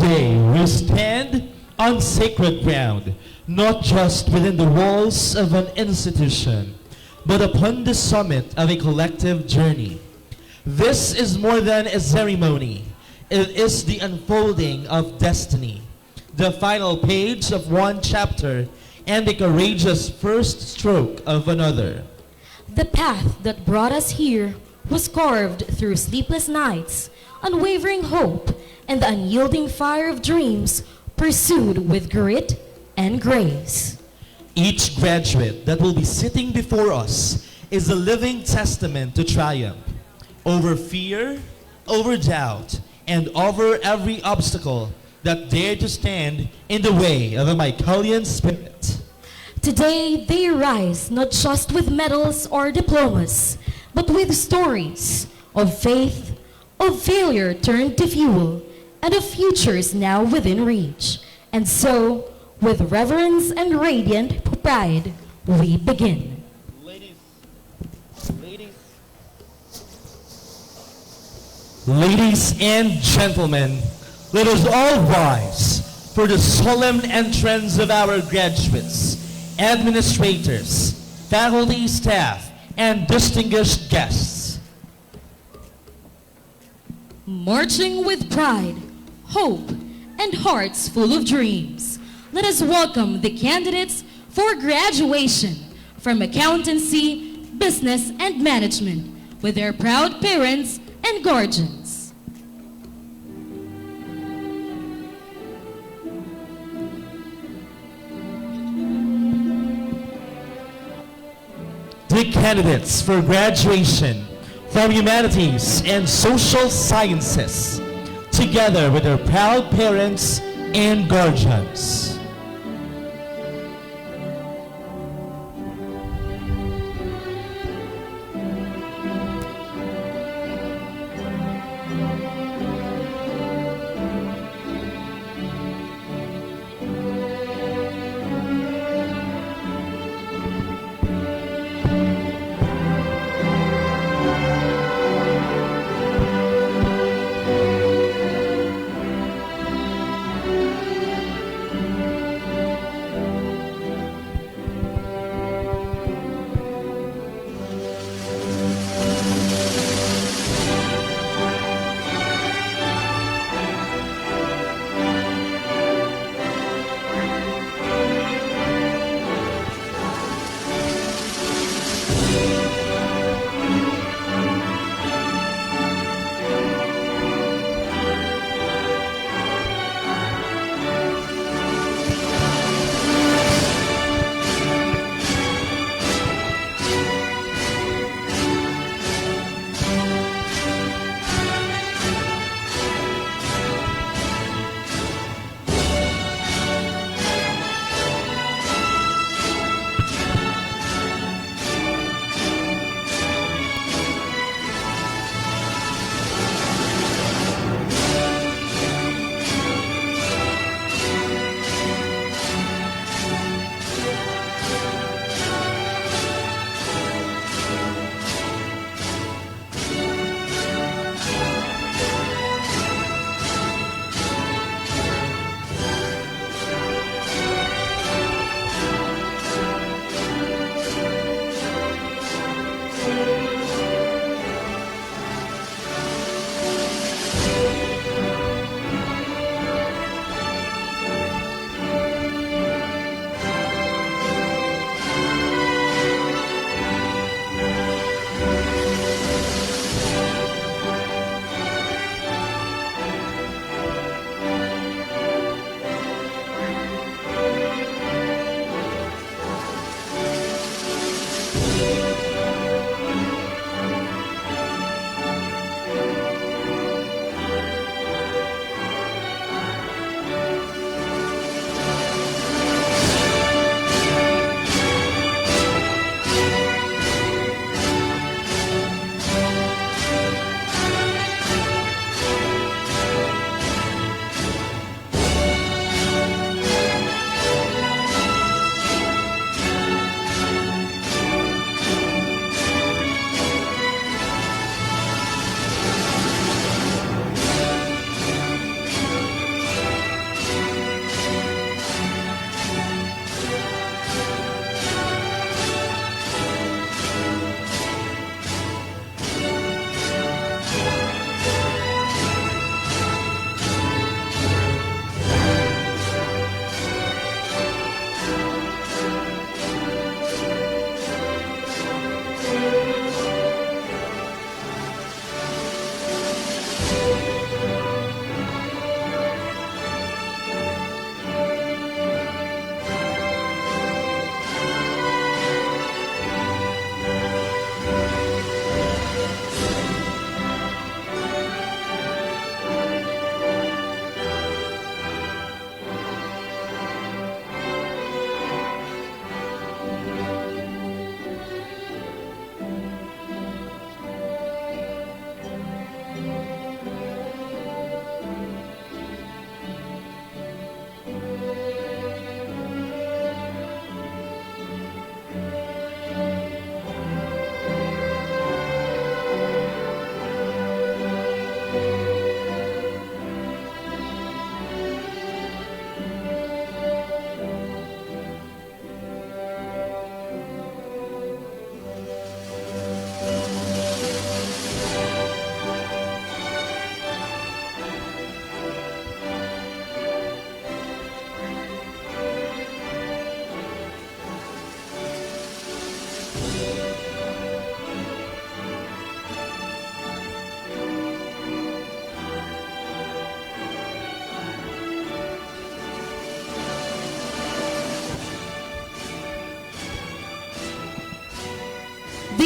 Today, we stand on sacred ground, not just within the walls of an institution, but upon the summit of a collective journey. This is more than a ceremony. It is the unfolding of destiny, the final page of one chapter, and the courageous first stroke of another. The path that brought us here was carved through sleepless nights, unwavering hope, and the unyielding fire of dreams pursued with grit and grace. Each graduate that will be sitting before us is a living testament to triumph over fear, over doubt, and over every obstacle that dared to stand in the way of a Michaelian spirit. Today, they rise not just with medals or diplomas, but with stories of faith, of failure turned to fuel, and of futures now within reach. And so, with reverence and radiant pride, we begin. Ladies and gentlemen, let us all rise for the solemn entrance of our graduates, administrators, faculty, staff, and distinguished guests. Marching with pride, hope, and hearts full of dreams, let us welcome the candidates for graduation from accountancy, business, and management with their proud parents and guardians. The candidates for graduation from humanities and social sciences, together with their proud parents and guardians.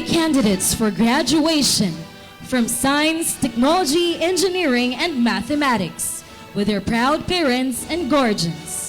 candidates for graduation from science, technology, engineering, and mathematics with their proud parents and guardians.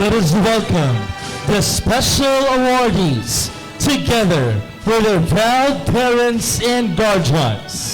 Let us welcome the special awardees together with their proud parents and guardians.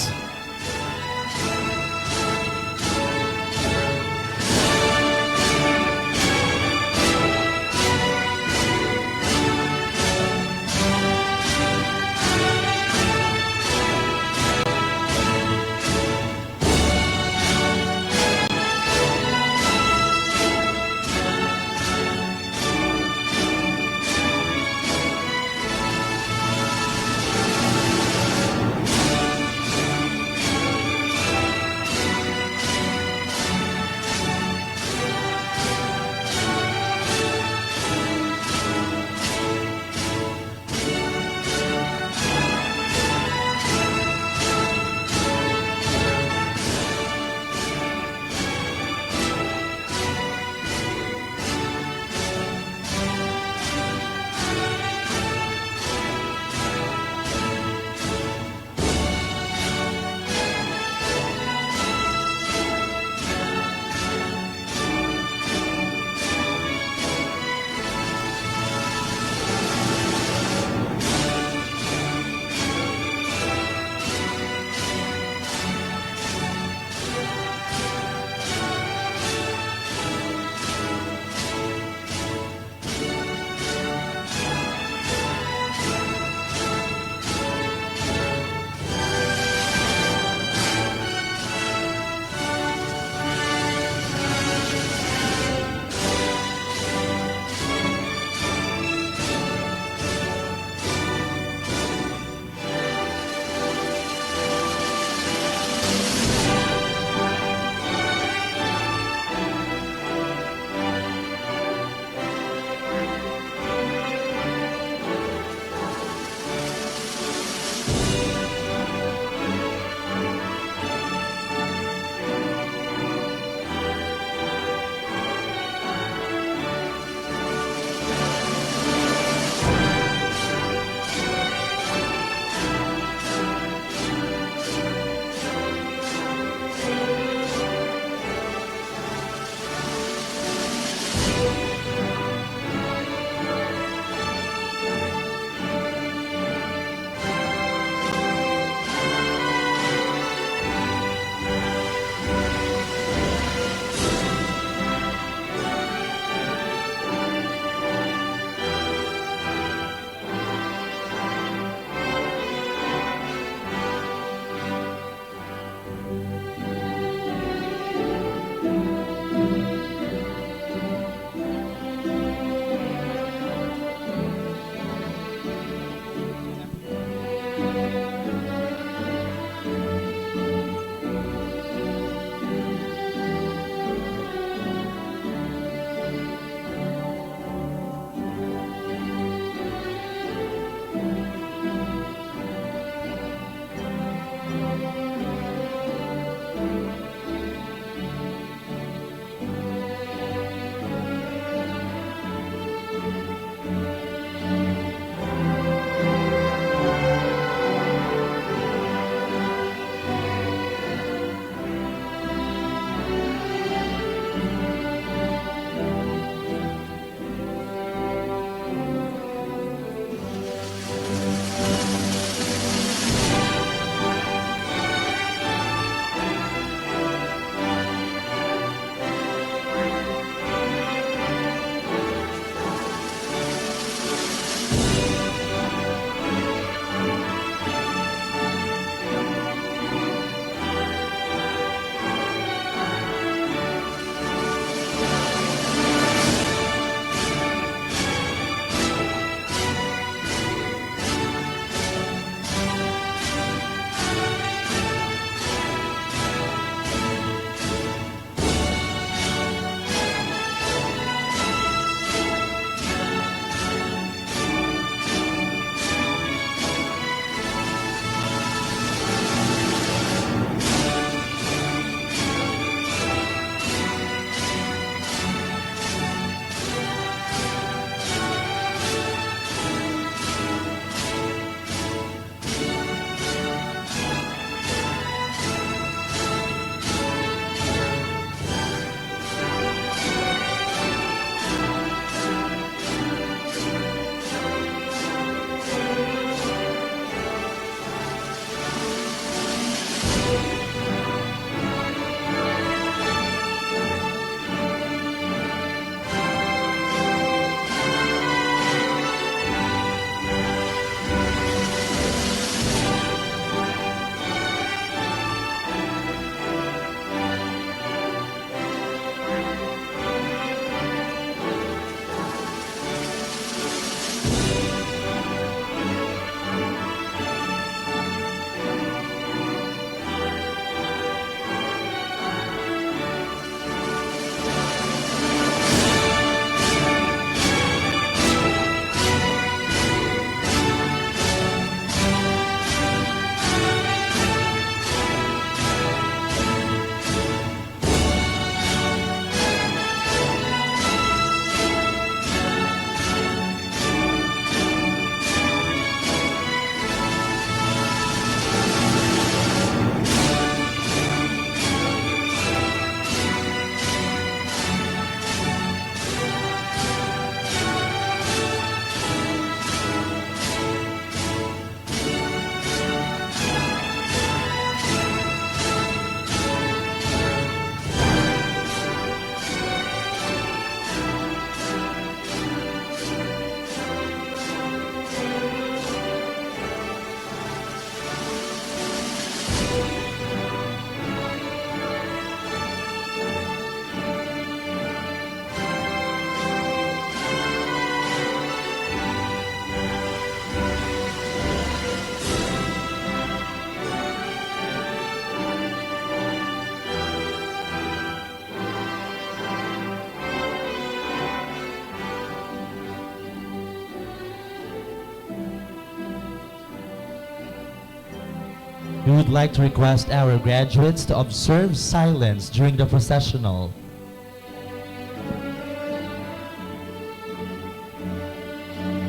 We would like to request our graduates to observe silence during the processional.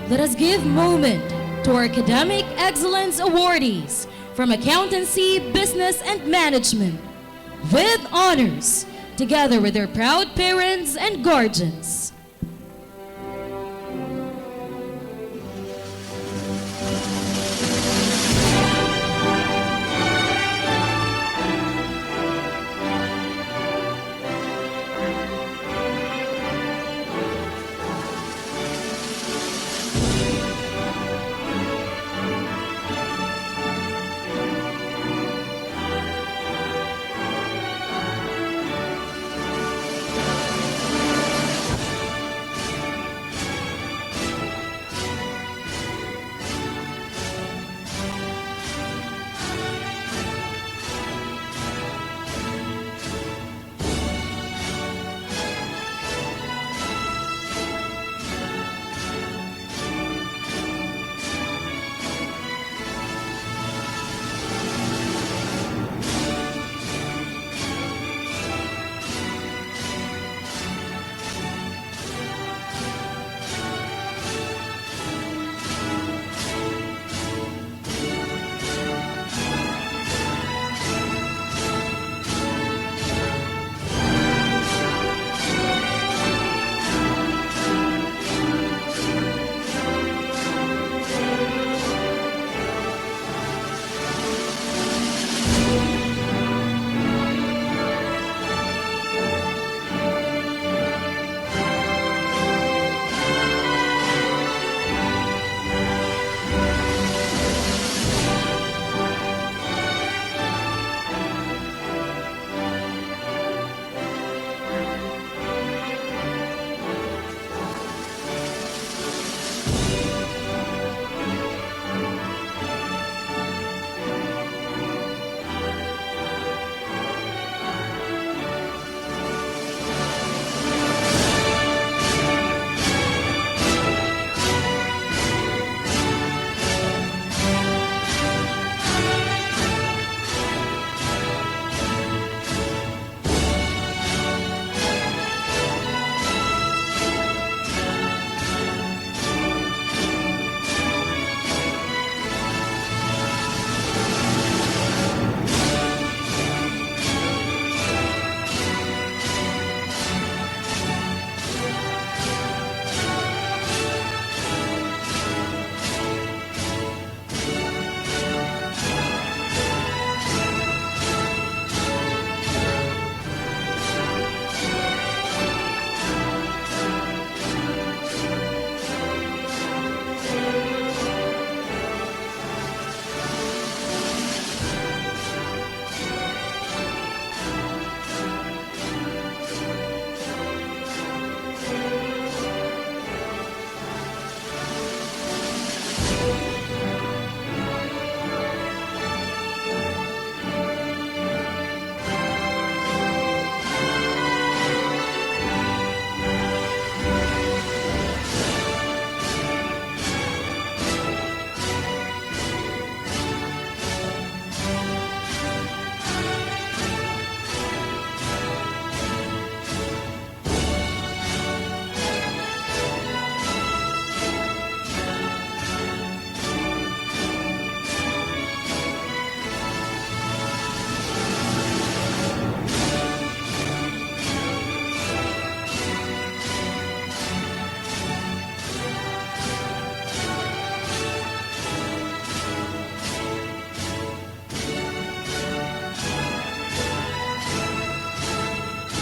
Let us give moment to our Academic Excellence Awardees from Accountancy, Business, and Management with honors, together with their proud parents and guardians.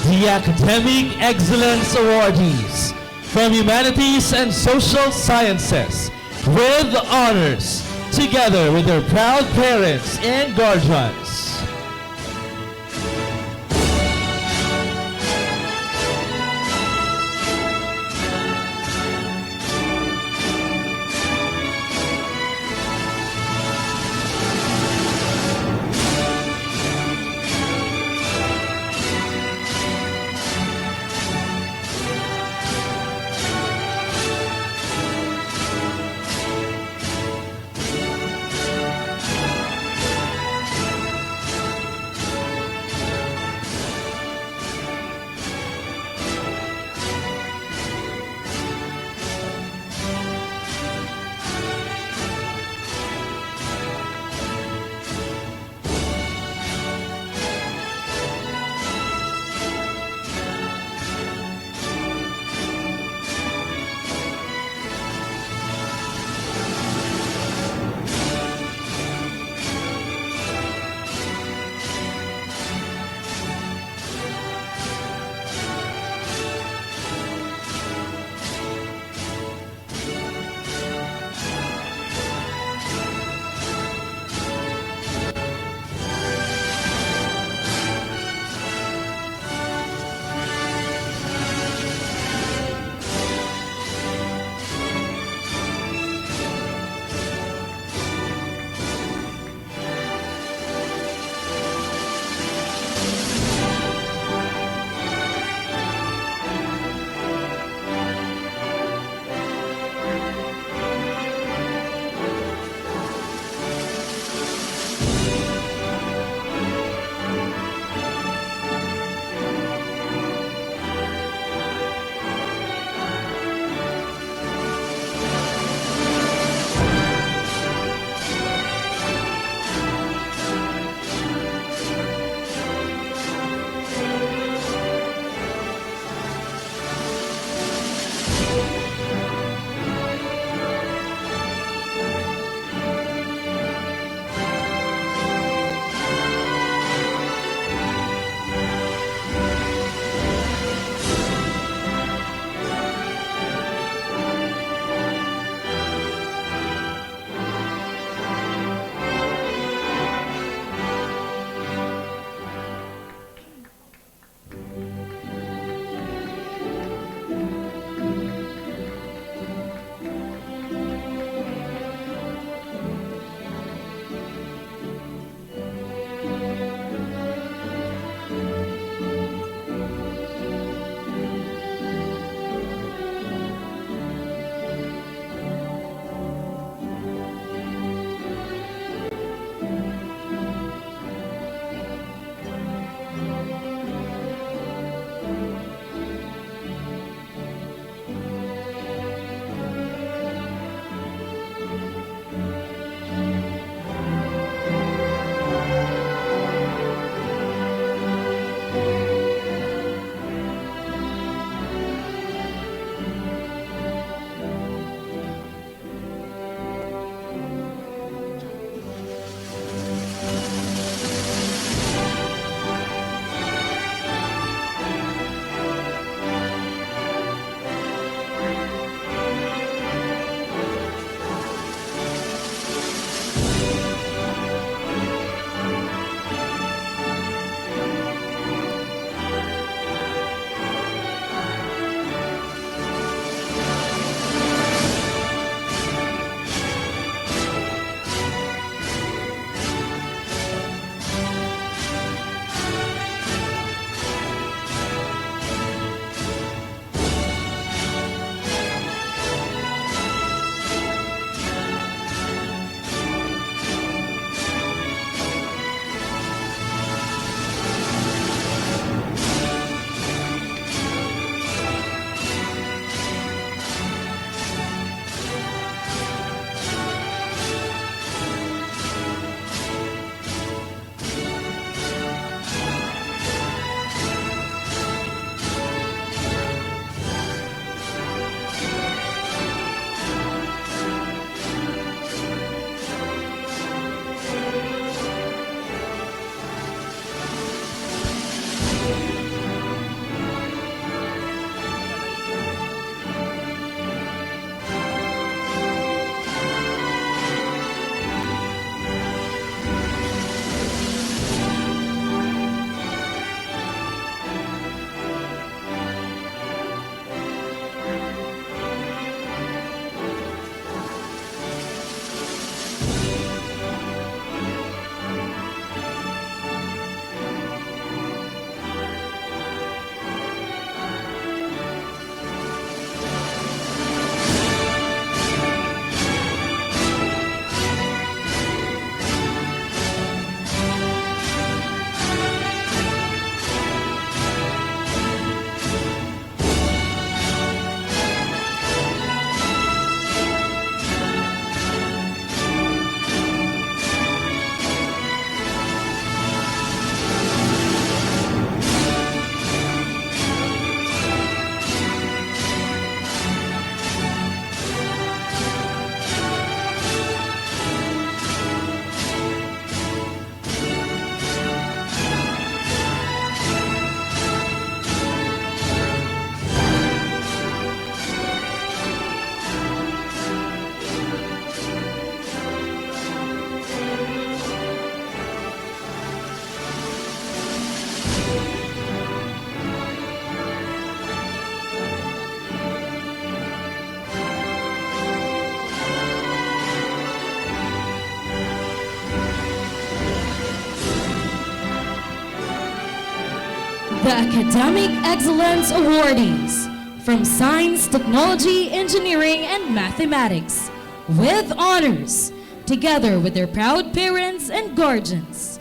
The Academic Excellence Awardees from Humanities and Social Sciences with honors, together with their proud parents and guardians. The Academic Excellence Awardees from Science, Technology, Engineering, and Mathematics with honors, together with their proud parents and guardians.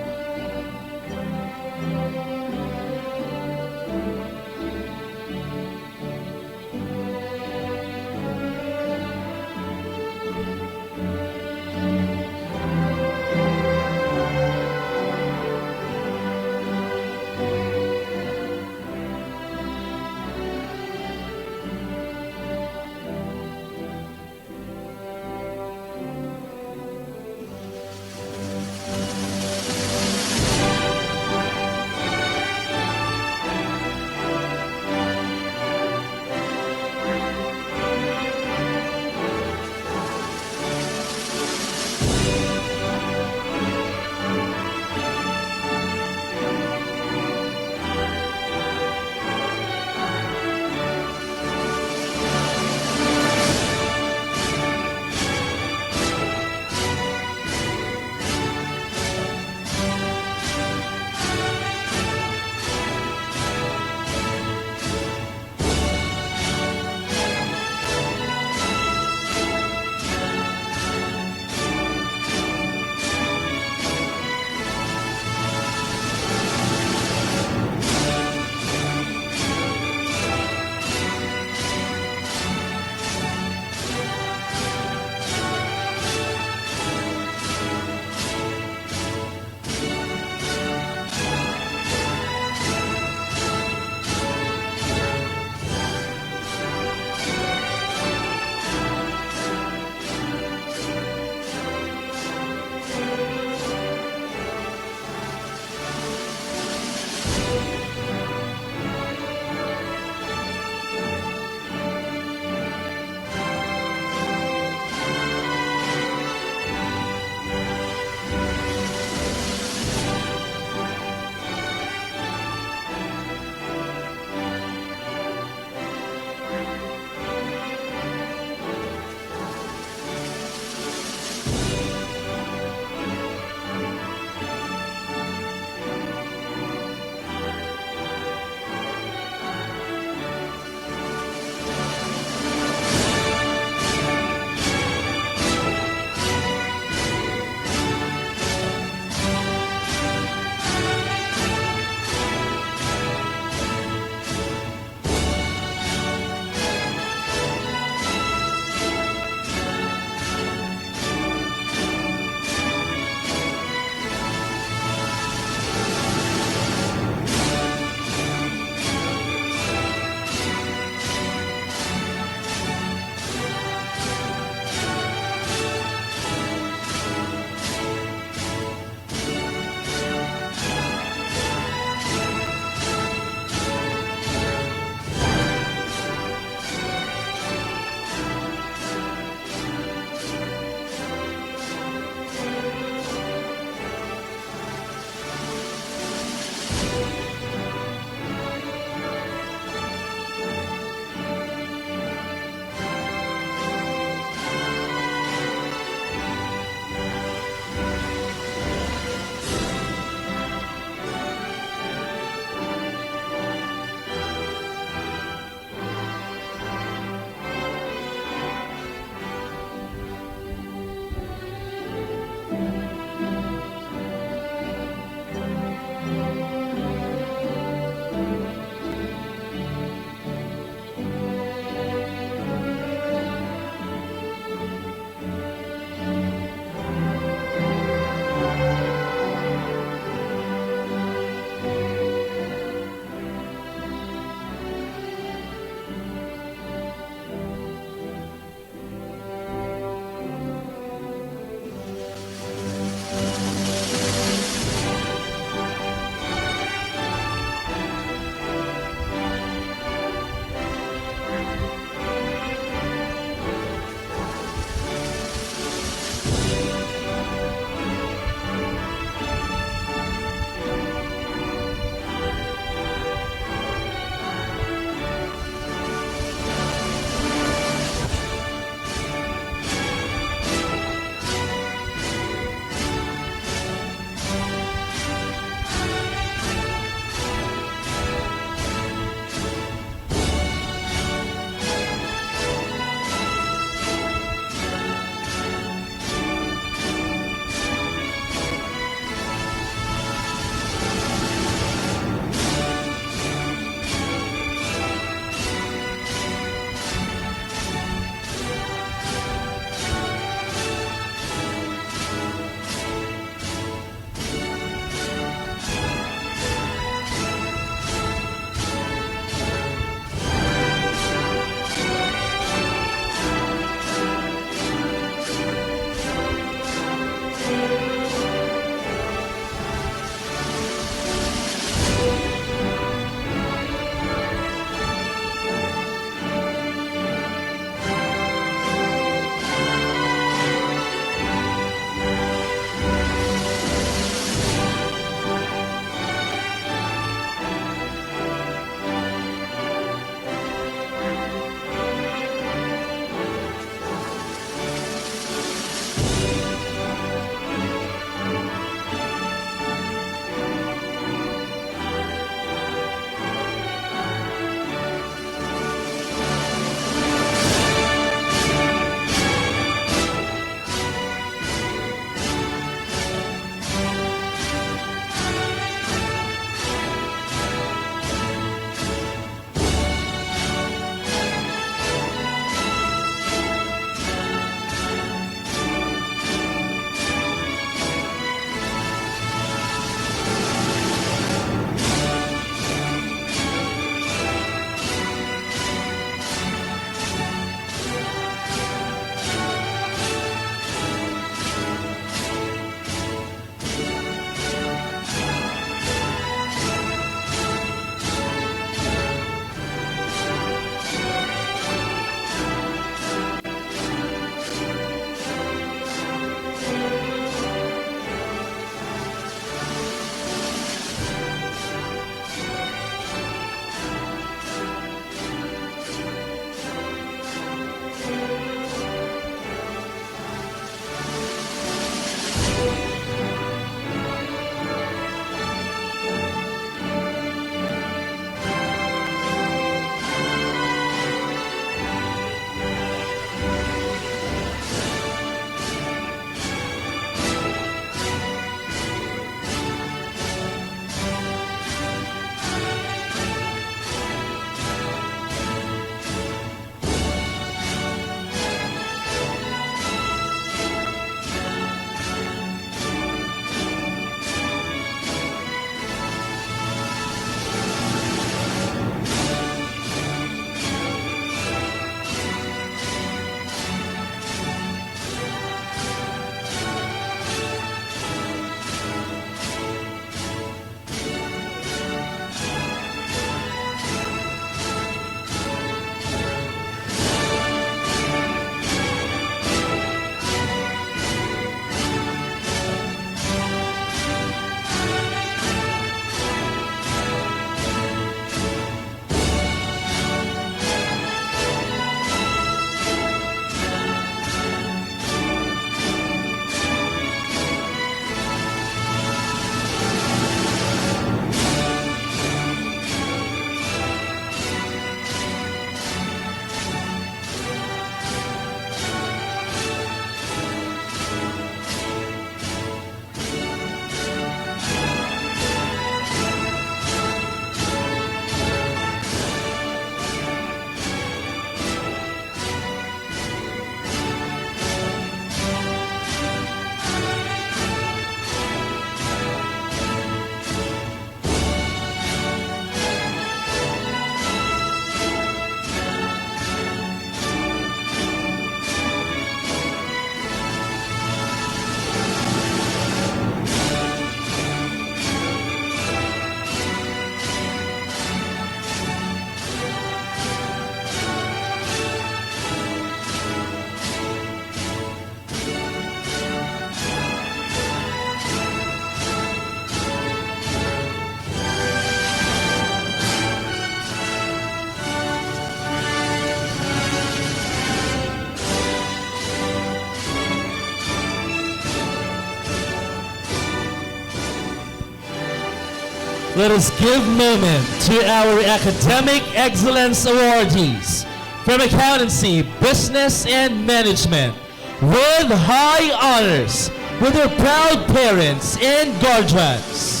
let us give moment to our Academic Excellence Awardees from Accountancy, Business, and Management with high honors with their proud parents and guardians.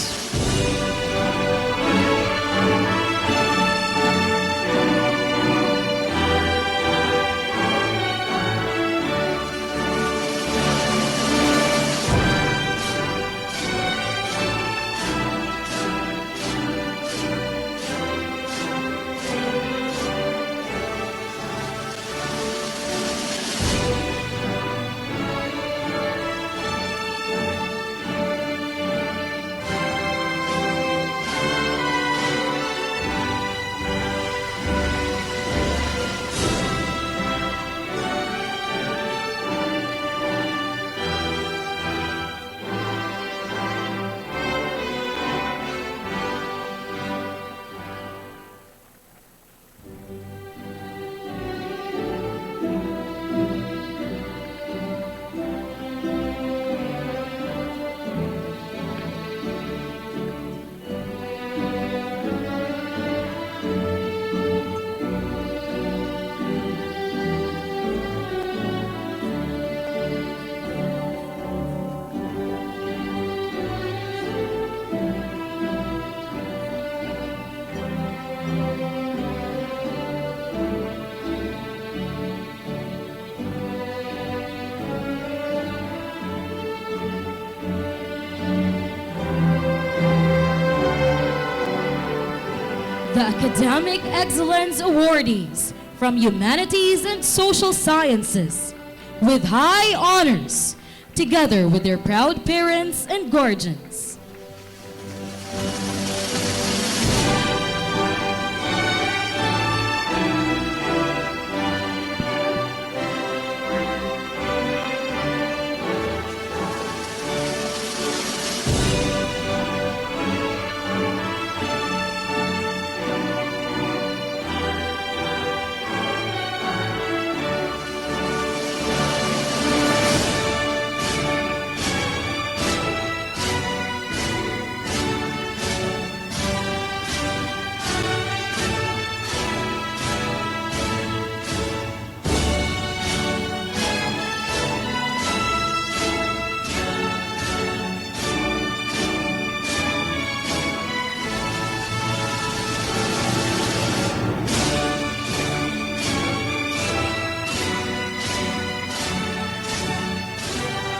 The Academic Excellence Awardees from Humanities and Social Sciences with high honors, together with their proud parents and guardians.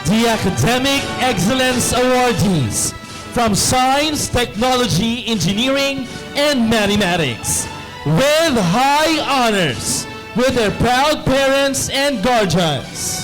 The Academic Excellence Awardees from Science, Technology, Engineering, and Mathematics with high honors with their proud parents and guardians.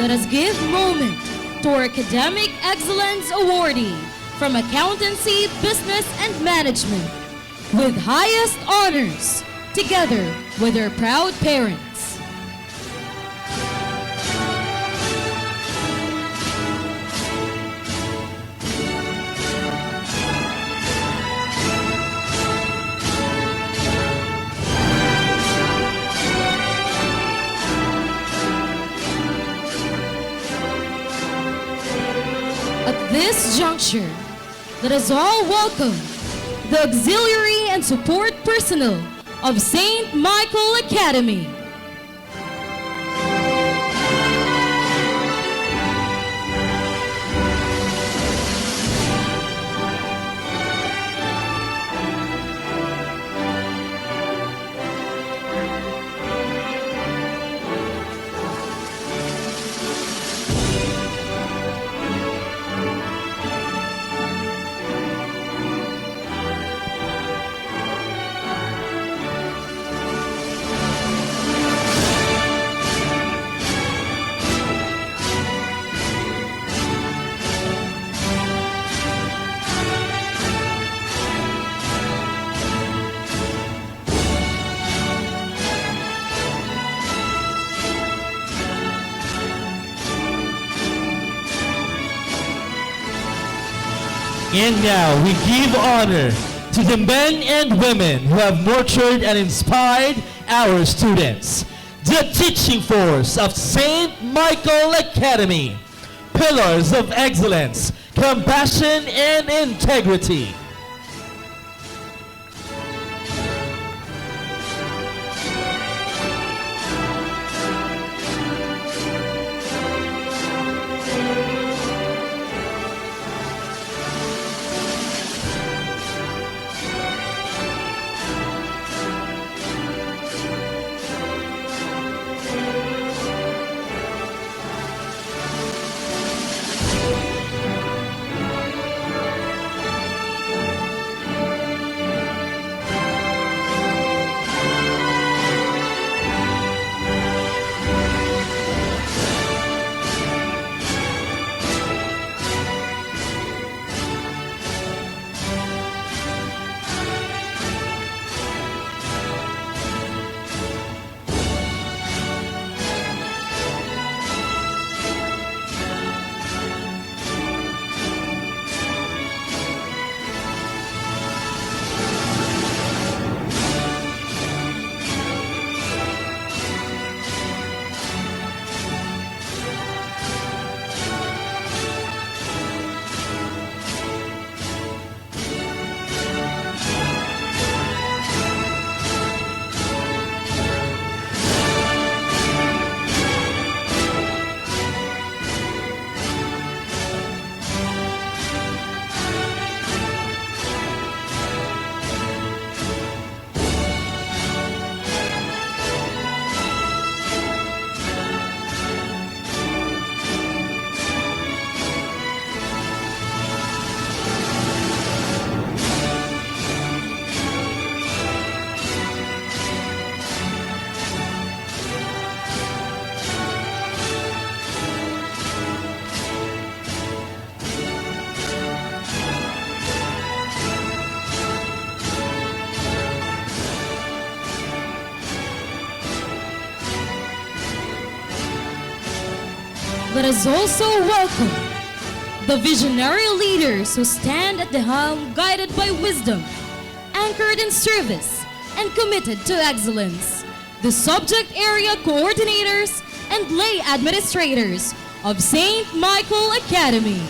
Let us give moment to our Academic Excellence Awardee from Accountancy, Business, and Management with highest honors, together with her proud parents. At this juncture, let us all welcome the auxiliary and support personnel of St. Michael Academy. And now we give honor to the men and women who have nurtured and inspired our students, the teaching force of St. Michael Academy, pillars of excellence, compassion, and integrity. Let us also welcome the visionary leaders who stand at the helm, guided by wisdom, anchored in service, and committed to excellence. The subject area coordinators and lay administrators of St. Michael Academy.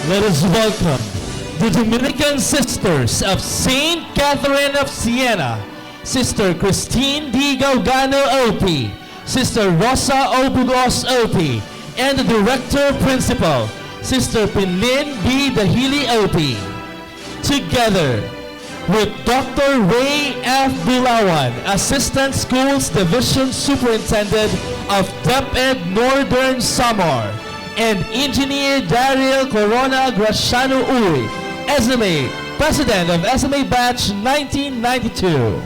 Let us welcome the Dominican Sisters of Saint Catherine of Siena, Sister Christine D. Galgano OP, Sister Rosa Obugos OP, and the Director Principal, Sister Pinlin B. Dahili OP. Together with Dr. Ray F. Bulawan, Assistant Schools Division Superintendent of DepEd Northern Samar, and Engineer Daryl Corona Graciano Uy, SMA, President of SMA Batch 1992.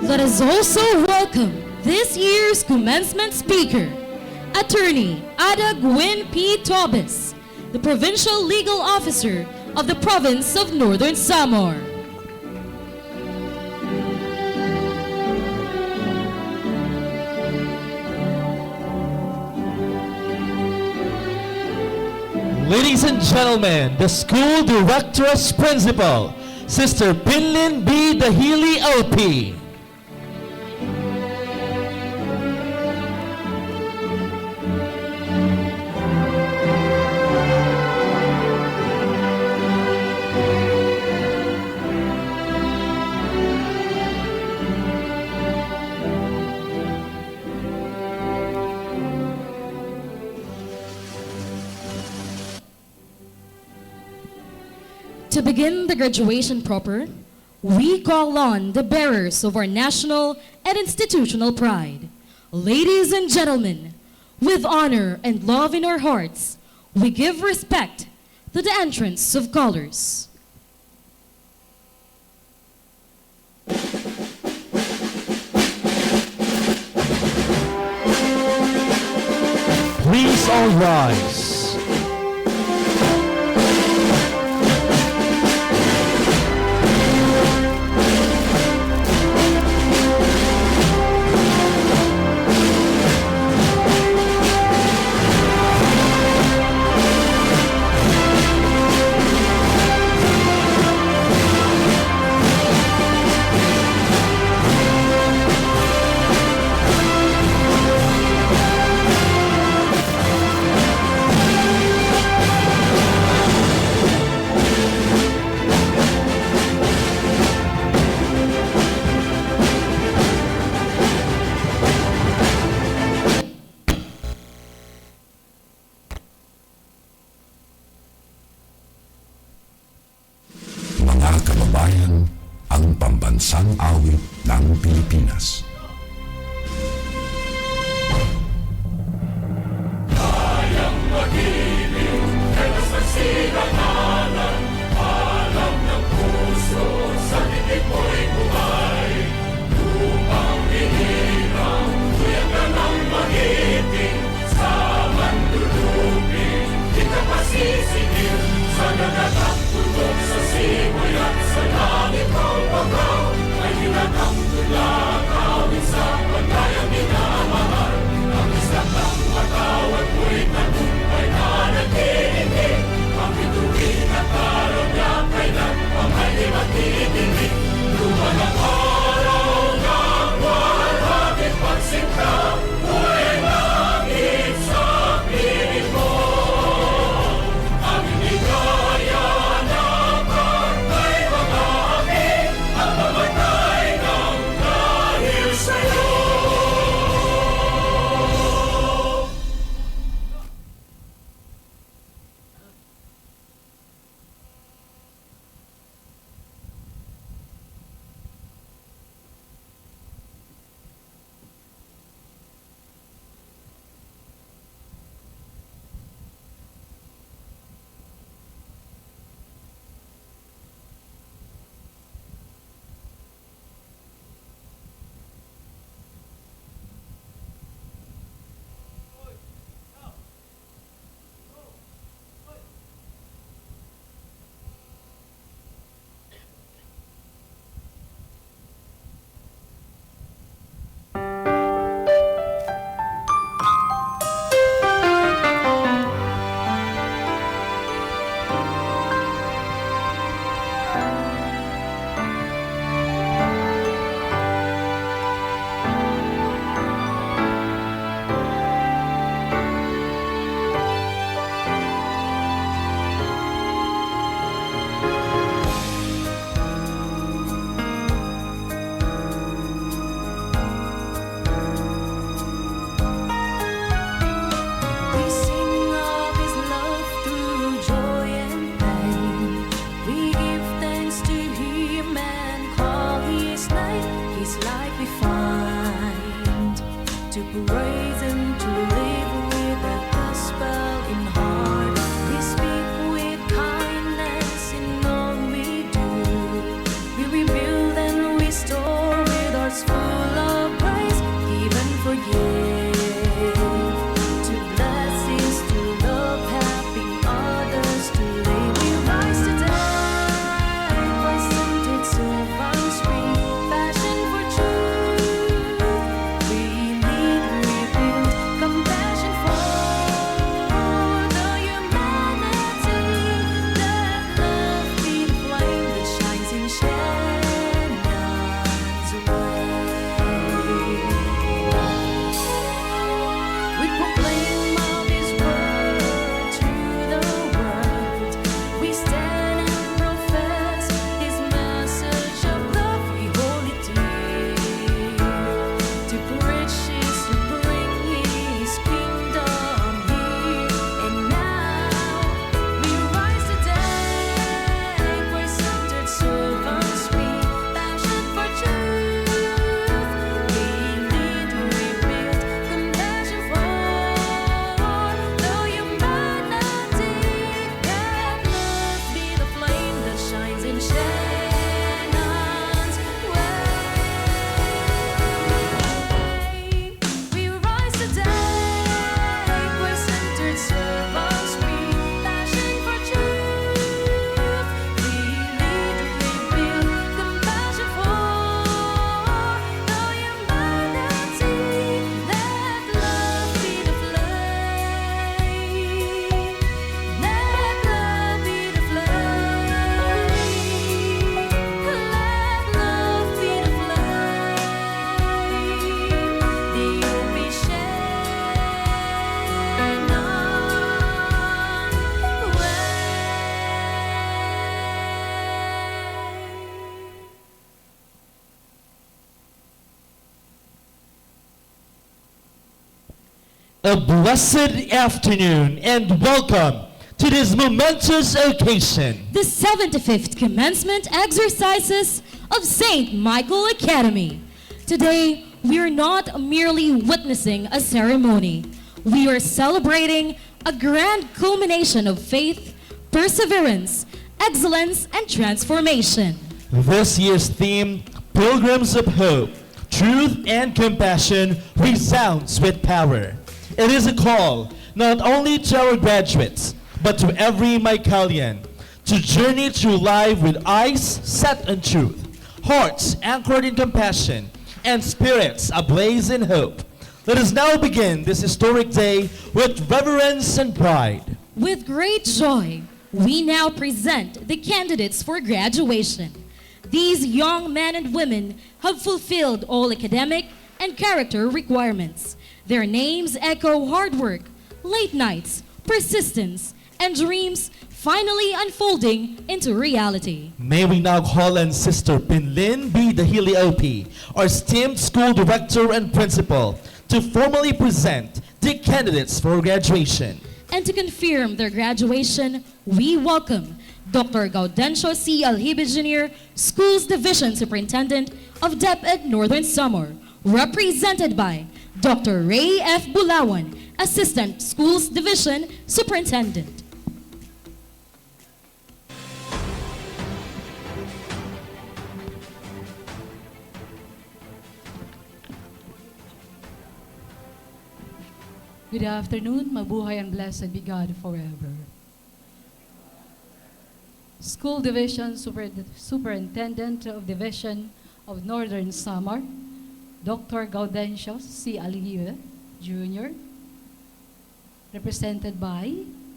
Let us also welcome this year's commencement speaker, Attorney ADAH GWYNNE P. TOBES, the Provincial Legal Officer of the Province of Northern Samar. Ladies and gentlemen, the School Directress Principal, Sister Pinlin B. Dahili OP. To begin the graduation proper, we call on the bearers of our national and institutional pride. Ladies and gentlemen, with honor and love in our hearts, we give respect to the entrance of colors. Please all rise. Mga kababayan, ang pambansang awit ng Pilipinas. Kayang mag-ibig, kailas nagsinananan, alam ng puso, sa titik mo'y buhay. Lupang hinirang, tuyang ka ng magiting, sa mandulupin, di ka pasisigil, sa nagatang tulog sa simoy at sa langit ang pagaw, ay hinatang tulak, awit sa paglayang minamahal. Ang isang ng matawad mo'y tagumpay na nagtitindig, ang bituin at araw niya kailan ang ay di magtitinig. Luman ang araw ng walhagit pagsinta, buhay ang langit sa piling mo. Ang inigaya ng kartay mga akin, ang mamatay ng A blessed afternoon and welcome to this momentous occasion. The 75th Commencement Exercises of St. Michael Academy. Today, we are not merely witnessing a ceremony. We are celebrating a grand culmination of faith, perseverance, excellence, and transformation. This year's theme, Pilgrims of Hope, Truth and Compassion, resounds with power. It is a call not only to our graduates, but to every Michaelian to journey through life with eyes set on truth, hearts anchored in compassion, and spirits ablaze in hope. Let us now begin this historic day with reverence and pride. With great joy, we now present the candidates for graduation. These young men and women have fulfilled all academic and character requirements. Their names echo hard work, late nights, persistence, and dreams finally unfolding into reality. May we now call on Sister Pinlin B. Dahili OP, our esteemed school director and principal, to formally present the candidates for graduation. And to confirm their graduation, we welcome Dr. Gaudencio C. Alhibe Jr., Schools Division Superintendent of DepEd Northern Samar, represented by Dr. Ray F. Bulawan, Assistant Schools Division Superintendent. Good afternoon, mabuhay and blessed be God forever. School Division Superintendent of Division of Northern Samar, Dr. Gaudencio C. Alhibe Jr., represented by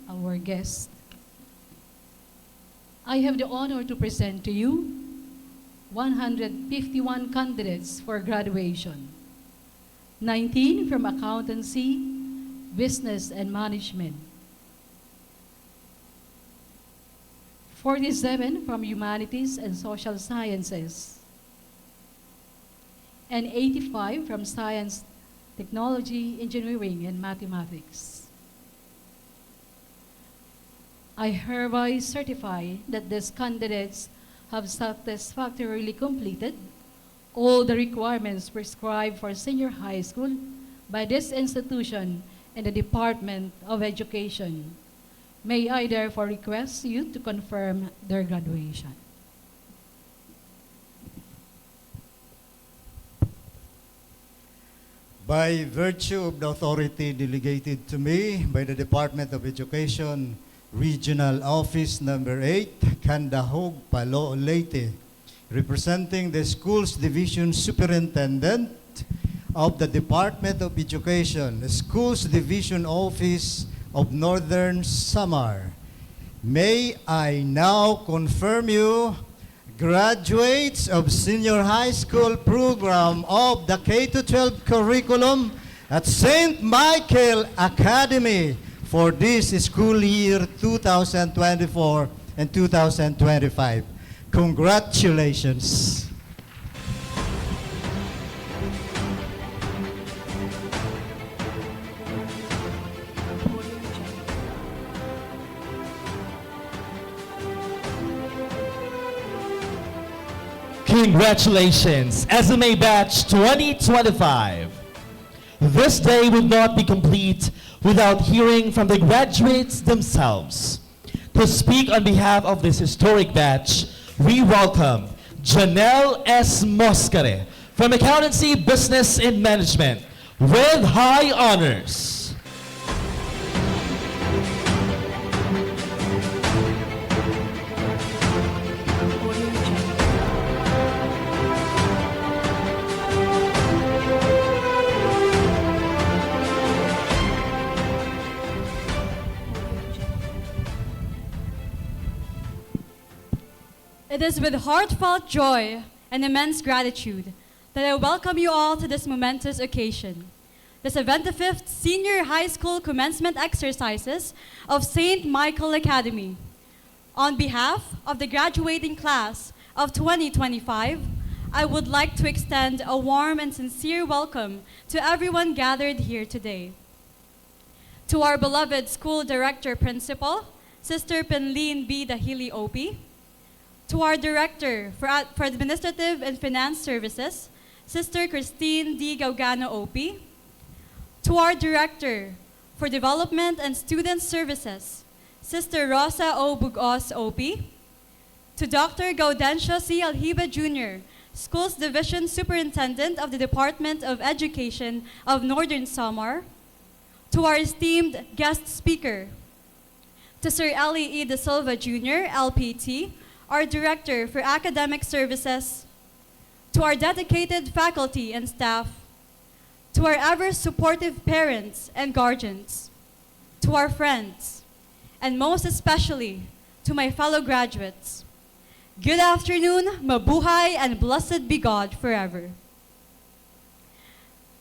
our guest. I have the honor to present to you 151 candidates for graduation, 19 from accountancy, business and management, 47 from humanities and social sciences, and 85 from science, technology, engineering, and mathematics. I hereby certify that these candidates have satisfactorily completed all the requirements prescribed for senior high school by this institution and the Department of Education. May I therefore request you to confirm their graduation. By virtue of the authority delegated to me by the Department of Education, Regional Office Number 8, Candahog, Palo, Leyte, representing the Schools Division Superintendent of the Department of Education, the Schools Division Office of Northern Samar. May I now confirm you graduates of senior high school program of the K-12 curriculum at St. Michael Academy for this school year 2024 and 2025. Congratulations. Congratulations, SMA Batch 2025. This day would not be complete without hearing from the graduates themselves. To speak on behalf of this historic batch, we welcome Janelle S. Moscare from Accountancy, Business, and Management with high honors. It is with heartfelt joy and immense gratitude that I welcome you all to this momentous occasion, the 75th Senior High School Commencement Exercises of St. Michael Academy. On behalf of the graduating class of 2025, I would like to extend a warm and sincere welcome to everyone gathered here today. To our beloved School Director Principal, Sister Penline B. Dahili OP. To our Director for Administrative and Finance Services, Sister Christine D. Gaugano OP. To our Director for Development and Student Services, Sister Rosa O. Bugos OP. To Dr. Gaudencio C. Alhiba Jr., Schools Division Superintendent of the Department of Education of Northern Samar. To our esteemed guest speaker, to Sir Eli E. De Silva Jr., LPT, our Director for Academic Services. To our dedicated faculty and staff. To our ever-supportive parents and guardians. To our friends, and most especially to my fellow graduates. Good afternoon, mabuhay, and blessed be God forever.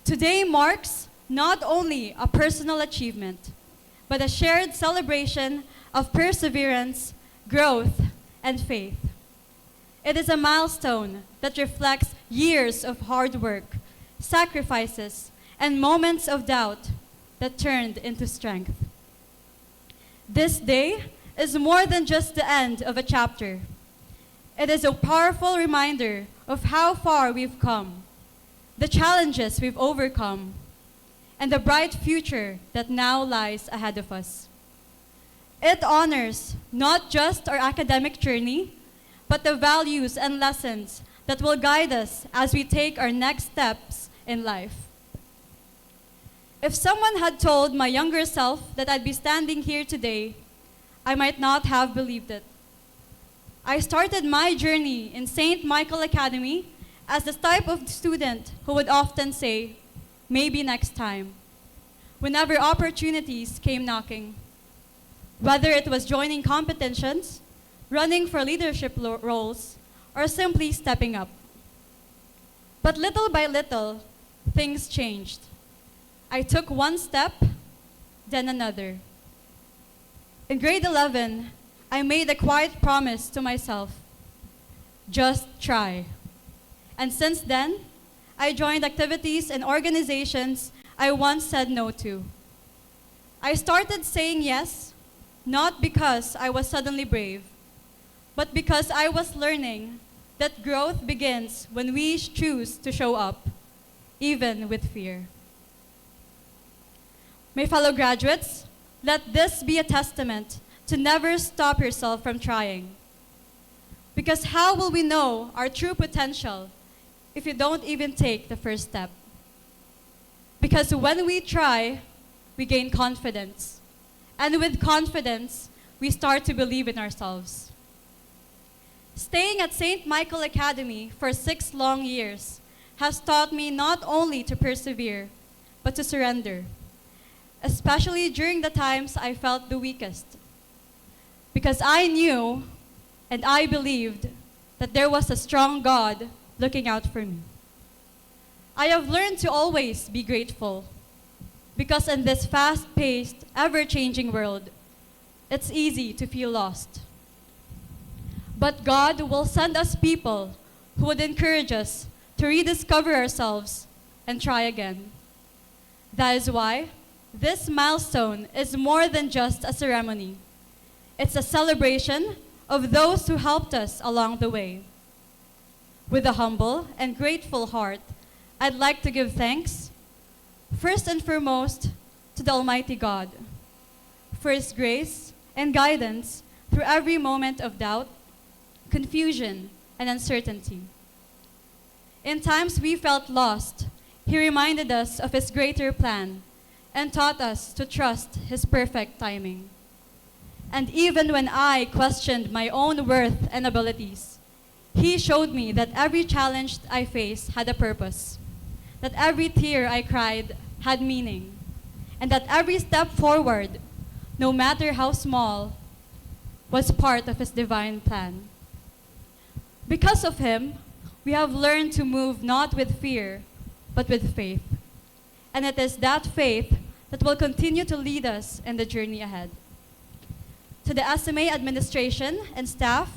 Today marks not only a personal achievement, but a shared celebration of perseverance, growth, and faith. It is a milestone that reflects years of hard work, sacrifices, and moments of doubt that turned into strength. This day is more than just the end of a chapter. It is a powerful reminder of how far we've come, the challenges we've overcome, and the bright future that now lies ahead of us. It honors not just our academic journey, but the values and lessons that will guide us as we take our next steps in life. If someone had told my younger self that I'd be standing here today, I might not have believed it. I started my journey in St. Michael Academy as the type of student who would often say, maybe next time, whenever opportunities came knocking. Whether it was joining competitions, running for leadership roles, or simply stepping up. But little by little, things changed. I took one step, then another. In grade 11, I made a quiet promise to myself, just try. And since then, I joined activities and organizations I once said no to. I started saying yes, not because I was suddenly brave, but because I was learning that growth begins when we choose to show up, even with fear. My fellow graduates, let this be a testament to never stop yourself from trying. Because how will we know our true potential if you don't even take the first step? Because when we try, we gain confidence. And with confidence, we start to believe in ourselves. Staying at St. Michael Academy for 6 long years has taught me not only to persevere, but to surrender, especially during the times I felt the weakest. Because I knew and I believed that there was a strong God looking out for me. I have learned to always be grateful, because in this fast-paced, ever-changing world, it's easy to feel lost. But God will send us people who would encourage us to rediscover ourselves and try again. That is why this milestone is more than just a ceremony. It's a celebration of those who helped us along the way. With a humble and grateful heart, I'd like to give thanks, first and foremost, to the Almighty God for His grace and guidance through every moment of doubt, confusion, and uncertainty. In times we felt lost, He reminded us of His greater plan and taught us to trust His perfect timing. And even when I questioned my own worth and abilities, He showed me that every challenge I faced had a purpose, that every tear I cried had meaning, and that every step forward, no matter how small, was part of His divine plan. Because of Him, we have learned to move not with fear, but with faith. And it is that faith that will continue to lead us in the journey ahead. To the SMA administration and staff,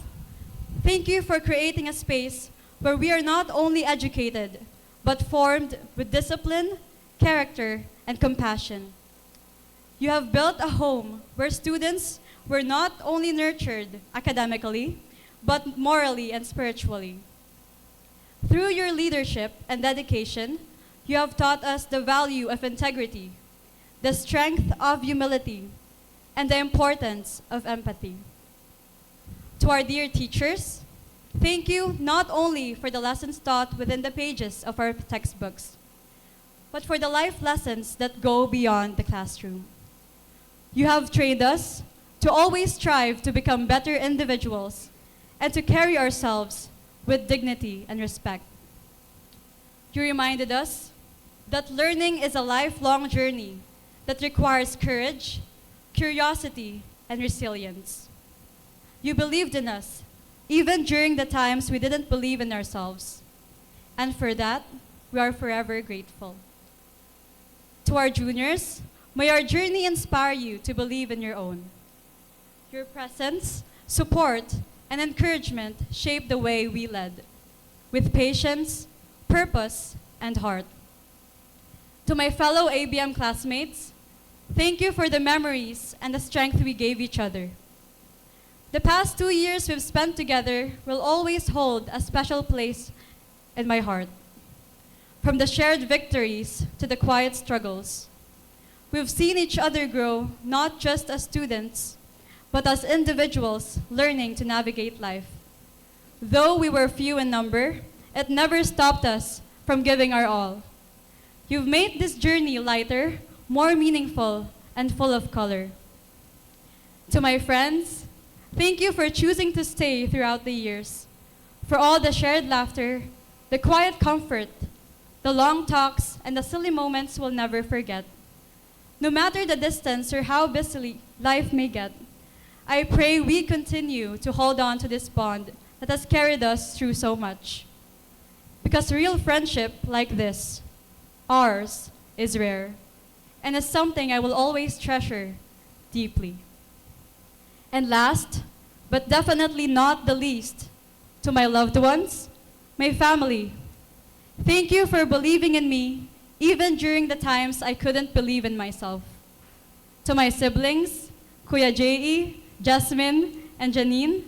thank you for creating a space where we are not only educated, but formed with discipline, character, and compassion. You have built a home where students were not only nurtured academically, but morally and spiritually. Through your leadership and dedication, you have taught us the value of integrity, the strength of humility, and the importance of empathy. To our dear teachers, thank you not only for the lessons taught within the pages of our textbooks, but for the life lessons that go beyond the classroom. You have trained us to always strive to become better individuals and to carry ourselves with dignity and respect. You reminded us that learning is a lifelong journey that requires courage, curiosity, and resilience. You believed in us, even during the times we didn't believe in ourselves. And for that, we are forever grateful. To our juniors, may our journey inspire you to believe in your own. Your presence, support, and encouragement shape the way we led, with patience, purpose, and heart. To my fellow ABM classmates, thank you for the memories and the strength we gave each other. The past 2 years we've spent together will always hold a special place in my heart. From the shared victories to the quiet struggles, we've seen each other grow not just as students, but as individuals learning to navigate life. Though we were few in number, it never stopped us from giving our all. You've made this journey lighter, more meaningful, and full of color. To my friends, thank you for choosing to stay throughout the years, for all the shared laughter, the quiet comfort, the long talks, and the silly moments we'll never forget. No matter the distance or how busy life may get, I pray we continue to hold on to this bond that has carried us through so much. Because real friendship like this, ours, is rare, and is something I will always treasure deeply. And last, but definitely not the least, to my loved ones, my family, thank you for believing in me even during the times I couldn't believe in myself. To my siblings, Kuya J.E., Jasmine, and Janine,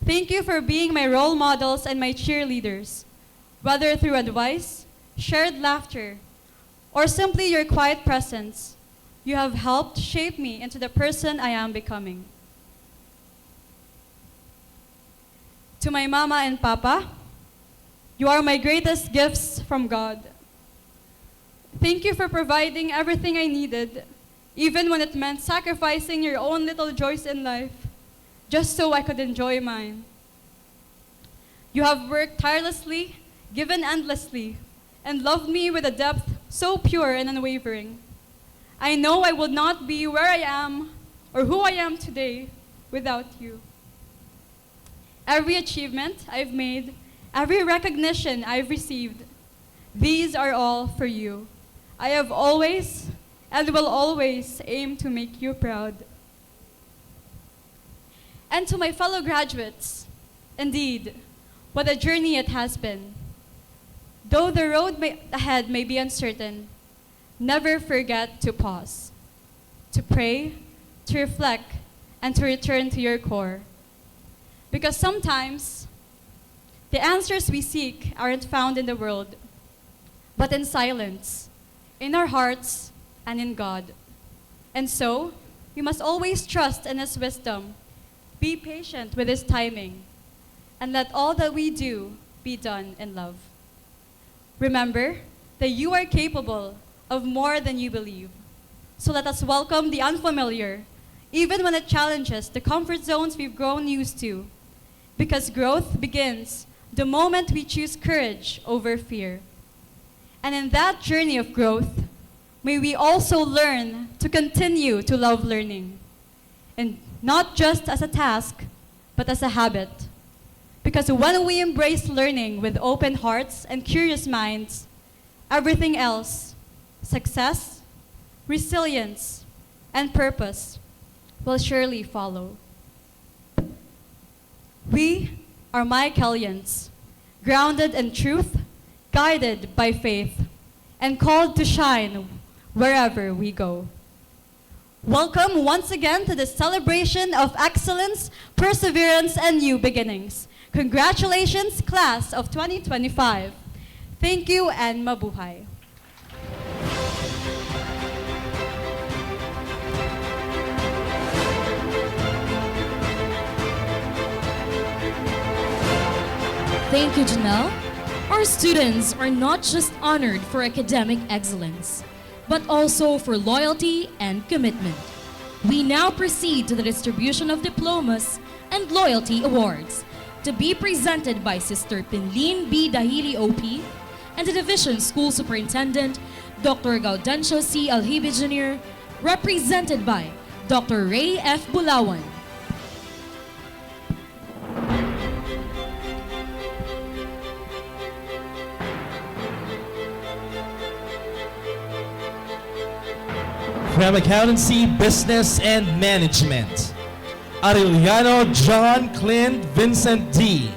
thank you for being my role models and my cheerleaders, whether through advice, shared laughter, or simply your quiet presence. You have helped shape me into the person I am becoming. To my mama and papa, you are my greatest gifts from God. Thank you for providing everything I needed, even when it meant sacrificing your own little joys in life, just so I could enjoy mine. You have worked tirelessly, given endlessly, and loved me with a depth so pure and unwavering. I know I would not be where I am or who I am today without you. Every achievement I've made, every recognition I've received, these are all for you. I have always and will always aim to make you proud. And to my fellow graduates, indeed, what a journey it has been. Though the road ahead may be uncertain, never forget to pause, to pray, to reflect, and to return to your core. Because sometimes, the answers we seek aren't found in the world, but in silence, in our hearts, and in God. And so, we must always trust in His wisdom, be patient with His timing, and let all that we do be done in love. Remember that you are capable of more than you believe. So let us welcome the unfamiliar, even when it challenges the comfort zones we've grown used to. Because growth begins the moment we choose courage over fear. And in that journey of growth, may we also learn to continue to love learning. And not just as a task, but as a habit. Because when we embrace learning with open hearts and curious minds, everything else, success, resilience, and purpose, will surely follow. We are Michaelians, grounded in truth, guided by faith, and called to shine wherever we go. Welcome once again to the celebration of excellence, perseverance, and new beginnings. Congratulations, class of 2025. Thank you and mabuhay. Thank you, Janelle. Our students are not just honored for academic excellence, but also for loyalty and commitment. We now proceed to the distribution of diplomas and loyalty awards to be presented by Sister Pinlin B. Dahili OP and the Division School Superintendent Dr. Gaudencio C. Alhibe Jr., represented by Dr. Ray F. Bulawan. From Accountancy, Business, and Management, Arellano John Clint Vincent D.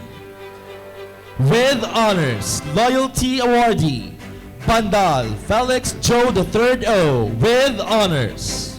With honors, Loyalty Awardee, Pandal Felix Joe III O. With honors.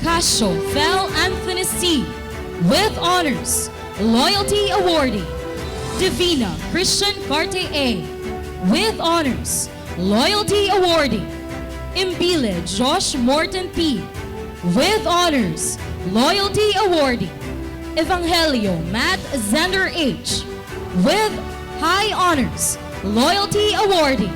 Casio Fel Anthony C. With honors, Loyalty Awardee, Divina Christian Carte A. With honors, Loyalty Awardee, Imbile Josh Morton P. With honors, Loyalty Awardee, Evangelio Matt Zender H. With high honors, Loyalty Awardee.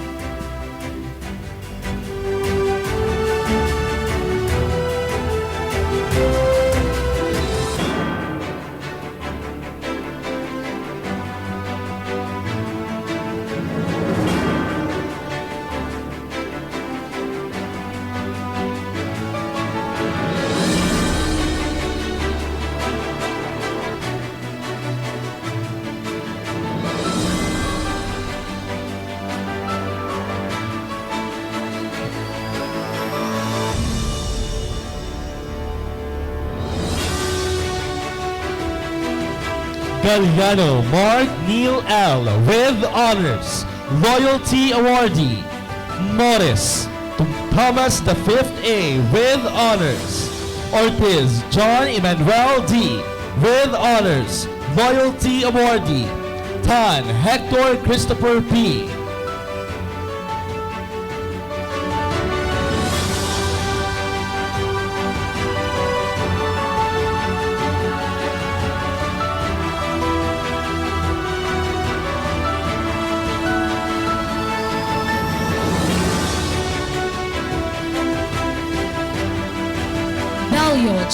Galliano Mark Neil L. With honors, Loyalty Awardee, Morris Thomas V. A. With honors, Ortiz John Emmanuel D. With honors, Loyalty Awardee, Tan Hector Christopher P.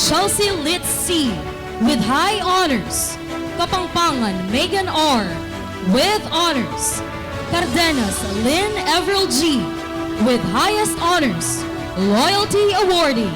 Chelsea Litz C. With high honors, Kapangpangan Megan R. With honors, Cardenas Lynn Everett G. With highest honors, Loyalty Awardee.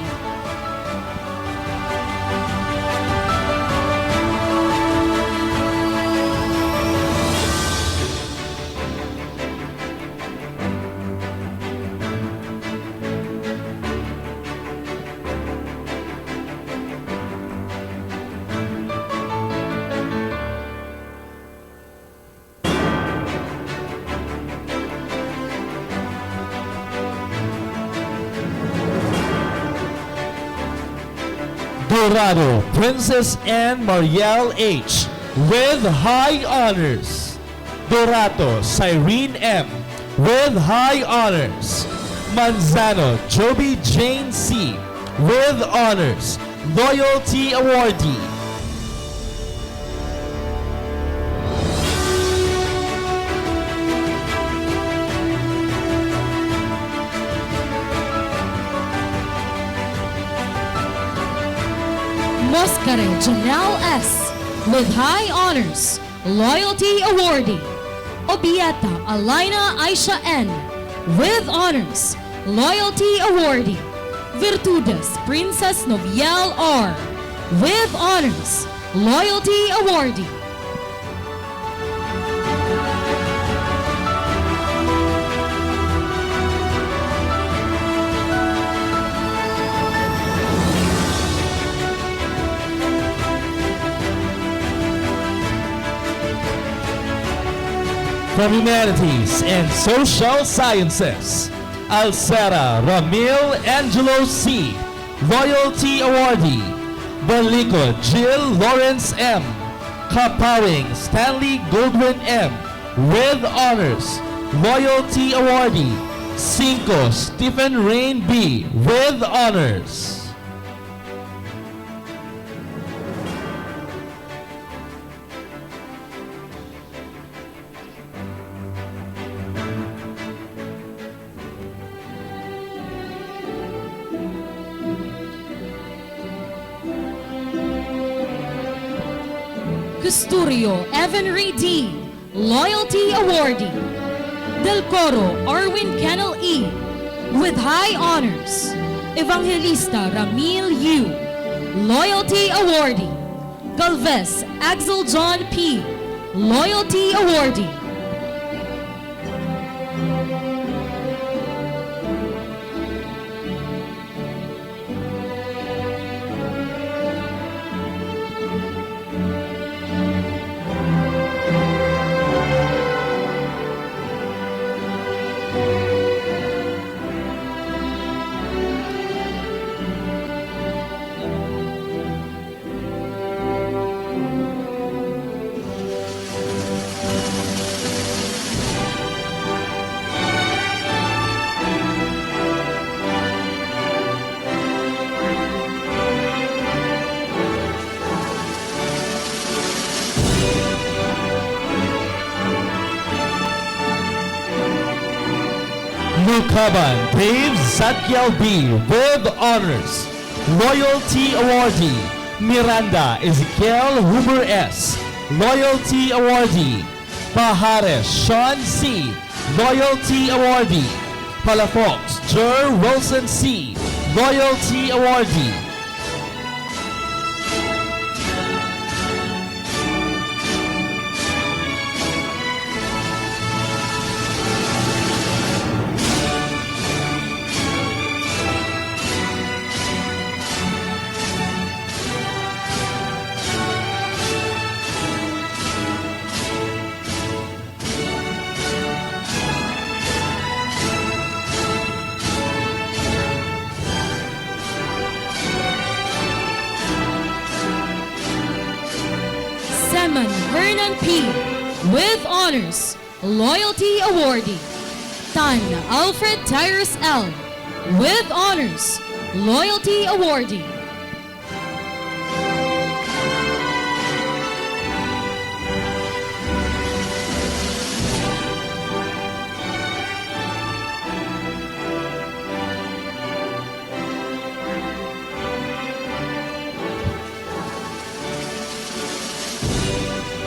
Dorado Princess Anne Marielle H. With high honors, Dorato Cyrene M. With high honors, Manzano Joby Jane C. With honors, Loyalty Awardee. Moscare Janelle S. With high honors, Loyalty Awardee, Obieta Alina Aisha N. With honors, Loyalty Awardee, Virtudes Princess Noviel R. With honors, Loyalty Awardee. From Humanities and Social Sciences, Alcera Ramil Angelo C., Loyalty Awardee. Balikod Jill Lawrence M. Kapawing Stanley Goldwyn M. with honors, Loyalty Awardee. Cinco Stephen Rain B. with honors. Custodio Evan D. Loyalty Awardee. Del Coro Arwin Kennel E. with high honors, Evangelista Ramil U. Loyalty Awardee. Galvez Axel John P. Loyalty Awardee. Lucaban Dave Zakiel B. with honors, Loyalty Awardee. Miranda Ezekiel Huber S. Loyalty Awardee. Pajares Sean C. Loyalty Awardee. Palafox Jer Wilson C. Loyalty Awardee. Seman Vernon P. with honors, Loyalty Awardee. Tan Alfred Tyrus L. with honors, Loyalty Awardee.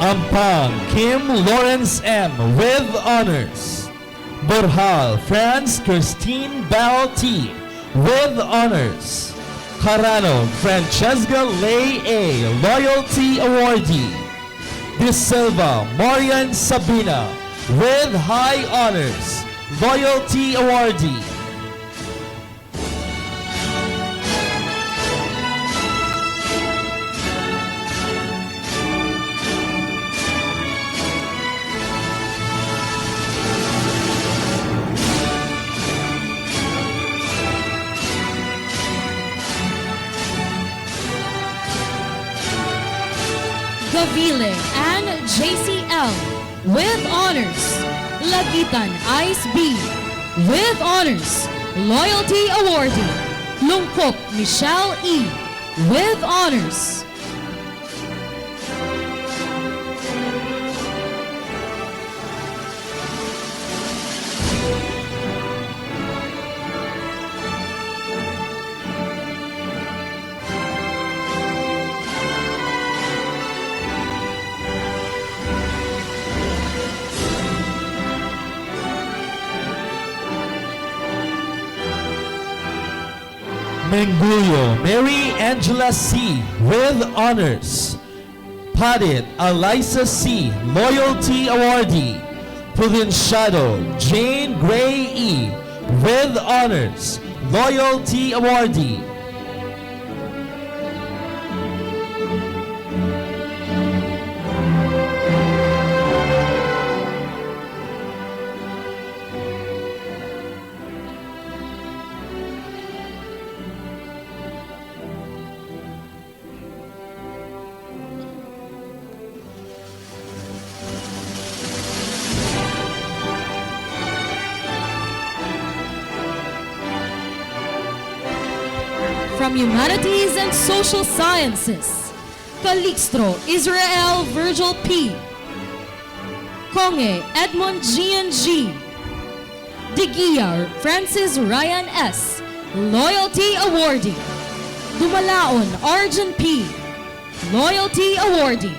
Ampang Kim Lawrence M. with honors. Borjal Franz Christine Bell T. with honors. Carano Francesca Lay A. Loyalty Awardee. De Silva Marian Sabina with high honors, Loyalty Awardee. Gavile and JCL with honors. Lagitan Ice B with honors, Loyalty Awardee. Lungkok Michelle E with honors. Menguyo Mary Angela C. with honors. Padit Eliza C. Loyalty Awardee. Provinciado Jane Gray E. with honors, Loyalty Awardee. From Humanities and Social Sciences, Calixto Israel Virgil P. Konge Edmond Gian G. Digia Francis Ryan S. Loyalty Awardee. Dumalaon Arjun P. Loyalty Awardee.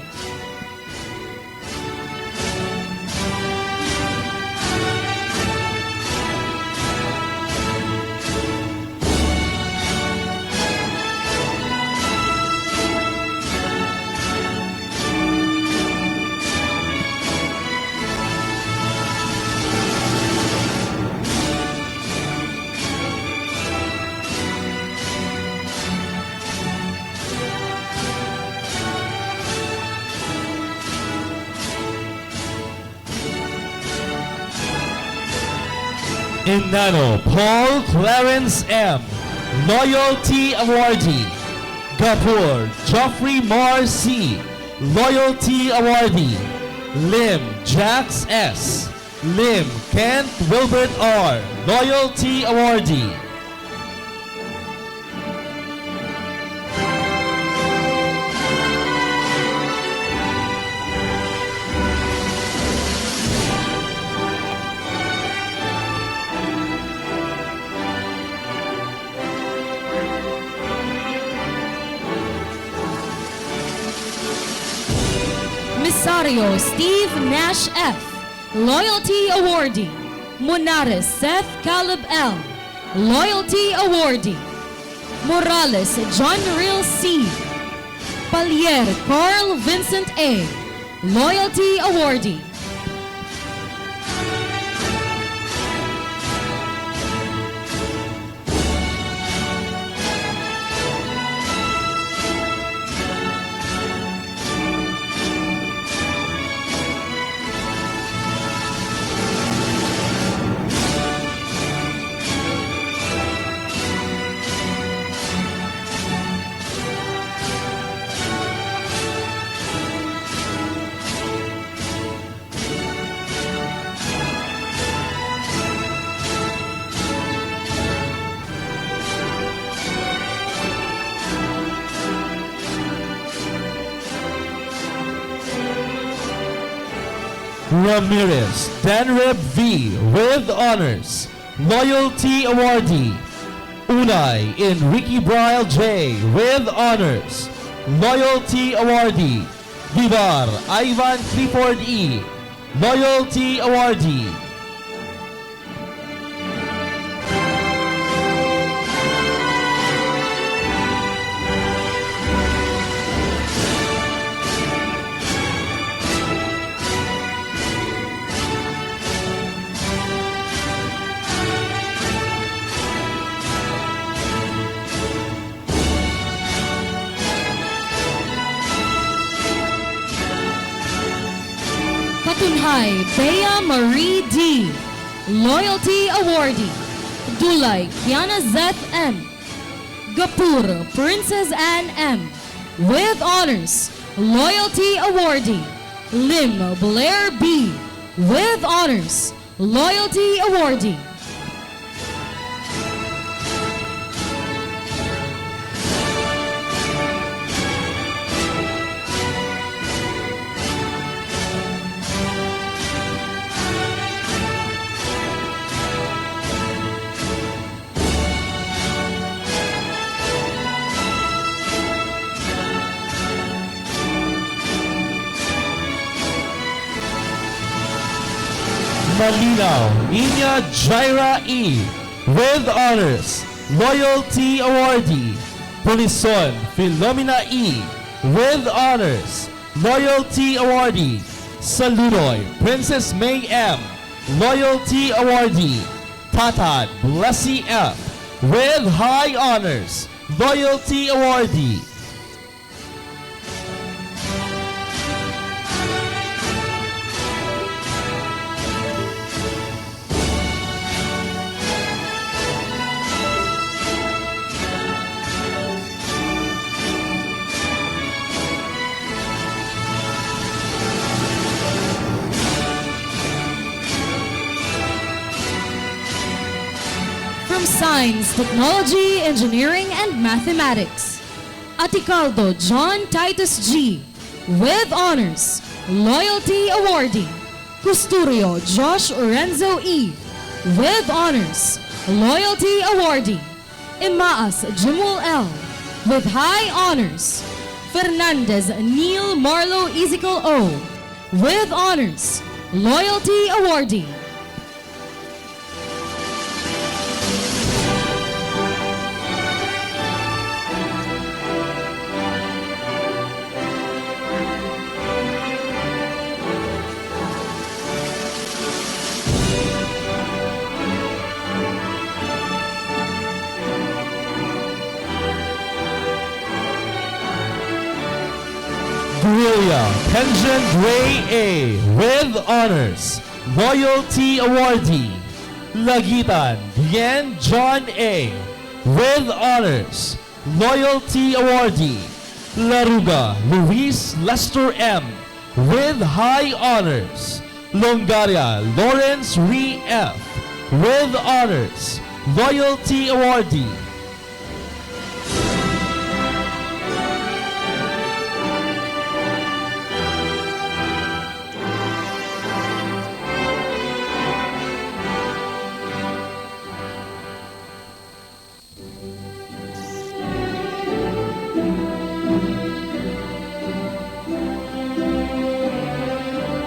In Nano, Paul Clarence M. Loyalty Awardee. Gapur Geoffrey Mar C. Loyalty Awardee. Lim Jax S. Lim Kent Wilbert R. Loyalty Awardee. Misario Steve Nash F. Loyalty Awardee. Munares Seth Caleb L. Loyalty Awardee. Morales John Real C. Palier Carl Vincent A. Loyalty Awardee. Ramirez Danreb V. with honors. Loyalty Awardee. Unay Enrique Brial J. with honors. Loyalty Awardee. Vivar Ivan Clifford E. Loyalty Awardee. Katunhay Bea Marie D. Loyalty Awardee. Dulay Kiana Zeth M. Gapur Princess Anne M. with honors. Loyalty Awardee. Lim Blair B. with honors. Loyalty Awardee. Malinaw Inya Jaira E. with honors. Loyalty Awardee. Polison Philomena E. with honors. Loyalty Awardee. Saludoy Princess May M. Loyalty Awardee. Tatad Blessy F. with high honors. Loyalty Awardee. Science, Technology, Engineering, and Mathematics. Aticaldo John Titus G. with honors, Loyalty Awardee. Custodio Josh Orenzo E. with honors, Loyalty Awardee. Imaas Jimul L. with high honors. Fernandez Neil Marlo Ezekiel O. with honors, Loyalty Awardee. Guerrilla Kenjan Gray A. with honors, Loyalty Awardee. Lagitan Bien John A. with honors, Loyalty Awardee. Laruga Luis Lester M. with high honors. Longaria Lawrence Ree F. with honors, Loyalty Awardee.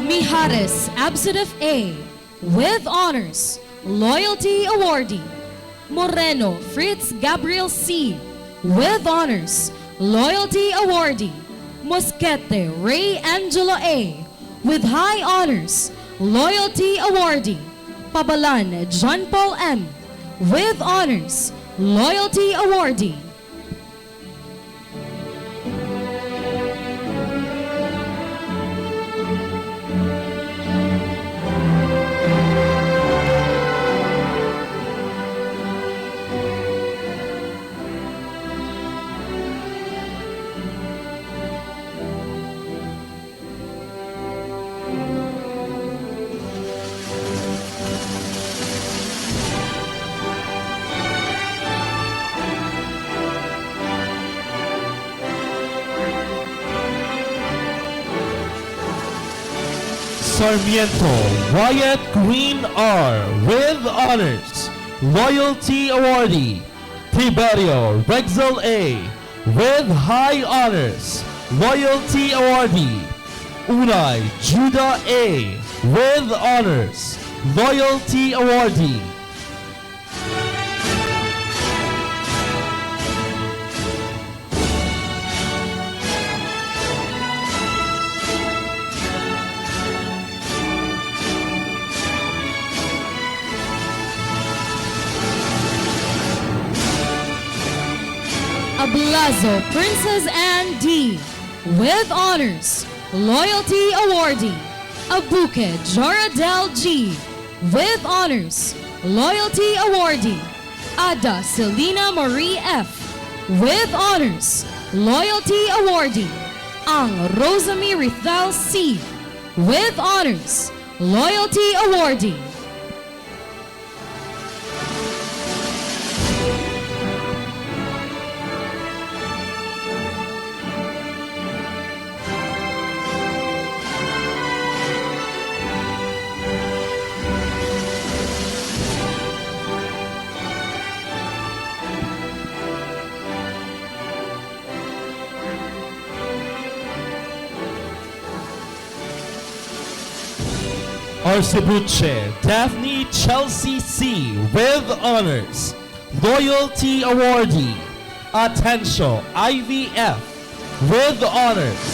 Mijares Absitif A. with honors, Loyalty Awardee. Moreno Fritz Gabriel C. with honors, Loyalty Awardee. Mosquete Ray Angelo A. with high honors, Loyalty Awardee. Pabalan John Paul M. with honors, Loyalty Awardee. Sarmiento Wyatt Green R. with honors, Loyalty Awardee. Tiberio Rexel A. with high honors, Loyalty Awardee. Unay Judah A. with honors, Loyalty Awardee. Ablazo Princess Anne D. with honors, Loyalty Awardee. Abuke Joradel G. with honors, Loyalty Awardee. Ada Selena Marie F. with honors, Loyalty Awardee. Ang Rosamie Rithal C. with honors, Loyalty Awardee. Arcebuche Daphne Chelsea C. with honors, Loyalty Awardee. Atencio IVF with honors,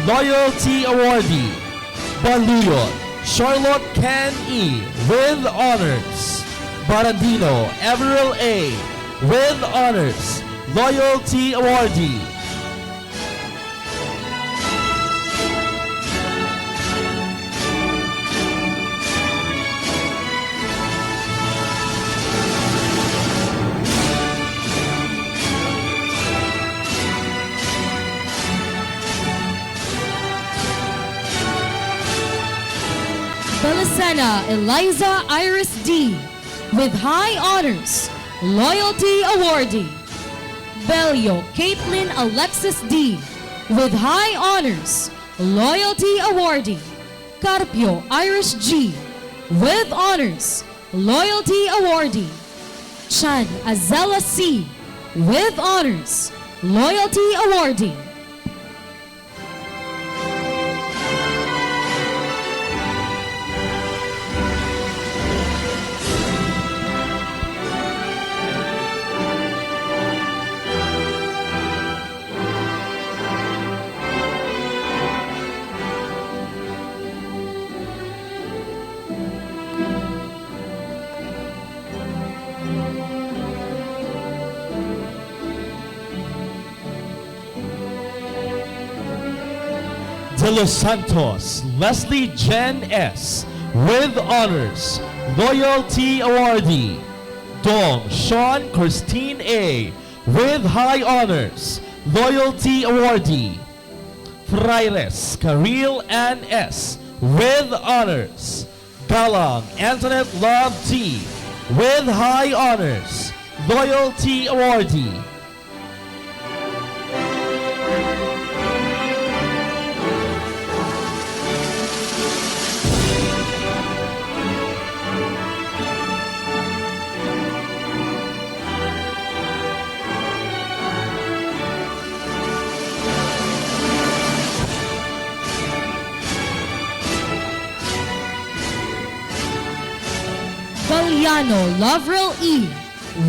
Loyalty Awardee. Baluyot Charlotte Can E. with honors. Barandino Everil A. with honors, Loyalty Awardee. Belisena Eliza Iris D. with high honors, Loyalty Awardee. Belio Caitlin Alexis D. with high honors, Loyalty Awardee. Carpio Irish G. with honors, Loyalty Awardee. Chan Azella C. with honors, Loyalty Awardee. De Los Santos, Leslie Jen S. with honors, Loyalty Awardee. Dong Sean Christine A. with high honors, Loyalty Awardee. Fraires Karil Ann S. with honors. Galang Antoinette Love T. with high honors, Loyalty Awardee. Valiano Lovril E.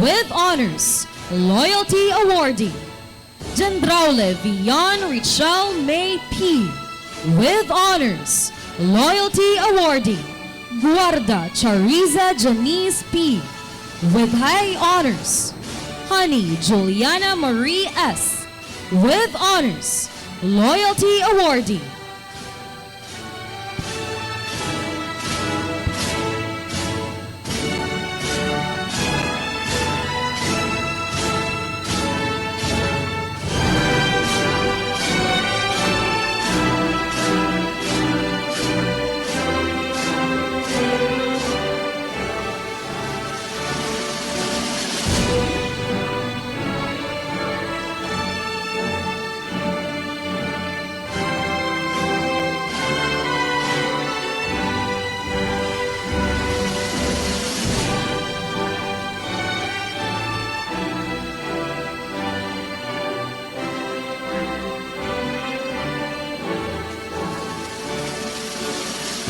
with honors, Loyalty Awardee. Jandraule Vian Richelle May P. with honors, Loyalty Awardee. Guarda Chariza Janice P. with high honors. Honey Juliana Marie S. with honors, Loyalty Awardee.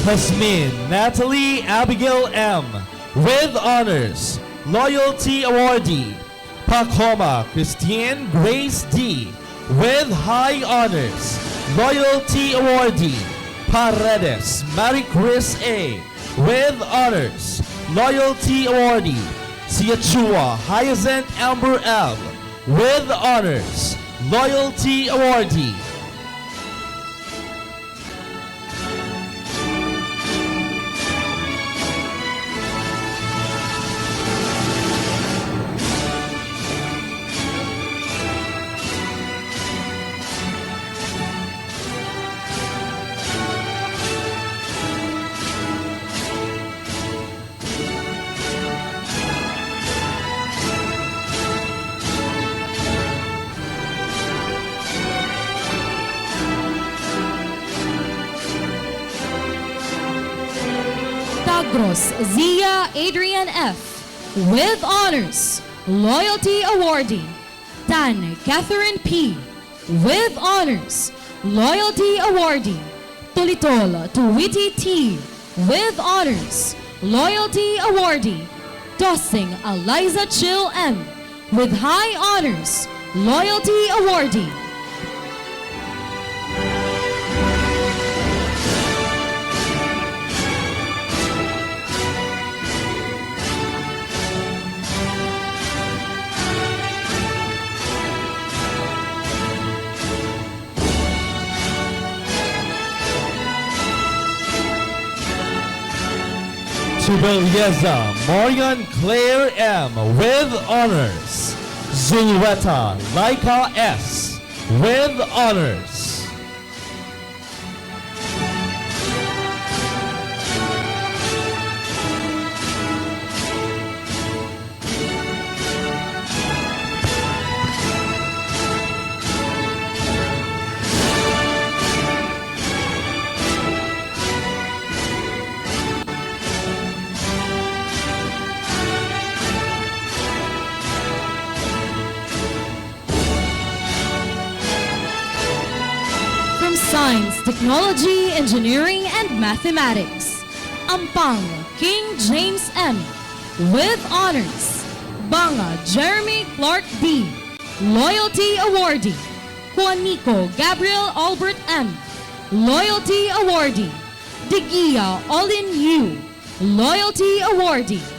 Hasmin Natalie Abigail M. with honors, Loyalty Awardee. Pacoma Christine Grace D. with high honors, Loyalty Awardee. Paredes Mary Chris A. with honors, Loyalty Awardee. Siachua Hyacinth Amber M. with honors, Loyalty Awardee. Tagros Zia Adrian F. with honors, Loyalty Awardee. Tan Catherine P. with honors, Loyalty Awardee. Tulitol Tuwiti T. with honors, Loyalty Awardee. Tossing Eliza Chill M. with high honors, Loyalty Awardee. Chubelieza Marian Claire M. with honors. Zulueta Laika S. with honors. Science, Technology, Engineering, and Mathematics. Ampang, King James M. With honors. Banga, Jeremy Clark D. Loyalty Awardee. Juanico Gabriel Albert M. Loyalty Awardee. Digia Olin Yu. Loyalty Awardee.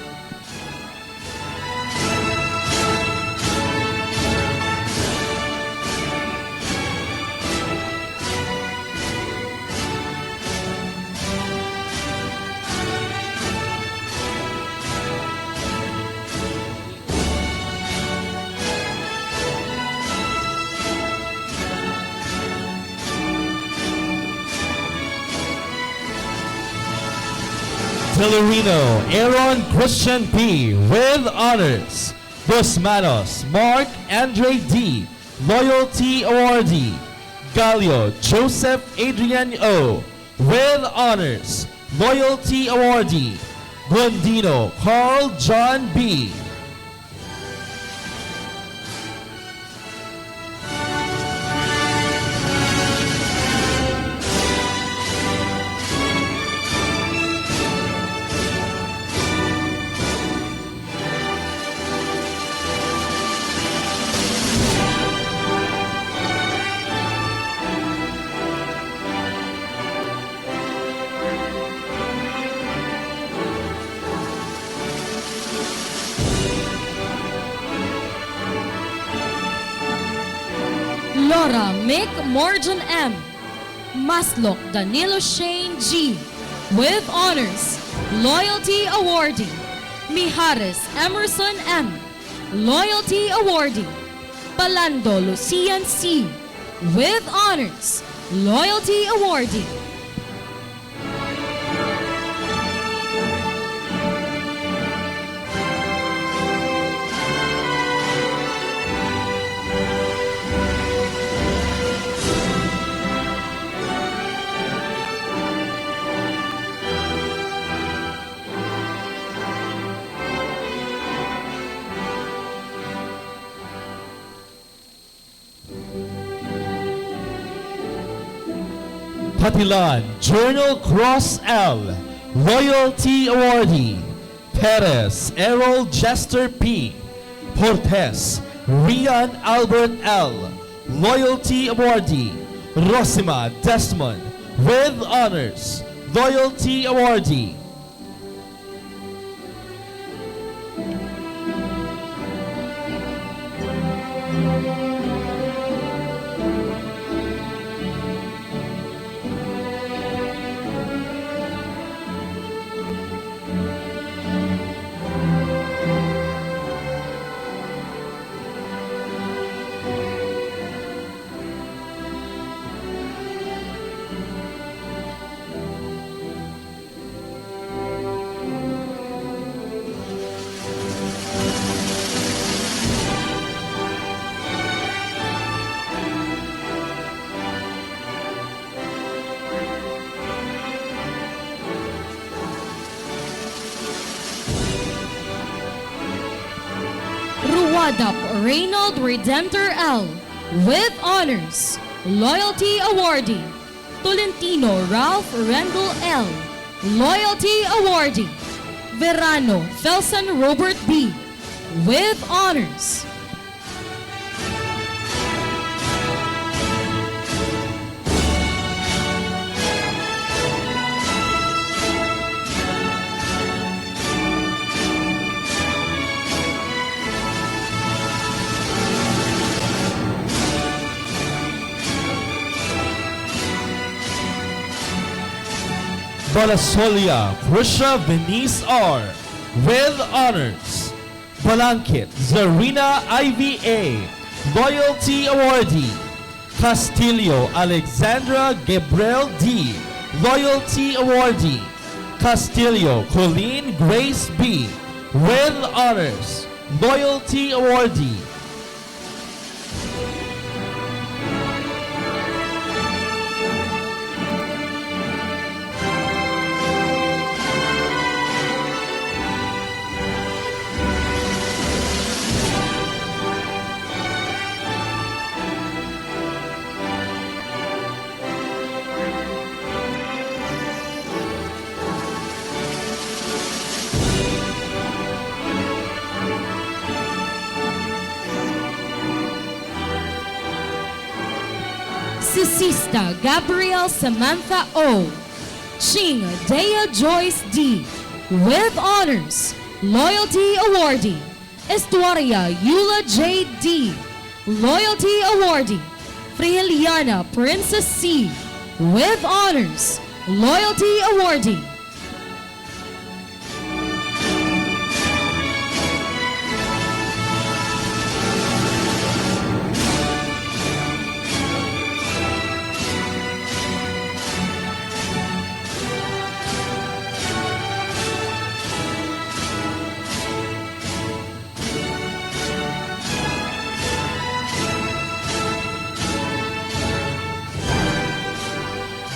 Telerino Aaron Christian P. with honors. Dos Manos Mark Andre D. Loyalty Awardee. Gallo Joseph Adrian O. with honors. Loyalty Awardee. Gondino Carl John B. Laura Mick Morgan M. Maslok Danilo Shane G. With honors. Loyalty Awardee. Mijares Emerson M. Loyalty Awardee. Palando Lucian C. With honors. Loyalty Awardee. Patilan Journal Cross L. Loyalty Awardee. Perez Errol Jester P. Portes Rian Albert L. Loyalty Awardee. Rosima Desmond with honors. Loyalty Awardee. Ruwadap Reynold Redemptor L. With honors. Loyalty Awardee. Tolentino Ralph Rendell L. Loyalty Awardee. Verano Felson Robert B. With honors. Balasolia Krisha Venice R. with honors. Balankit Zarina IVA. Loyalty Awardee. Castillo Alexandra Gabriel D. Loyalty Awardee. Castillo Colleen Grace B. with honors. Loyalty Awardee. Musicista Gabriel Samantha O. Ching Dea Joyce D. With honors, Loyalty Awardee. Estuaria Eula J. D. Loyalty Awardee. Friheliana Princess C. With honors, Loyalty Awardee.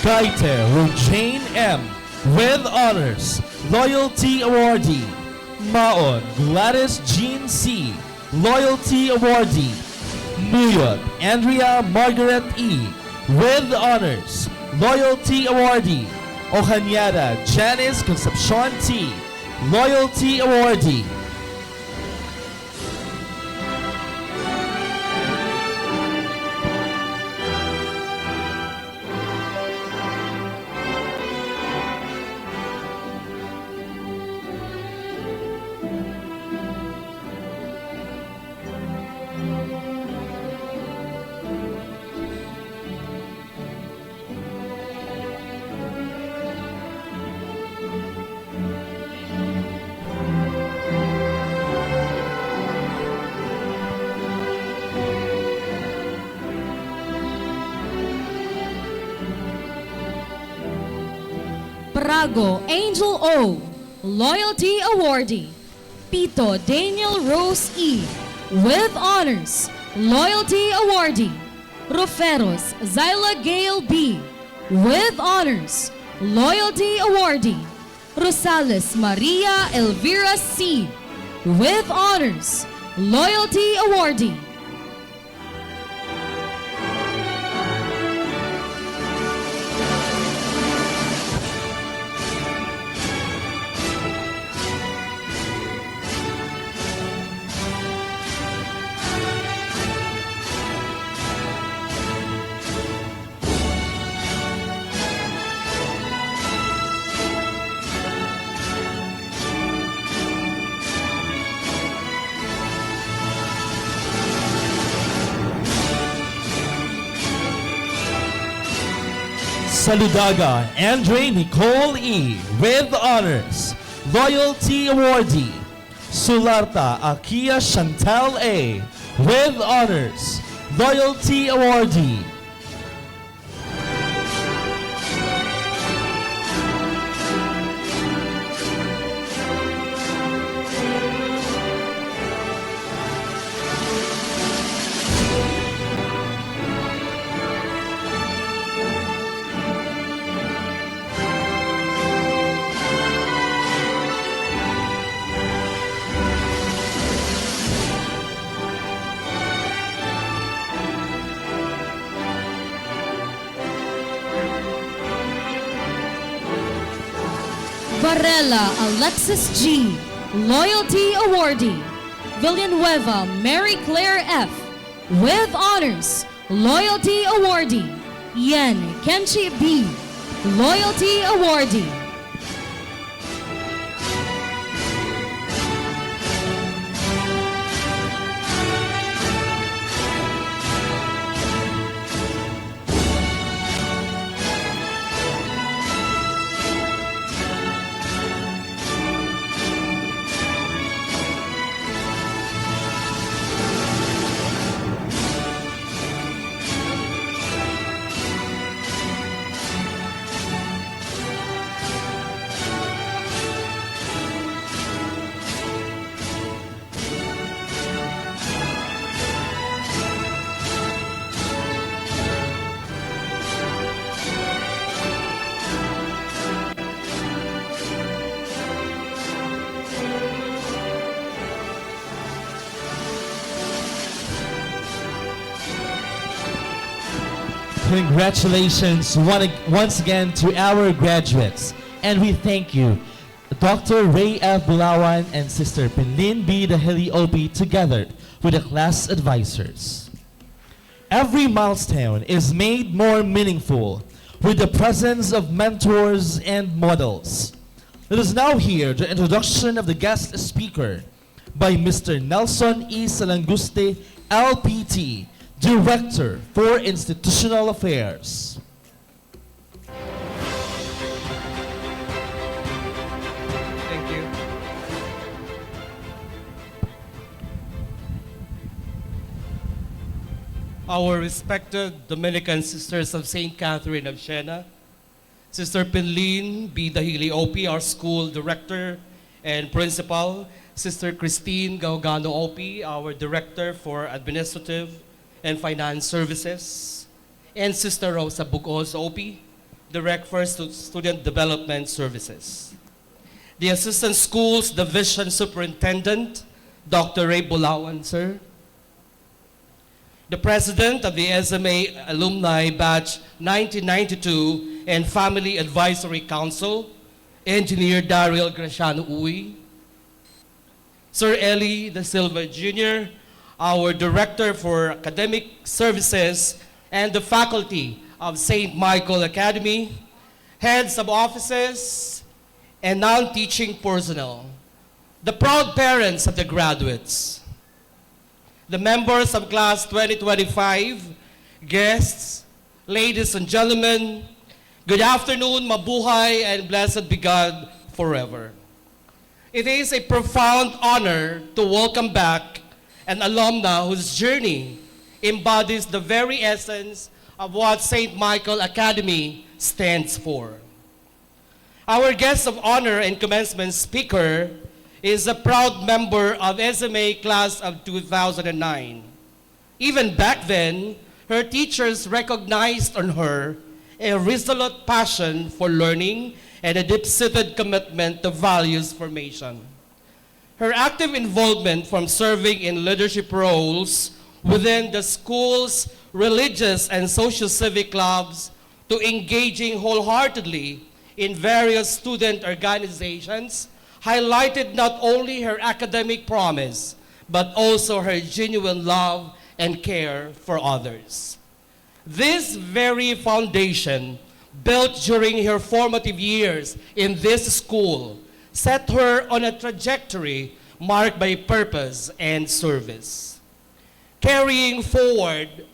Gaite Rojane M. With honors, Loyalty Awardee. Maon Gladys Jean C. Loyalty Awardee. Muyot Andrea Margaret E. With honors, Loyalty Awardee. Ohanyada Janice Concepcion T. Loyalty Awardee. Prago Angel O. Loyalty Awardee. Pito Daniel Rose E. With honors, Loyalty Awardee. Roferos Zyla Gale B. With honors, Loyalty Awardee. Rosales Maria Elvira C. With honors, Loyalty Awardee. Saludaga Andre Nicole E. With honors, Loyalty Awardee. Sularta Akia Chantal A. With honors, Loyalty Awardee. Varela Alexis G. Loyalty Awardee. Villanueva Mary Claire F. With honors, Loyalty Awardee. Yen Kenchi B. Loyalty Awardee. Congratulations once again to our graduates. And we thank you, Dr. Ray F. Bulawan and Sister Penlin B. Dahili OP, together with the class advisors. Every milestone is made more meaningful with the presence of mentors and models. Let us now hear the introduction of the guest speaker by Mr. Nelson E. Salanguste, LPT, Director for Institutional Affairs. Thank you. Our respected Dominican Sisters of St. Catherine of Siena, Sister Pinlin B. Dahili OP, our school director and principal, Sister Christine Gaugano OP, our director for administrative and finance services, and Sister Rosa Bugos OP, director for student development services. The Assistant Schools Division Superintendent, Dr. Ray Bulawan, sir. The President of the SMA Alumni Batch 1992 and Family Advisory Council, Engineer Daryl Graciano Uy. Sir Eli De Silva Jr., our Director for Academic Services and the faculty of St. Michael Academy, heads of offices, and non-teaching personnel, the proud parents of the graduates, the members of Class 2025, guests, ladies and gentlemen, good afternoon, mabuhay, and blessed be God forever. It is a profound honor to welcome back an alumna whose journey embodies the very essence of what St. Michael Academy stands for. Our guest of honor and commencement speaker is a proud member of SMA class of 2009. Even back then, her teachers recognized on her a resolute passion for learning and a deep-seated commitment to values formation. Her active involvement from serving in leadership roles within the school's religious and social civic clubs to engaging wholeheartedly in various student organizations highlighted not only her academic promise, but also her genuine love and care for others. This very foundation, built during her formative years in this school, set her on a trajectory marked by purpose and service. Carrying forward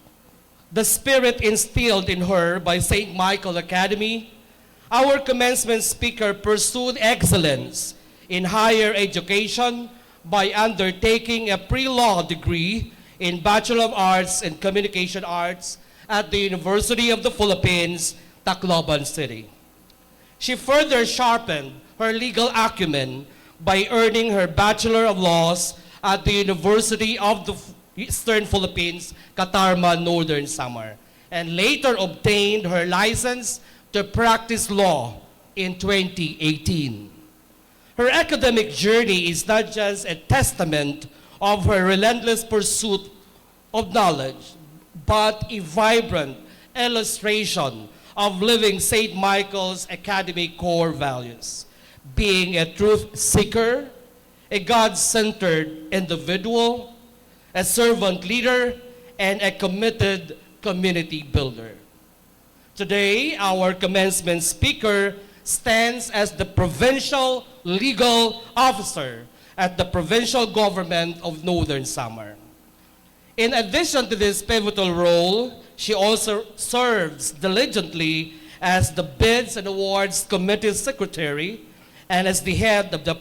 the spirit instilled in her by St. Michael Academy, our commencement speaker pursued excellence in higher education by undertaking a pre-law degree in Bachelor of Arts in Communication Arts at the University of the Philippines, Tacloban City. She further sharpened her legal acumen by earning her Bachelor of Laws at the University of the Eastern Philippines, Catarma, Northern Samar, and later obtained her license to practice law in 2018. Her academic journey is not just a testament of her relentless pursuit of knowledge, but a vibrant illustration of living St. Michael's Academy core values, being a truth seeker, a God-centered individual, a servant leader, and a committed community builder. Today, our commencement speaker stands as the Provincial Legal Officer at the Provincial Government of Northern Samar. In addition to this pivotal role, she also serves diligently as the Bids and Awards Committee Secretary and as the head of the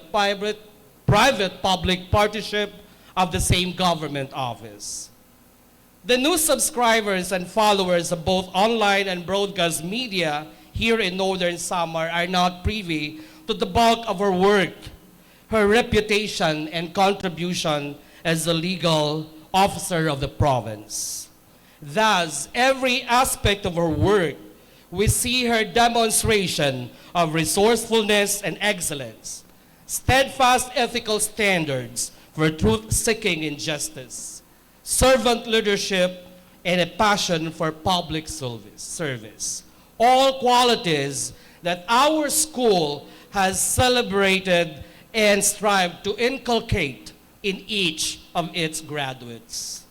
private-public partnership of the same government office. The new subscribers and followers of both online and broadcast media here in Northern Samar are not privy to the bulk of her work, her reputation and contribution as the legal officer of the province. Thus, every aspect of her work, we see her demonstration of resourcefulness and excellence, steadfast ethical standards for truth-seeking and justice, servant leadership, and a passion for public service. All qualities that our school has celebrated and strived to inculcate in each of its graduates.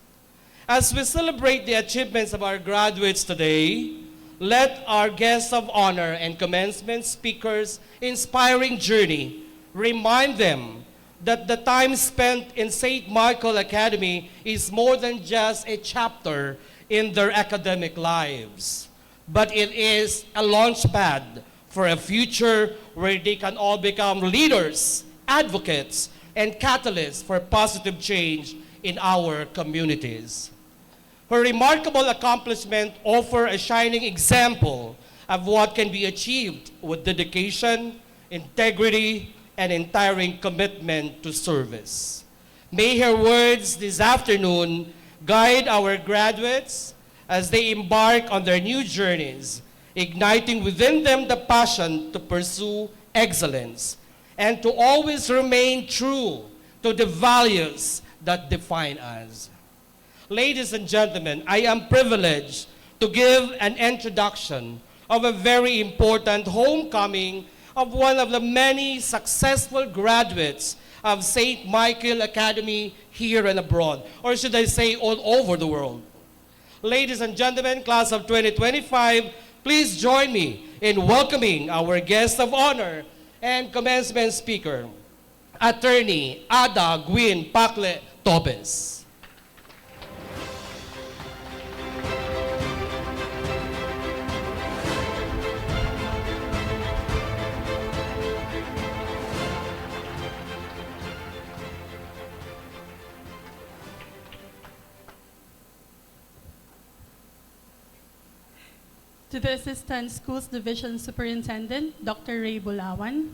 As we celebrate the achievements of our graduates today, let our guests of honor and commencement speakers' inspiring journey remind them that the time spent in St. Michael Academy is more than just a chapter in their academic lives, but it is a launchpad for a future where they can all become leaders, advocates, and catalysts for positive change in our communities. Her remarkable accomplishments offer a shining example of what can be achieved with dedication, integrity, and untiring commitment to service. May her words this afternoon guide our graduates as they embark on their new journeys, igniting within them the passion to pursue excellence and to always remain true to the values that define us. Ladies and gentlemen, I am privileged to give an introduction of a very important homecoming of one of the many successful graduates of St. Michael Academy here and abroad, or should I say all over the world. Ladies and gentlemen, class of 2025, please join me in welcoming our guest of honor and commencement speaker, Attorney ADAH GWYNNE TOBES. To the Assistant Schools Division Superintendent, Dr. Ray Bulawan.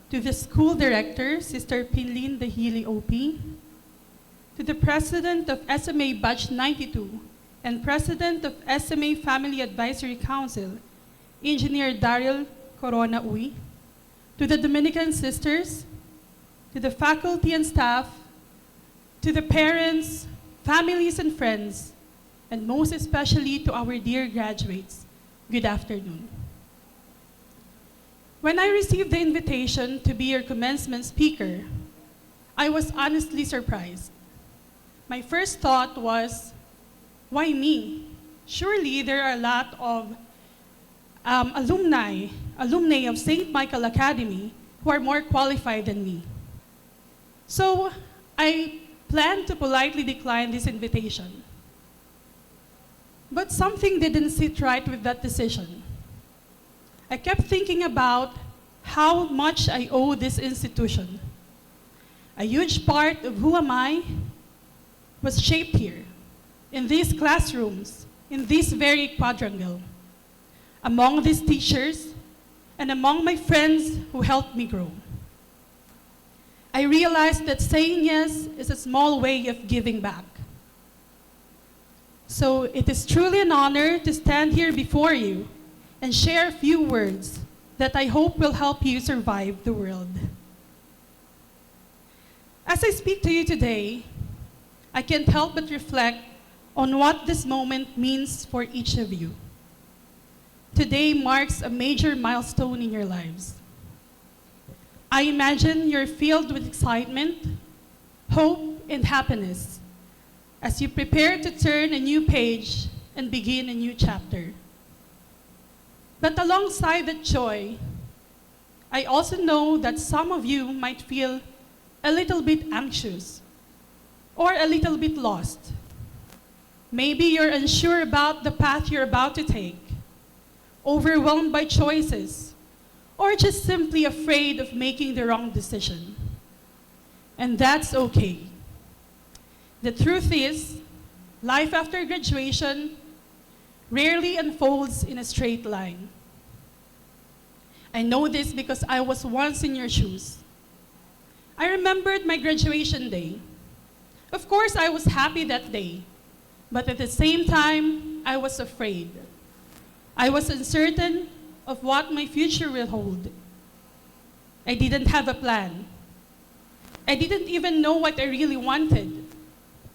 To the School Director, Sister Pinlin Dahili OP. To the President of SMA Batch 92 and President of SMA Family Advisory Council, Engineer Daryl Corona Uy. To the Dominican Sisters, to the faculty and staff, to the parents, families and friends, and most especially to our dear graduates, good afternoon. When I received the invitation to be your commencement speaker, I was honestly surprised. My first thought was, why me? Surely there are a lot of alumni of St. Michael Academy who are more qualified than me. So I planned to politely decline this invitation. But something didn't sit right with that decision. I kept thinking about how much I owe this institution. A huge part of who am I was shaped here, in these classrooms, in this very quadrangle, among these teachers, and among my friends who helped me grow. I realized that saying yes is a small way of giving back. So it is truly an honor to stand here before you and share a few words that I hope will help you survive the world. As I speak to you today, I can't help but reflect on what this moment means for each of you. Today marks a major milestone in your lives. I imagine you're filled with excitement, hope, and happiness as you prepare to turn a new page and begin a new chapter. But alongside that joy, I also know that some of you might feel a little bit anxious or a little bit lost. Maybe you're unsure about the path you're about to take, overwhelmed by choices, or just simply afraid of making the wrong decision. And that's okay. The truth is, life after graduation rarely unfolds in a straight line. I know this because I was once in your shoes. I remembered my graduation day. Of course, I was happy that day, but at the same time, I was afraid. I was uncertain of what my future will hold. I didn't have a plan. I didn't even know what I really wanted.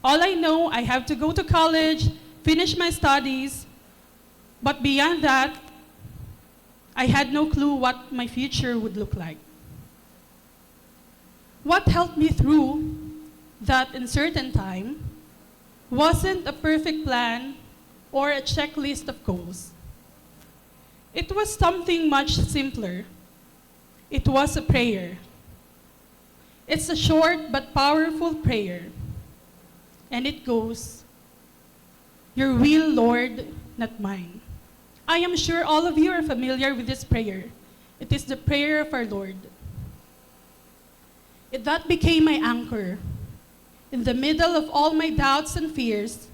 All I know, I have to go to college, finish my studies, but beyond that, I had no clue what my future would look like. What helped me through that uncertain time wasn't a perfect plan or a checklist of goals. It was something much simpler. It was a prayer. It's a short but powerful prayer. And it goes, "Your will, Lord, not mine." I am sure all of you are familiar with this prayer. It is the prayer of our Lord. That became my anchor. In the middle of all my doubts and fears,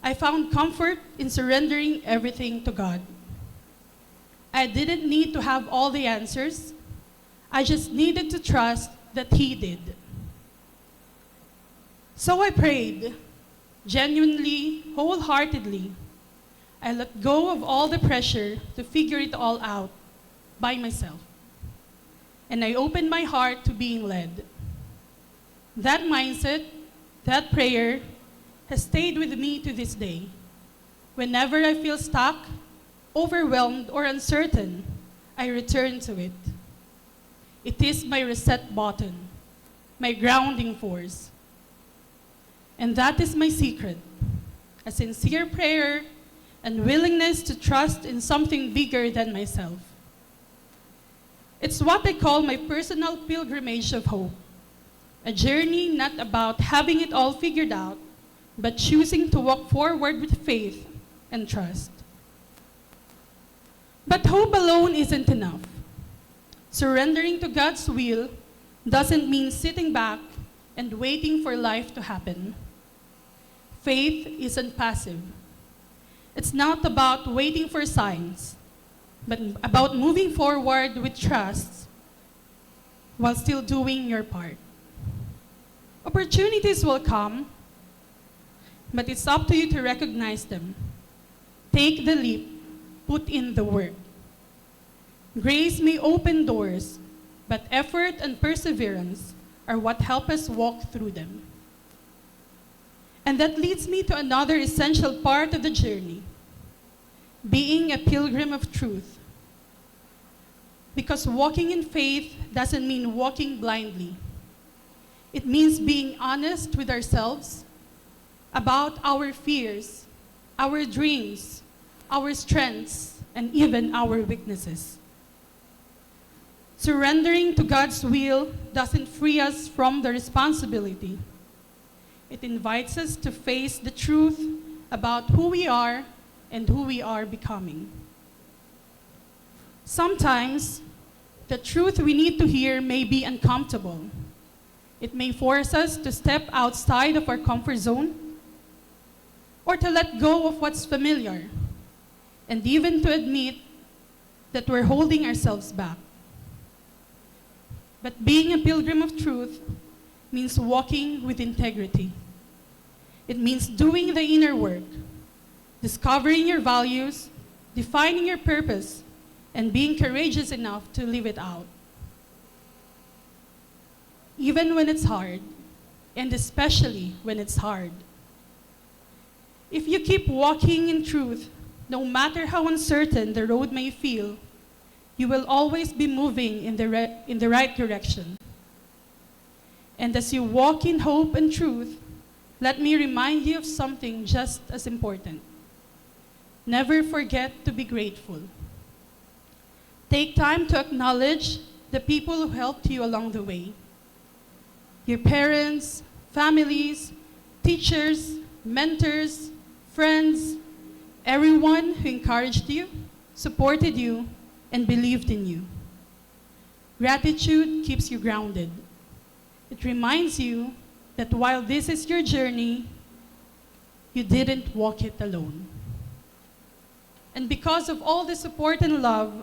I found comfort in surrendering everything to God. I didn't need to have all the answers. I just needed to trust that He did. So I prayed, genuinely, wholeheartedly. I let go of all the pressure to figure it all out by myself. And I opened my heart to being led. That mindset, that prayer, has stayed with me to this day. Whenever I feel stuck, overwhelmed, or uncertain, I return to it. It is my reset button, my grounding force. And that is my secret, a sincere prayer and willingness to trust in something bigger than myself. It's what I call my personal pilgrimage of hope, a journey not about having it all figured out, but choosing to walk forward with faith and trust. But hope alone isn't enough. Surrendering to God's will doesn't mean sitting back and waiting for life to happen. Faith isn't passive. It's not about waiting for signs, but about moving forward with trust while still doing your part. Opportunities will come, but it's up to you to recognize them. Take the leap, put in the work. Grace may open doors, but effort and perseverance are what help us walk through them. And that leads me to another essential part of the journey, being a pilgrim of truth. Because walking in faith doesn't mean walking blindly. It means being honest with ourselves about our fears, our dreams, our strengths, and even our weaknesses. Surrendering to God's will doesn't free us from the responsibility. It invites us to face the truth about who we are and who we are becoming. Sometimes, the truth we need to hear may be uncomfortable. It may force us to step outside of our comfort zone or to let go of what's familiar and even to admit that we're holding ourselves back. But being a pilgrim of truth means walking with integrity. It means doing the inner work, discovering your values, defining your purpose, and being courageous enough to live it out. Even when it's hard, and especially when it's hard. If you keep walking in truth, no matter how uncertain the road may feel, you will always be moving in the right direction. And as you walk in hope and truth, let me remind you of something just as important. Never forget to be grateful. Take time to acknowledge the people who helped you along the way. Your parents, families, teachers, mentors, friends, everyone who encouraged you, supported you, and believed in you. Gratitude keeps you grounded. It reminds you that while this is your journey, you didn't walk it alone. And because of all the support and love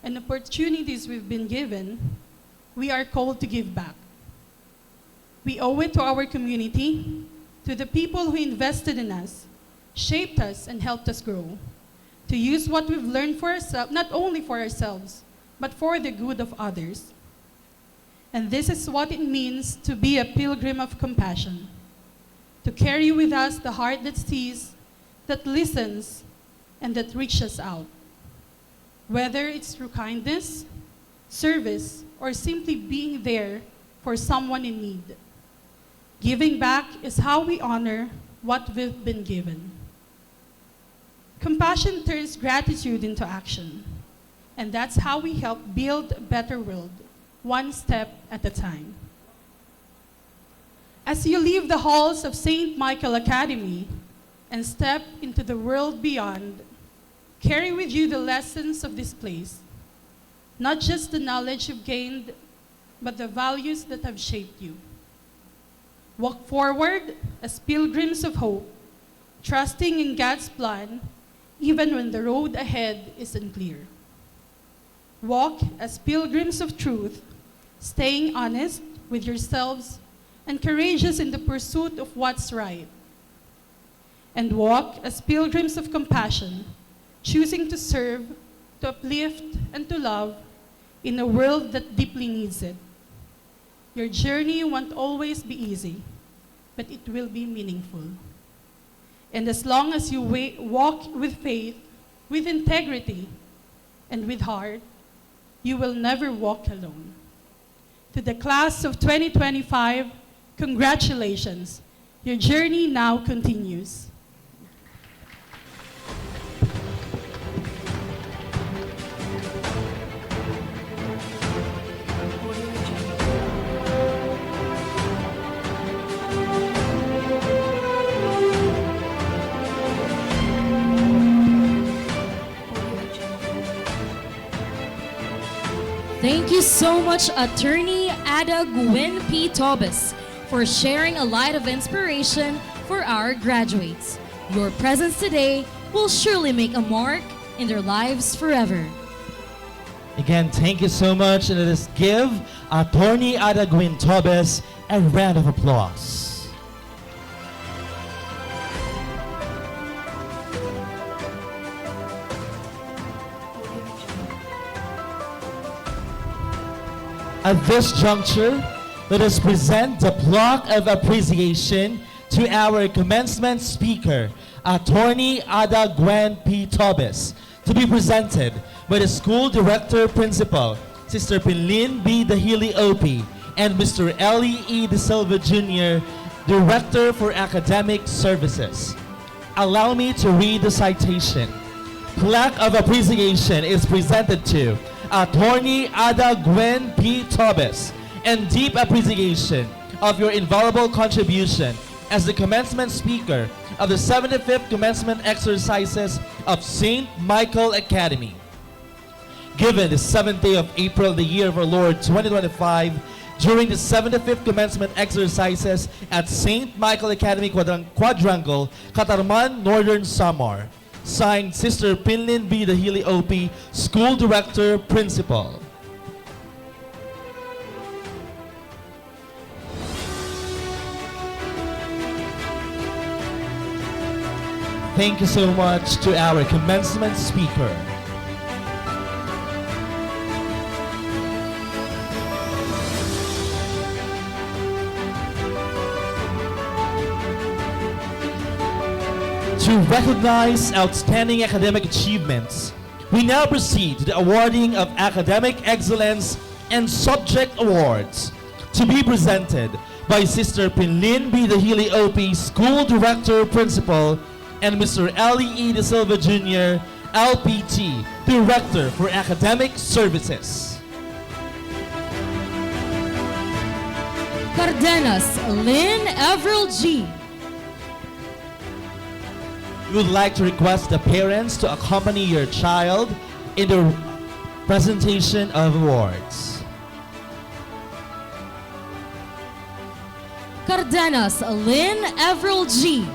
and opportunities we've been given, we are called to give back. We owe it to our community, to the people who invested in us, shaped us, and helped us grow, to use what we've learned for ourselves, not only for ourselves, but for the good of others. And this is what it means to be a pilgrim of compassion, to carry with us the heart that sees, that listens, and that reaches out. Whether it's through kindness, service, or simply being there for someone in need. Giving back is how we honor what we've been given. Compassion turns gratitude into action, and that's how we help build a better world, one step at a time. As you leave the halls of St. Michael Academy and step into the world beyond, carry with you the lessons of this place, not just the knowledge you've gained, but the values that have shaped you. Walk forward as pilgrims of hope, trusting in God's plan, even when the road ahead is unclear. Walk as pilgrims of truth, staying honest with yourselves and courageous in the pursuit of what's right. And walk as pilgrims of compassion, choosing to serve, to uplift, and to love in a world that deeply needs it. Your journey won't always be easy, but it will be meaningful. And as long as you walk with faith, with integrity, and with heart, you will never walk alone. To the class of 2025, congratulations. Your journey now continues. Thank you so much, Attorney GWYNNE P. TOBES, for sharing a light of inspiration for our graduates. Your presence today will surely make a mark in their lives forever. Again, thank you so much, and let us give Attorney GWYNNE TOBES a round of applause. At this juncture, let us present the plaque of appreciation to our commencement speaker, Attorney GWYNNE P. TOBES, to be presented by the School Director Principal, Sister Pinlin B. Dahili OP, and Mr. Ellie E. De Silva Jr., Director for Academic Services. Allow me to read the citation. Plaque of appreciation is presented to Attorney GWYNNE P. TOBES, and deep appreciation of your invaluable contribution as the commencement speaker of the 75th Commencement Exercises of St. Michael Academy. Given the 7th day of April, the year of our Lord 2025, during the 75th Commencement Exercises at St. Michael Academy Quadrangle, Katarman, Northern Samar. Signed, Sister Pinlin B. Dahili OP, School Director, Principal. Thank you so much to our commencement speaker. To recognize outstanding academic achievements, we now proceed to the awarding of academic excellence and subject awards, to be presented by Sister Pinlin B. Dahili OP, School Director Principal, and Mr. Ellie E. De Silva Jr., LPT, Director for Academic Services. Cardenas Lynn Avril G. We would like to request the parents to accompany your child in the presentation of awards. Cardenas Lynn Avril G.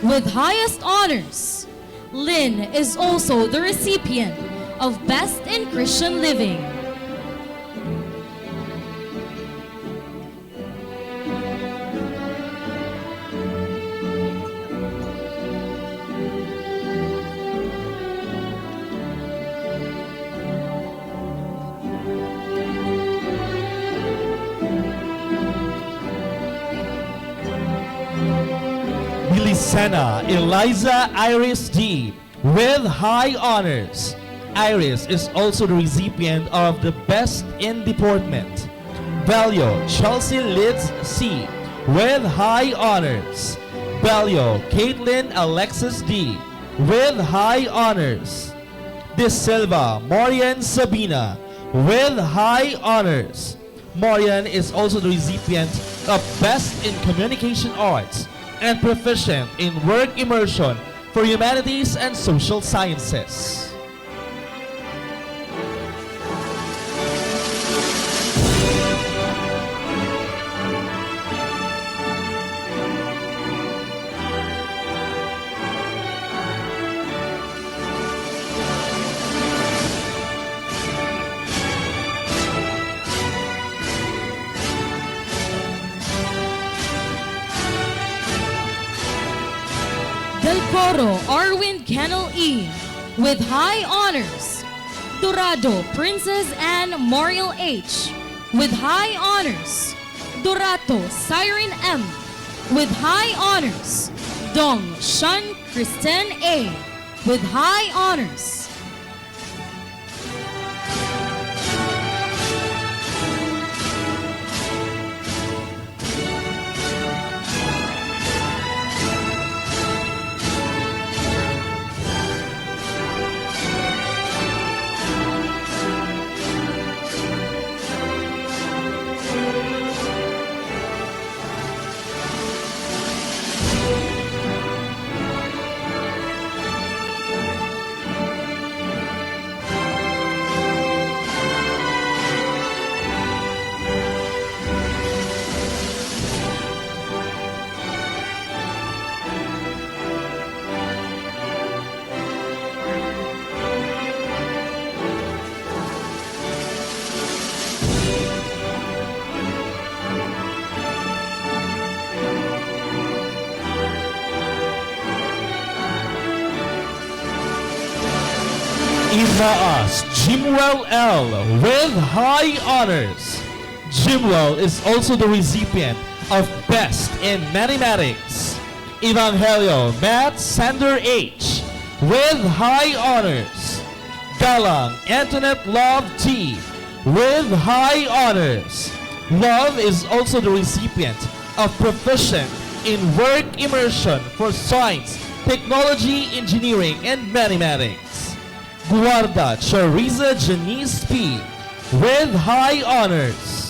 With highest honors, Lynn is also the recipient of Best in Christian Living. Senna Eliza Iris D. with high honors. Iris is also the recipient of the Best in Deportment. Valio Chelsea Lids C. with high honors. Bello Caitlin Alexis D. with high honors. De Silva Morian Sabina with high honors. Morian is also the recipient of Best in Communication Arts and Proficient in Work Immersion for Humanities and Social Sciences. Del Coro Arwin Kennel E. with high honors. Dorado Princess Anne Moriel H. with high honors. Dorato Siren M. with high honors. Dong Shun Kristen A. with high honors. Ivaas Jimwell L. with high honors. Jimwell is also the recipient of Best in Mathematics. Evangelio Matt Sander H. with high honors. Galang Antoinette Love T. with high honors. Love is also the recipient of Proficient in Work Immersion for Science, Technology, Engineering, and Mathematics. Guarda Chariza Janice P. with high honors.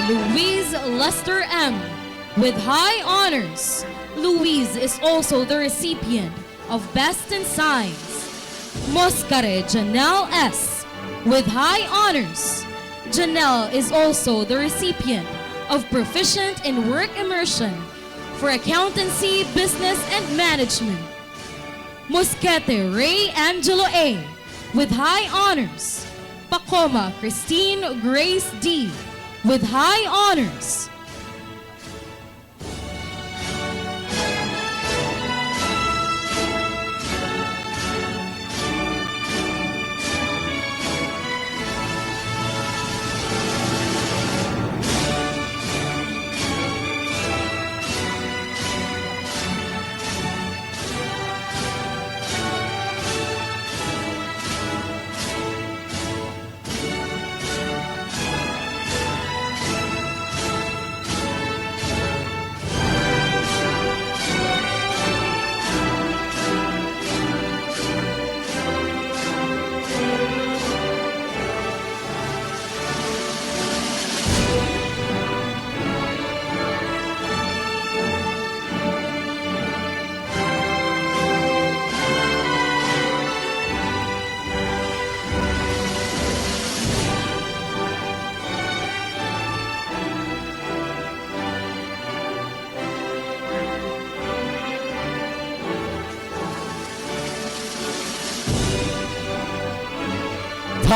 Louise Lester M. with high honors. Louise is also the recipient of Best in Science. Moscare Janelle S. with high honors. Janelle is also the recipient of Proficient in Work Immersion for Accountancy, Business, and Management. Mosquete Ray Angelo A. with high honors. Pacoma Christine Grace D. with high honors.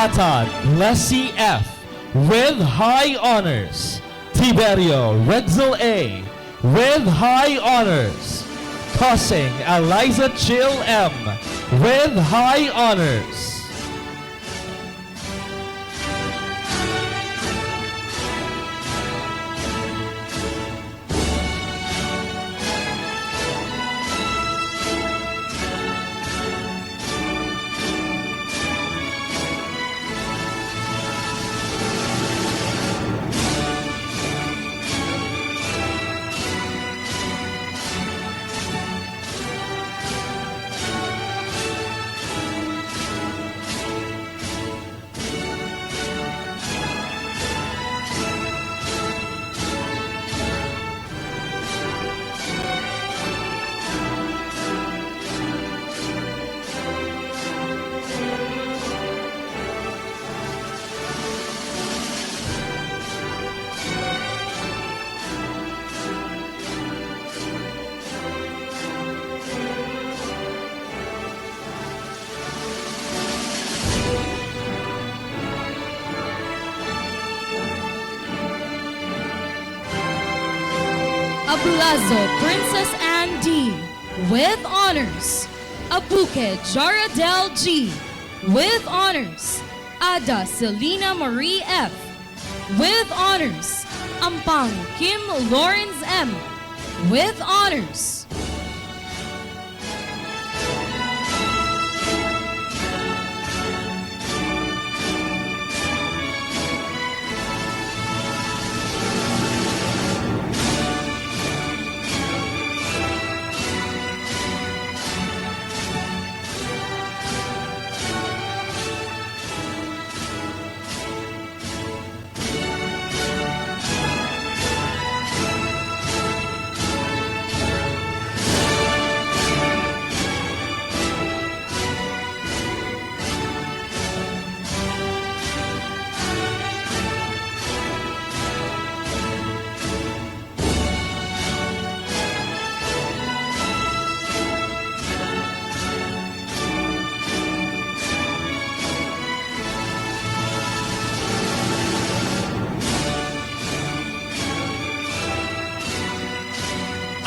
Batad Leslie F. with high honors. Tiberio Redzel A. with high honors. Kosing Eliza Chill M. with high honors. Ablazo Princess Anne D. with honors. Abuque Jaradel G. with honors. Ada Selena Marie F. with honors. Ampang Kim Lawrence M. with honors.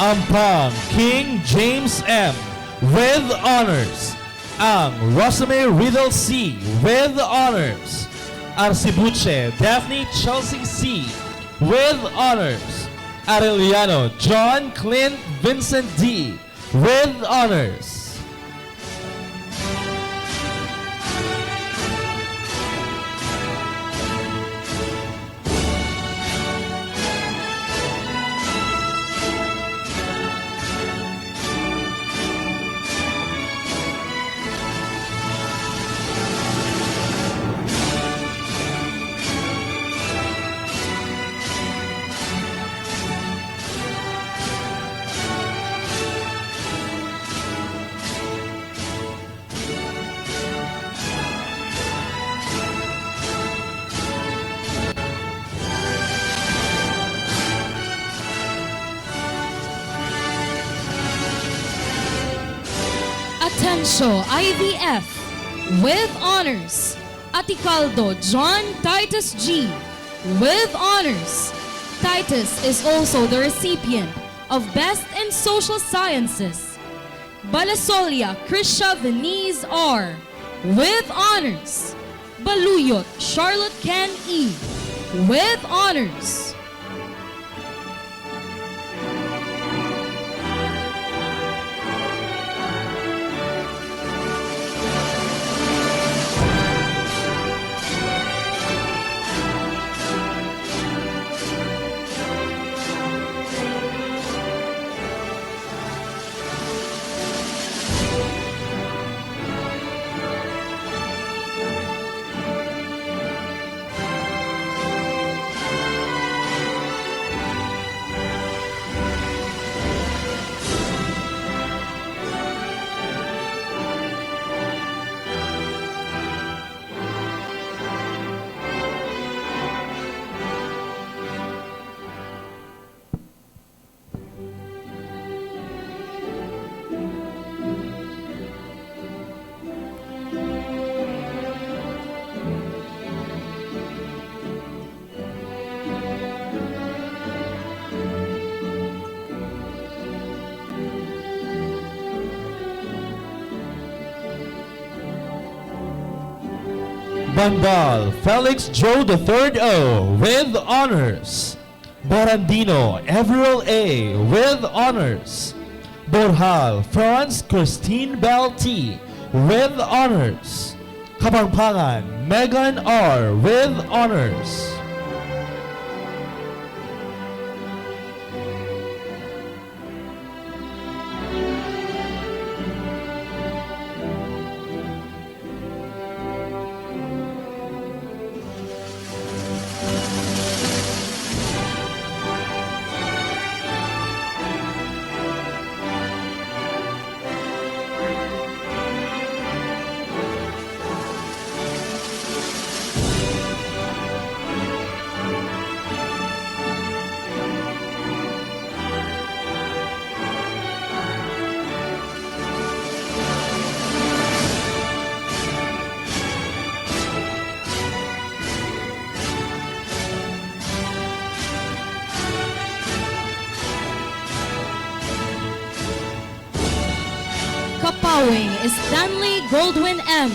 Ampang King James M. with honors. Ang Rosame Riddle C. with honors. Arcibuche Daphne Chelsea C. with honors. Arellano John Clint Vincent D. with honors. Atencio IVF with honors. Aticaldo John Titus G. with honors. Titus is also the recipient of Best in Social Sciences. Balasolia Krisha Venice R. with honors. Baluyot Charlotte Ken E. with honors. Bandal Felix Joe III O with honors. Borandino Everil A with honors. Borhal Franz Christine Bell T with honors. Kapampangan Megan R with honors. Kapawing Stanley Goldwyn M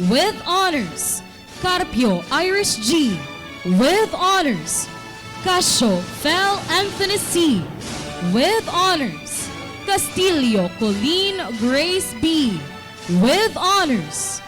with honors. Carpio Irish G with honors. Casio Fel Anthony C with honors. Castillo Colleen Grace B with honors.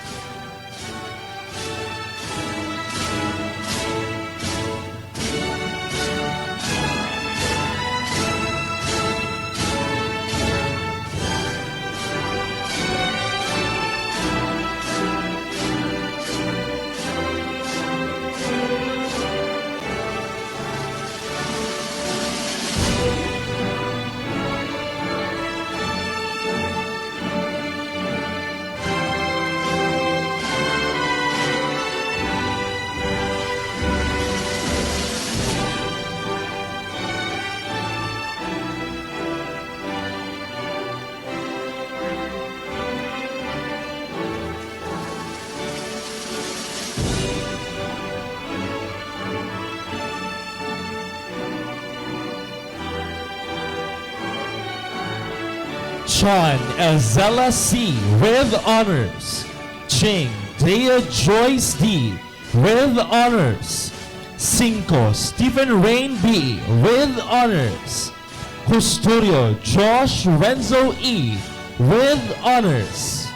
Sean Elzella C with honors. Ching Dea Joyce D with honors. Cinco Stephen Rain B with honors. Custodio Josh Renzo E with honors.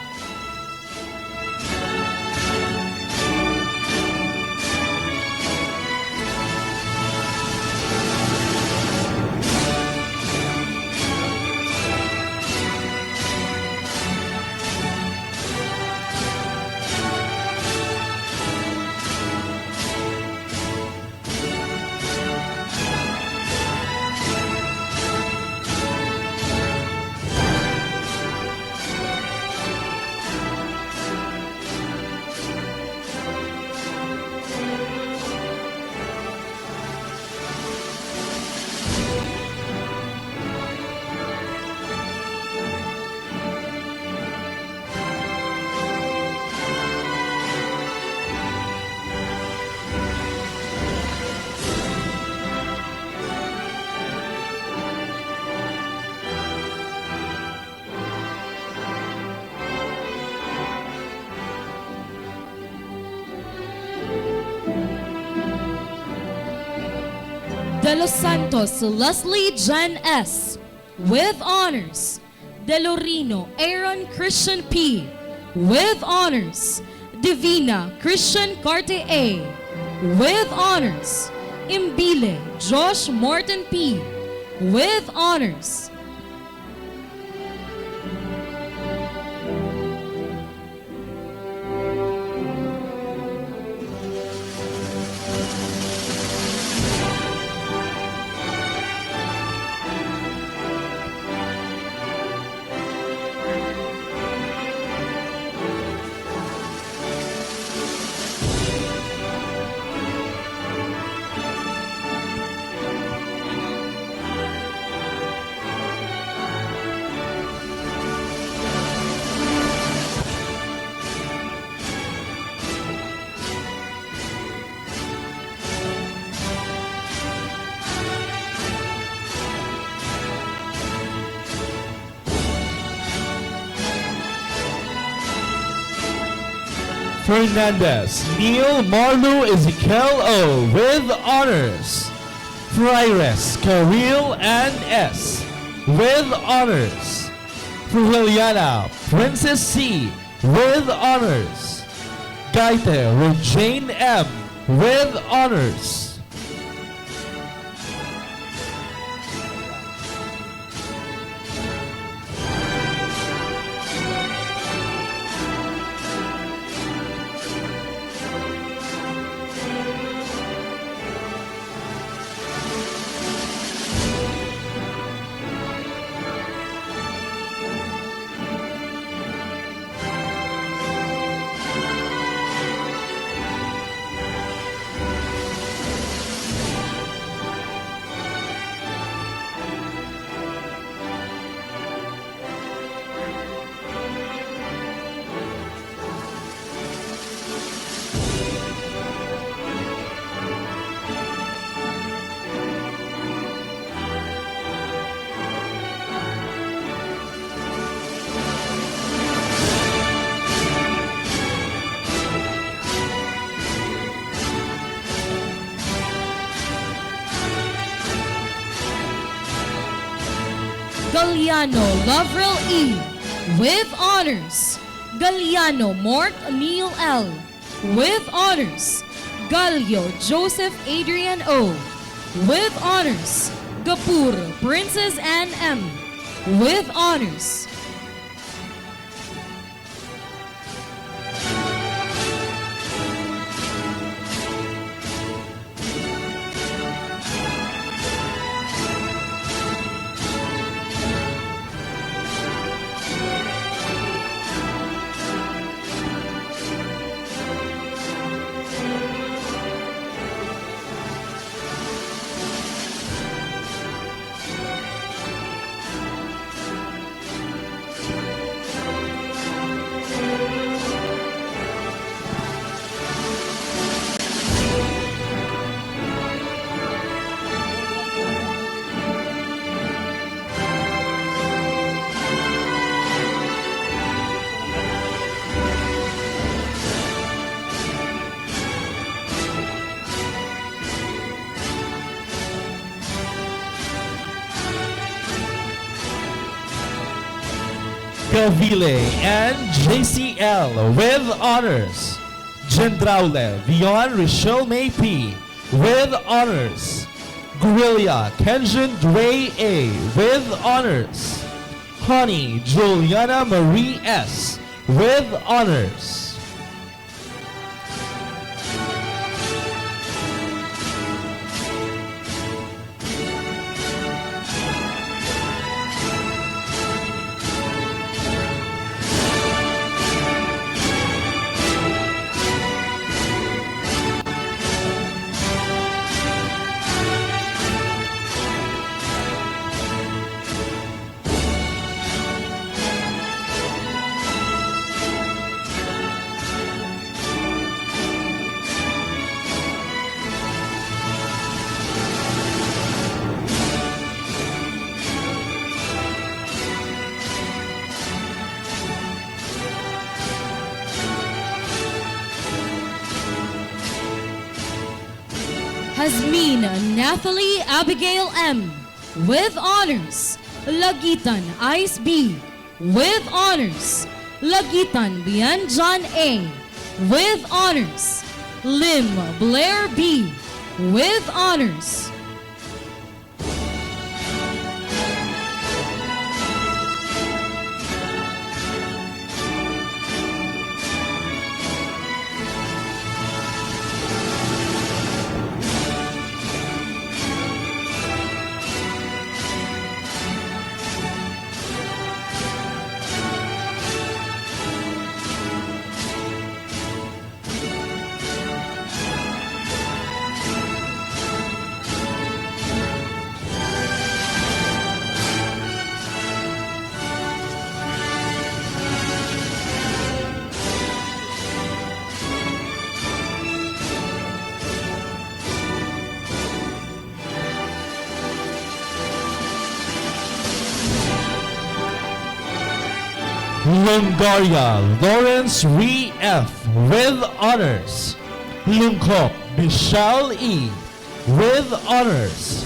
De Los Santos Leslie Jen S with honors. De Lorino Aaron Christian P with honors. Divina Christian Carte A with honors. Imbile Josh Morton P with honors. Fernandez Neil Marlu Ezekiel O with honors. Fraires Karil Ann S with honors. Frujeliana Princess C with honors. Gaite Regine M with honors. Galliano Lovril E with honors. Galliano Mort Neil L with honors. Gallio Joseph Adrian O with honors. Gapur Princess Ann M with honors. Gavile and JCL with honors. Gendraule Vion Richelle May P with honors. Guerrilla Kenjin Dre A with honors. Honey Juliana Marie S with honors. Hasmin Nathalie Abigail M with honors. Lagitan Ice B with honors. Lagitan Bian John A with honors. Lim Blair B with honors. Longoria Lawrence Ree F. with honors. Lungkok Michelle E. with honors.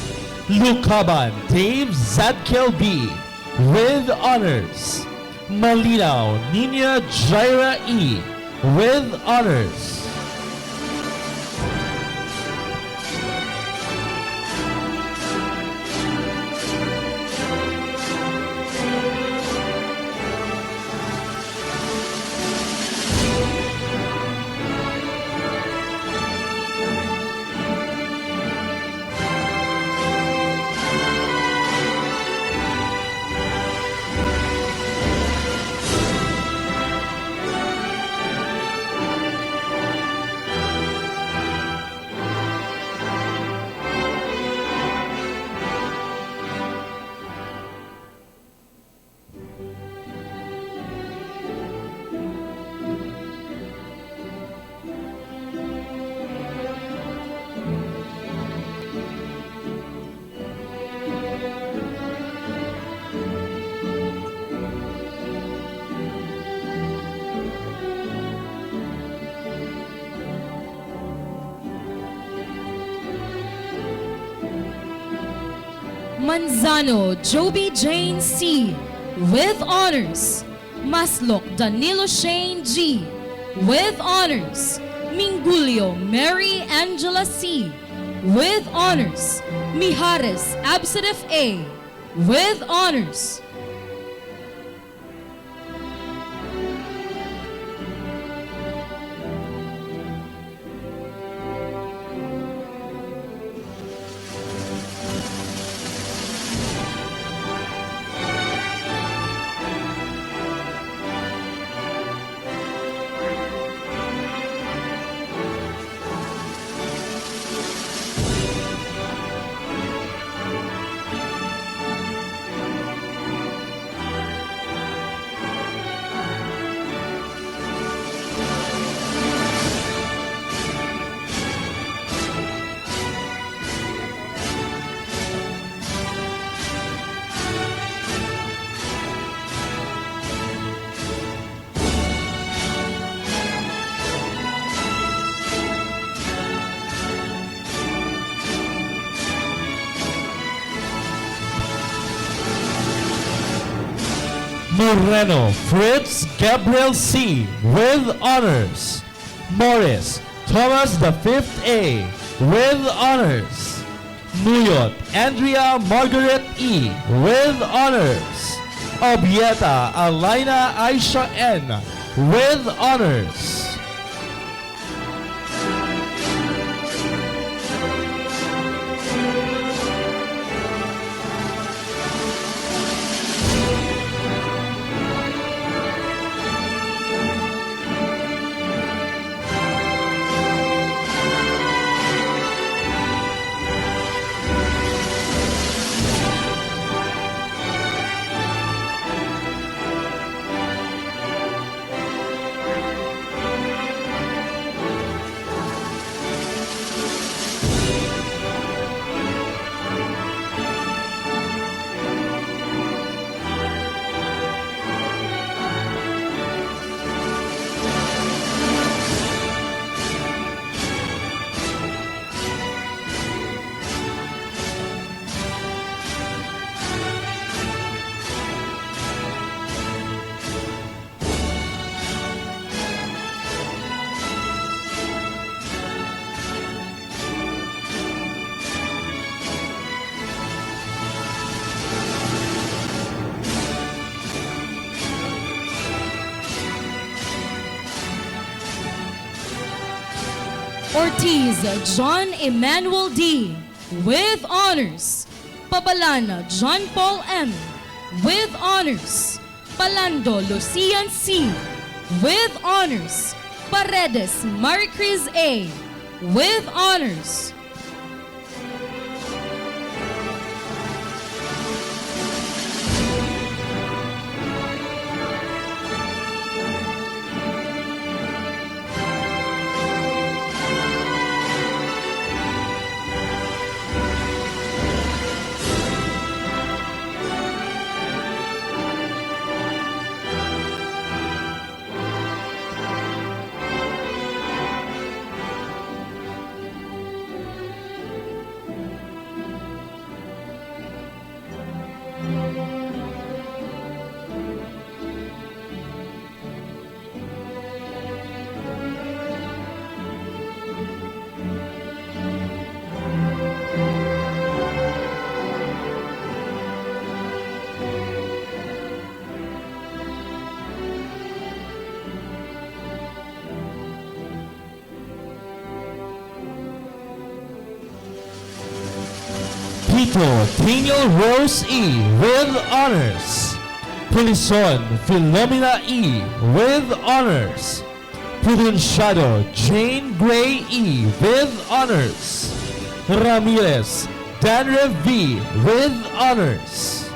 Lucaban Dave Zadkiel B. with honors. Malinaw Nina Jaira E. with honors. Manzano Joby Jane C. with honors. Maslok Danilo Shane G. with honors. Mingulio Mary Angela C. with honors. Mijares Absadef A. with honors. Moreno Fritz Gabriel C. with honors. Morris Thomas V A. with honors. Muyot Andrea Margaret E. with honors. Obieta Alina Aisha N. with honors. Ortiz John Emmanuel D. with honors. Pabalana John Paul M. with honors. Palando Lucian C. with honors. Paredes Maricris A. with honors. Tito Daniel Rose E. with honors. Pilison Philomena E. with honors. Prudenciado Jane Gray E. with honors. Ramirez Danre V. with honors.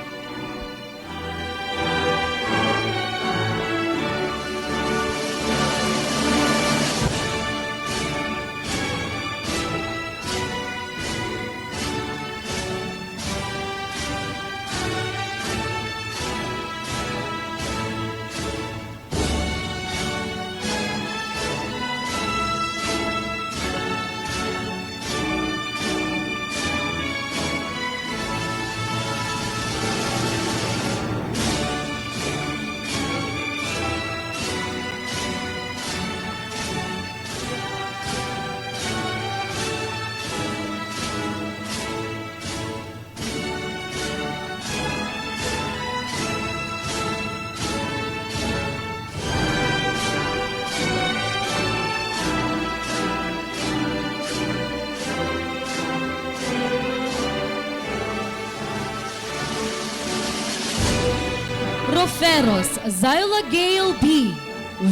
Roferos Zyla Gale B.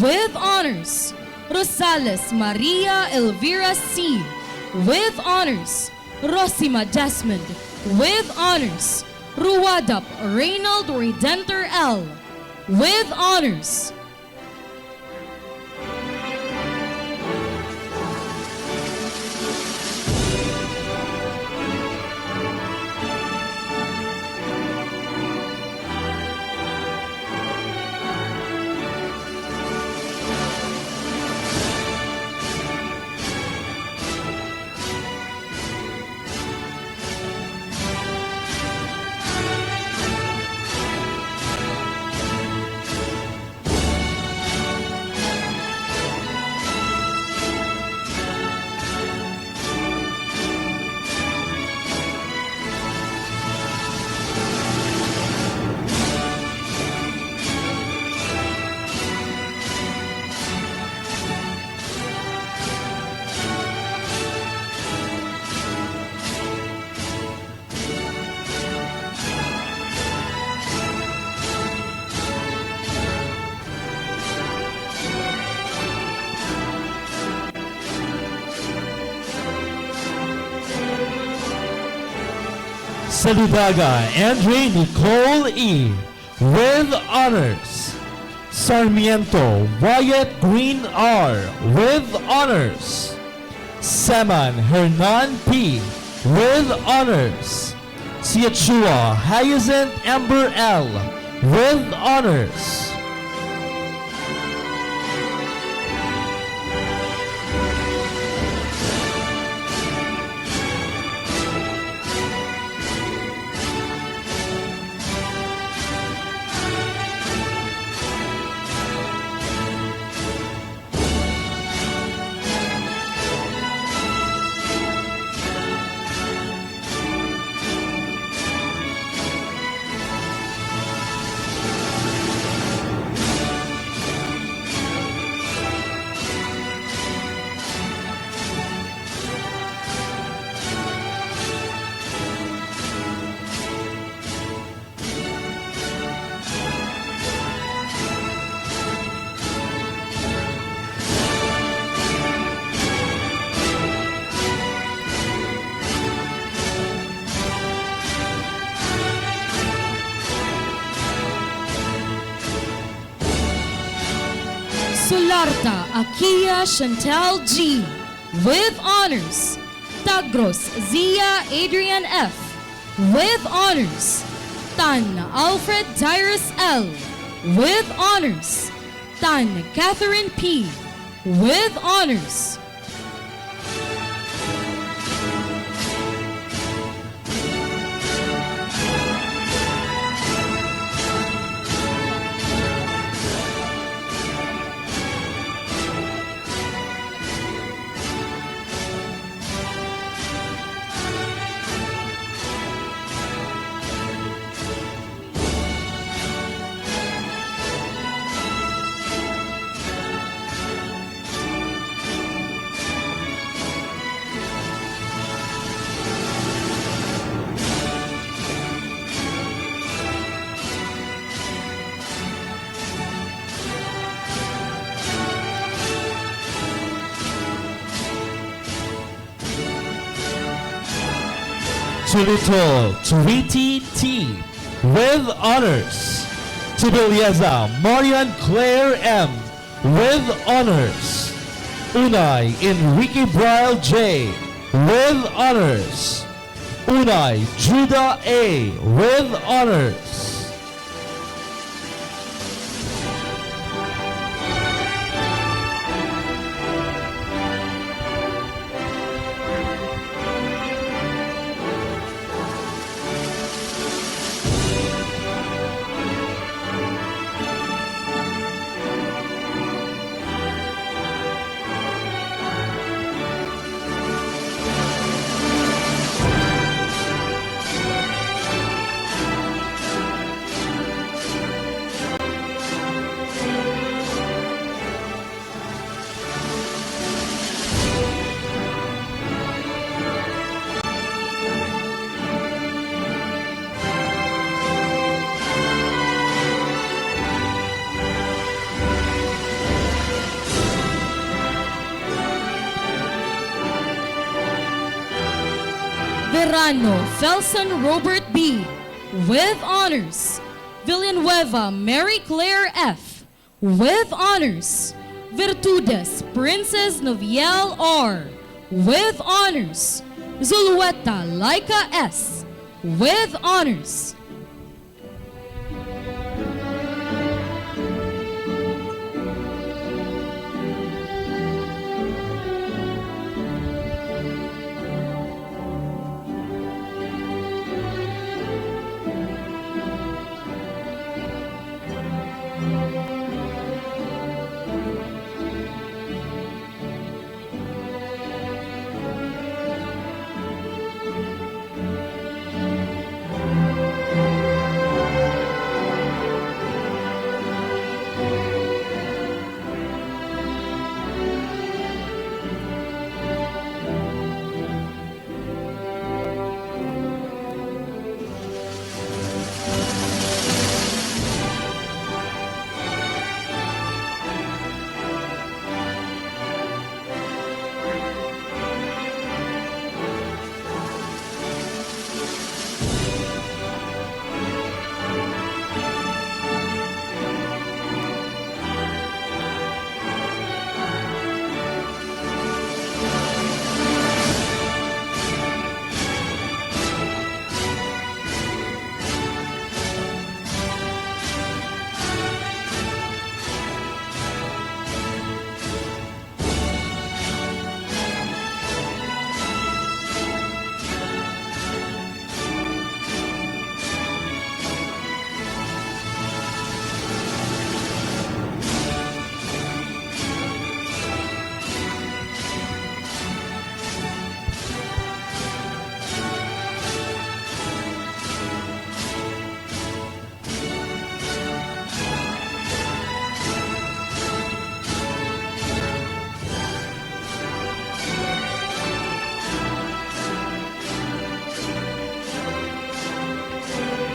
with honors. Rosales Maria Elvira C. with honors. Rosima Desmond with honors. Ruwadap Reynald Redentor L. with honors. Saludaga Andre Nicole E. with honors. Sarmiento Wyatt Green R. with honors. Seman Hernan P. with honors. Siachua Hyacinth Amber L. with honors. Sularta Akia Chantal G. with honors. Tagros Zia Adrian F. with honors. Tan Alfred Tyrus L. with honors. Tan Catherine P. with honors. Tulito Tweety T with honors. Tibilieza Marian Claire M with honors. Unay Enrique Braille J with honors. Unay Judah A with honors. Verano Felson Robert B with honors. Villanueva Mary Claire F with honors. Virtudes Princess Noviel R with honors. Zulueta Laika S with honors.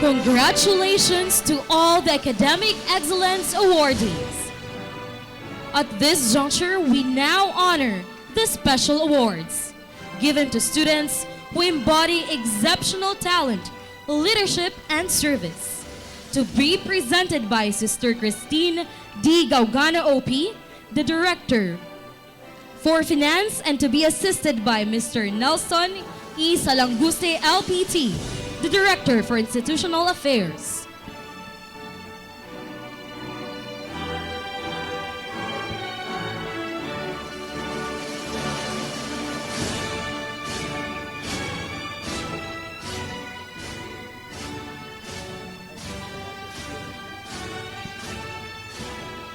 Congratulations to all the Academic Excellence awardees. At this juncture, we now honor the special awards given to students who embody exceptional talent, leadership, and service. To be presented by Sister Christine D. GWYNNE OP, the Director for Finance, and to be assisted by Mr. Nelson E. Salanguste LPT, the Director for Institutional Affairs.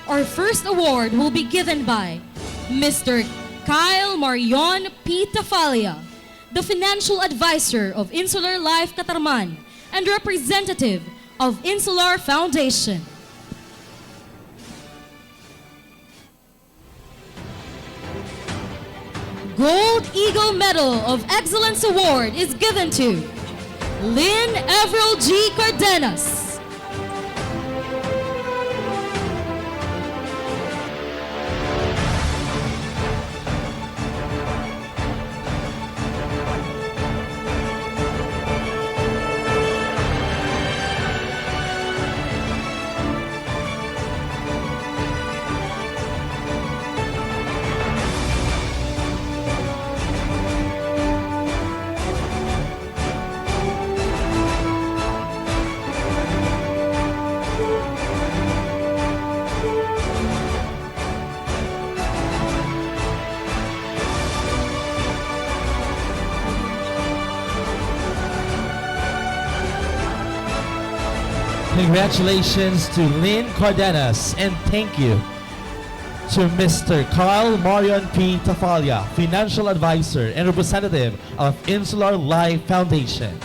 Our first award will be given by Mr. Kyle Marion P. Tafalia, the Financial Advisor of Insular Life Katarman and representative of Insular Foundation. Gold Eagle Medal of Excellence Award is given to Lynn Everell G. Cardenas. Congratulations to Lynn Cardenas and thank you to Mr. Carl Marion P. Tafalia, Financial Advisor and Representative of Insular Life Foundation.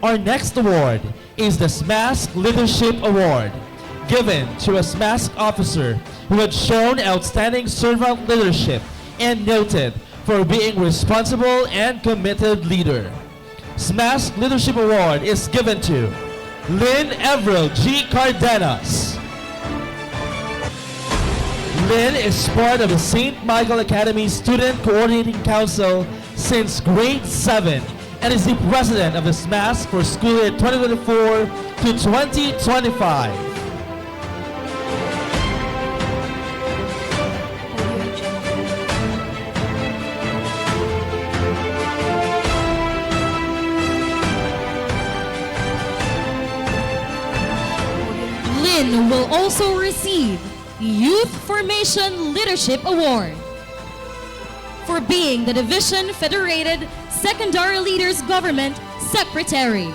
Our next award is the SMASC Leadership Award, given to a SMASC officer who had shown outstanding servant leadership and noted for being responsible and committed leader. SMASC Leadership Award is given to Lynn Everett G. Cardenas. Lynn is part of the St. Michael Academy Student Coordinating Council since grade 7 and is the president of the SMASC for school year 2024 to 2025. Lynn will also receive Youth Formation Leadership Award for being the Division Federated Secondary Leaders Government Secretary.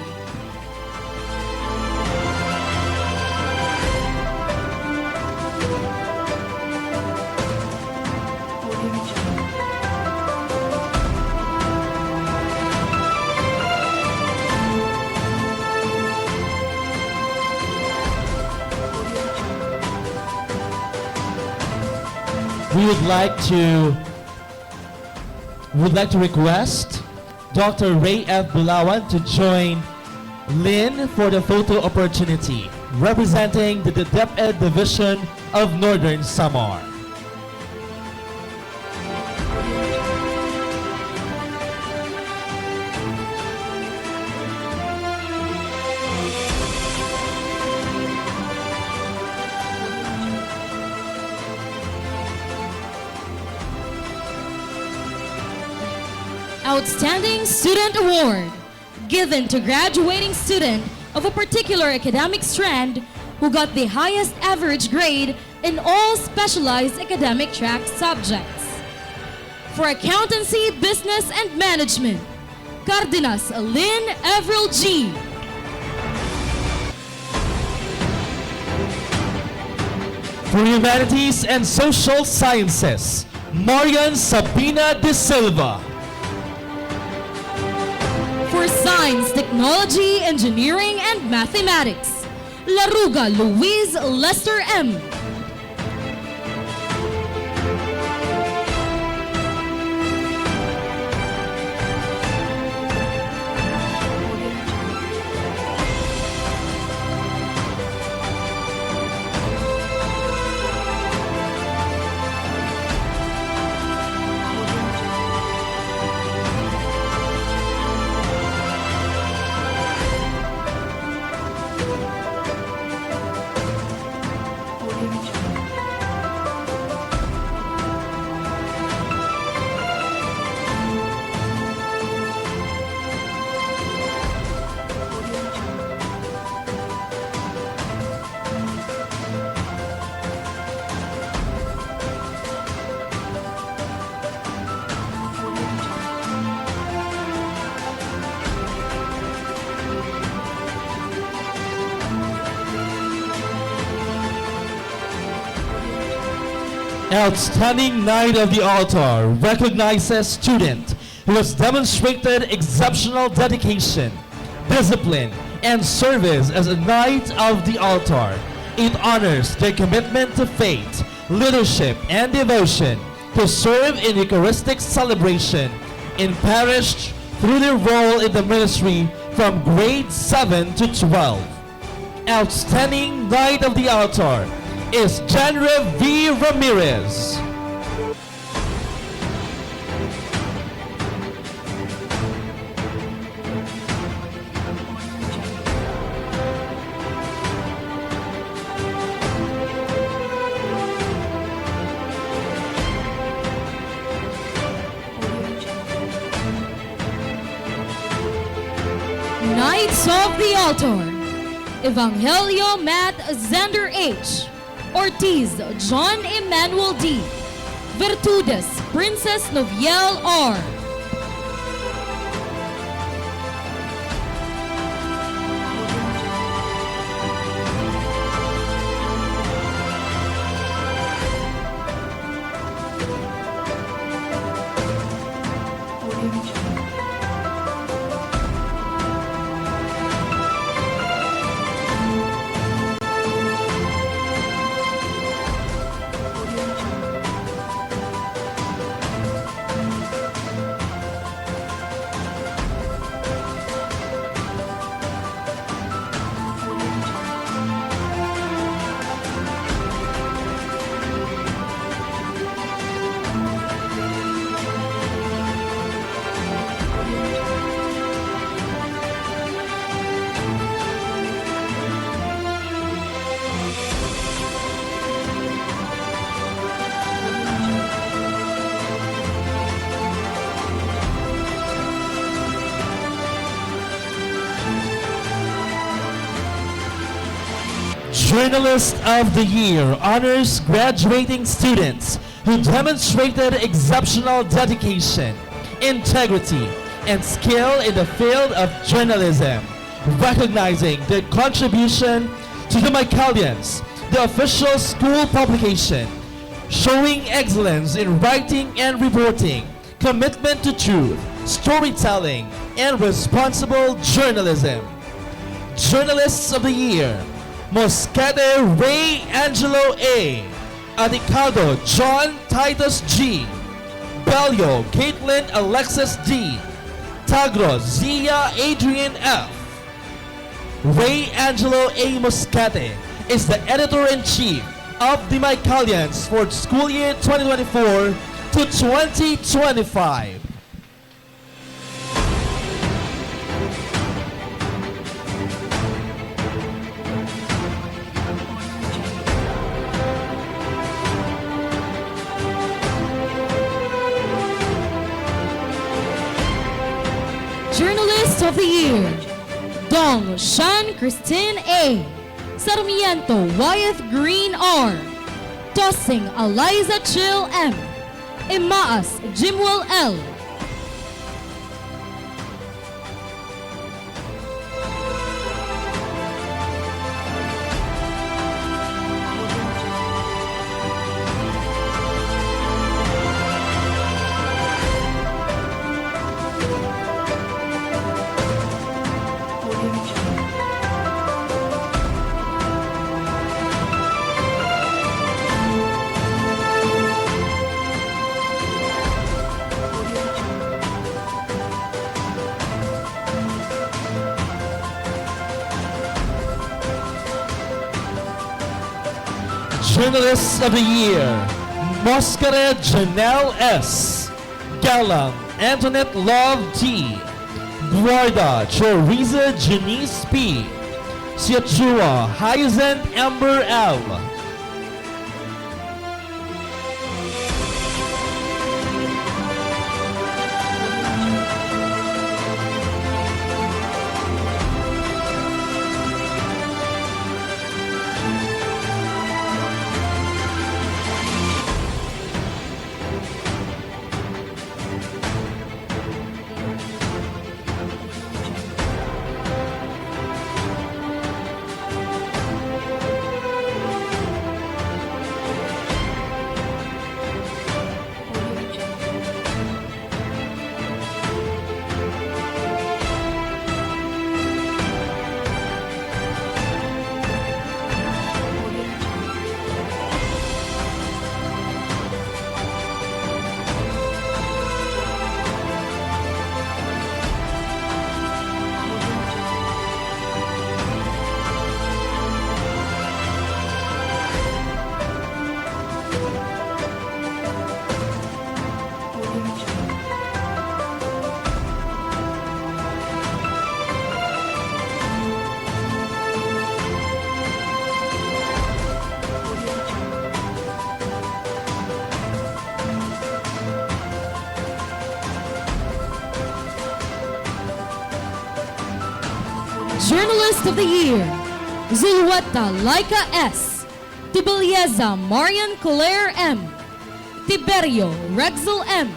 We would like to request Dr. Ray F. Bulawan to join Lynn for the photo opportunity, representing the DepEd Division of Northern Samar. Outstanding Student Award, given to graduating student of a particular academic strand who got the highest average grade in all specialized academic track subjects. For Accountancy, Business, and Management, Cardenas Lynn Everett G. For Humanities and Social Sciences, Marian Sabina De Silva. For Science, Technology, Engineering, and Mathematics, Laruga Louise Lester M. Outstanding Knight of the Altar recognizes student who has demonstrated exceptional dedication, discipline, and service as a Knight of the Altar. It honors their commitment to faith, leadership, and devotion to serve in Eucharistic celebration in parish through their role in the ministry from grade 7 to 12. Outstanding Knight of the Altar is Janre V. Ramirez. Knights of the Altar, Evangelio Matt Zander H. Ortiz John Emmanuel D. Virtudes Princess Noviel R. Journalist of the Year honors graduating students who demonstrated exceptional dedication, integrity, and skill in the field of journalism, recognizing their contribution to the Mycalians, the official school publication, showing excellence in writing and reporting, commitment to truth, storytelling, and responsible journalism. Journalists of the Year: Mosquete Ray Angelo A, Adicado John Titus G, Bello Caitlin Alexis D, Tagros Zia Adrian F. Ray Angelo A. Mosquete is the editor-in-chief of the Mycalians for school year 2024 to 2025. Journalist of the Year: Dong Shan Christine A, Sarmiento Wyeth Green R, Tossing Eliza Chill M, Imaas Jimwell L. Journalists of the Year: Mosquete Janelle S, Galang Antoinette Love T, Guarda Choriza Janice P, Siachua Hyacinth Amber L. Journalist of the Year: Zulweta Laika S, Tibelieza Marian Claire M, Tiberio Rexel M.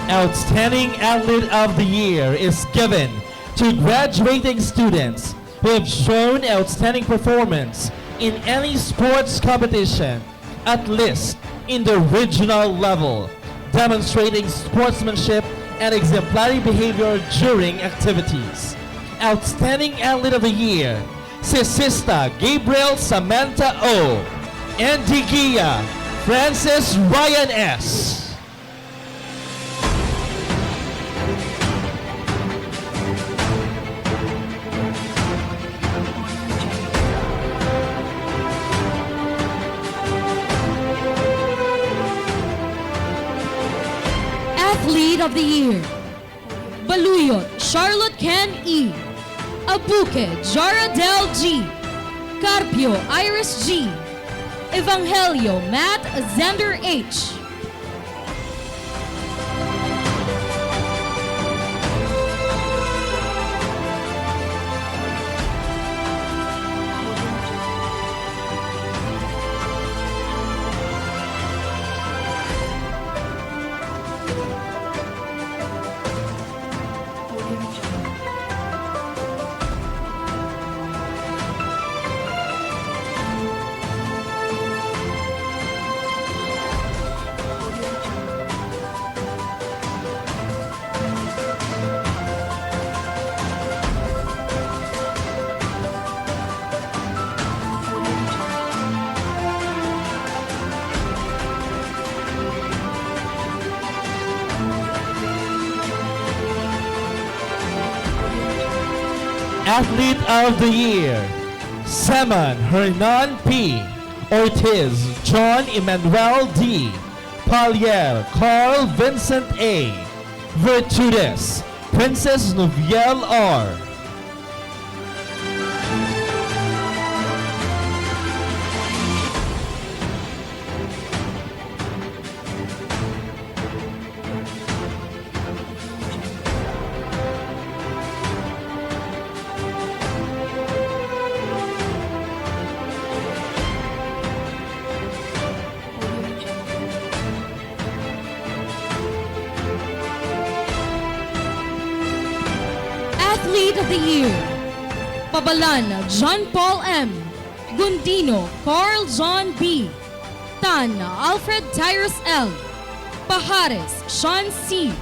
Outstanding Athlete of the Year is given to graduating students who have shown outstanding performance in any sports competition, at least in the regional level, demonstrating sportsmanship and exemplary behavior during activities. Outstanding Athlete of the Year, si Sista Gabriel Samantha O. and Digia Francis Ryan S. Athlete of the Year, Baluyot Charlotte Ken E. Abuque Jaradel G. Carpio Iris G. Evangelio Matt Zender H. Athlete of the Year, Seman Hernan P. Ortiz John Emmanuel D. Palier Carl Vincent A. Virtudes Princess Noviel R. Athlete of the Year, Pabalan John Paul M. Gundino Carl John B. Tan Alfred Tyrus L. Pajares Sean C.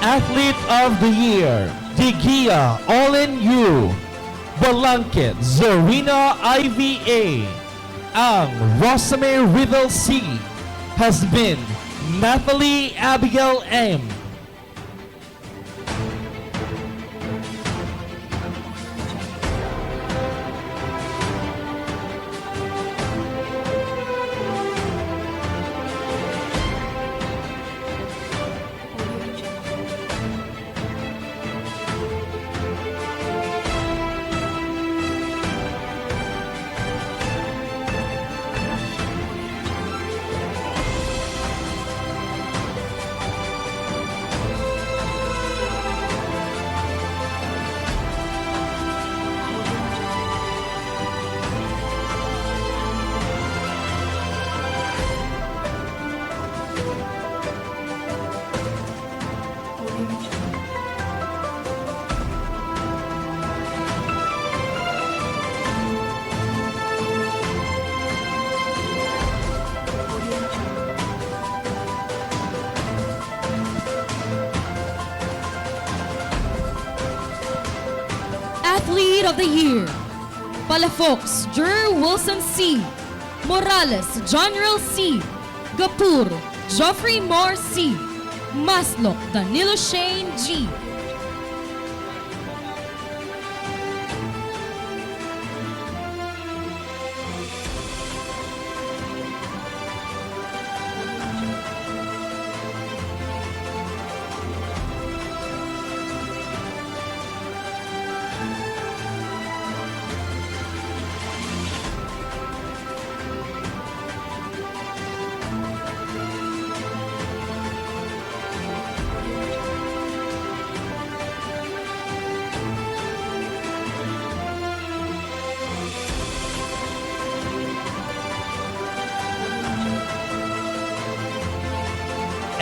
Athlete of the Year, Digia Olin Yu. Balangkit Zarina IVA. Ang Rosame Riddle C has been Nathalie Abigail M. Athlete of the Year, Palafox Jer Wilson C. Morales Jonrel C. Gapur Geoffrey Moore C. Maslok Danilo Shane G.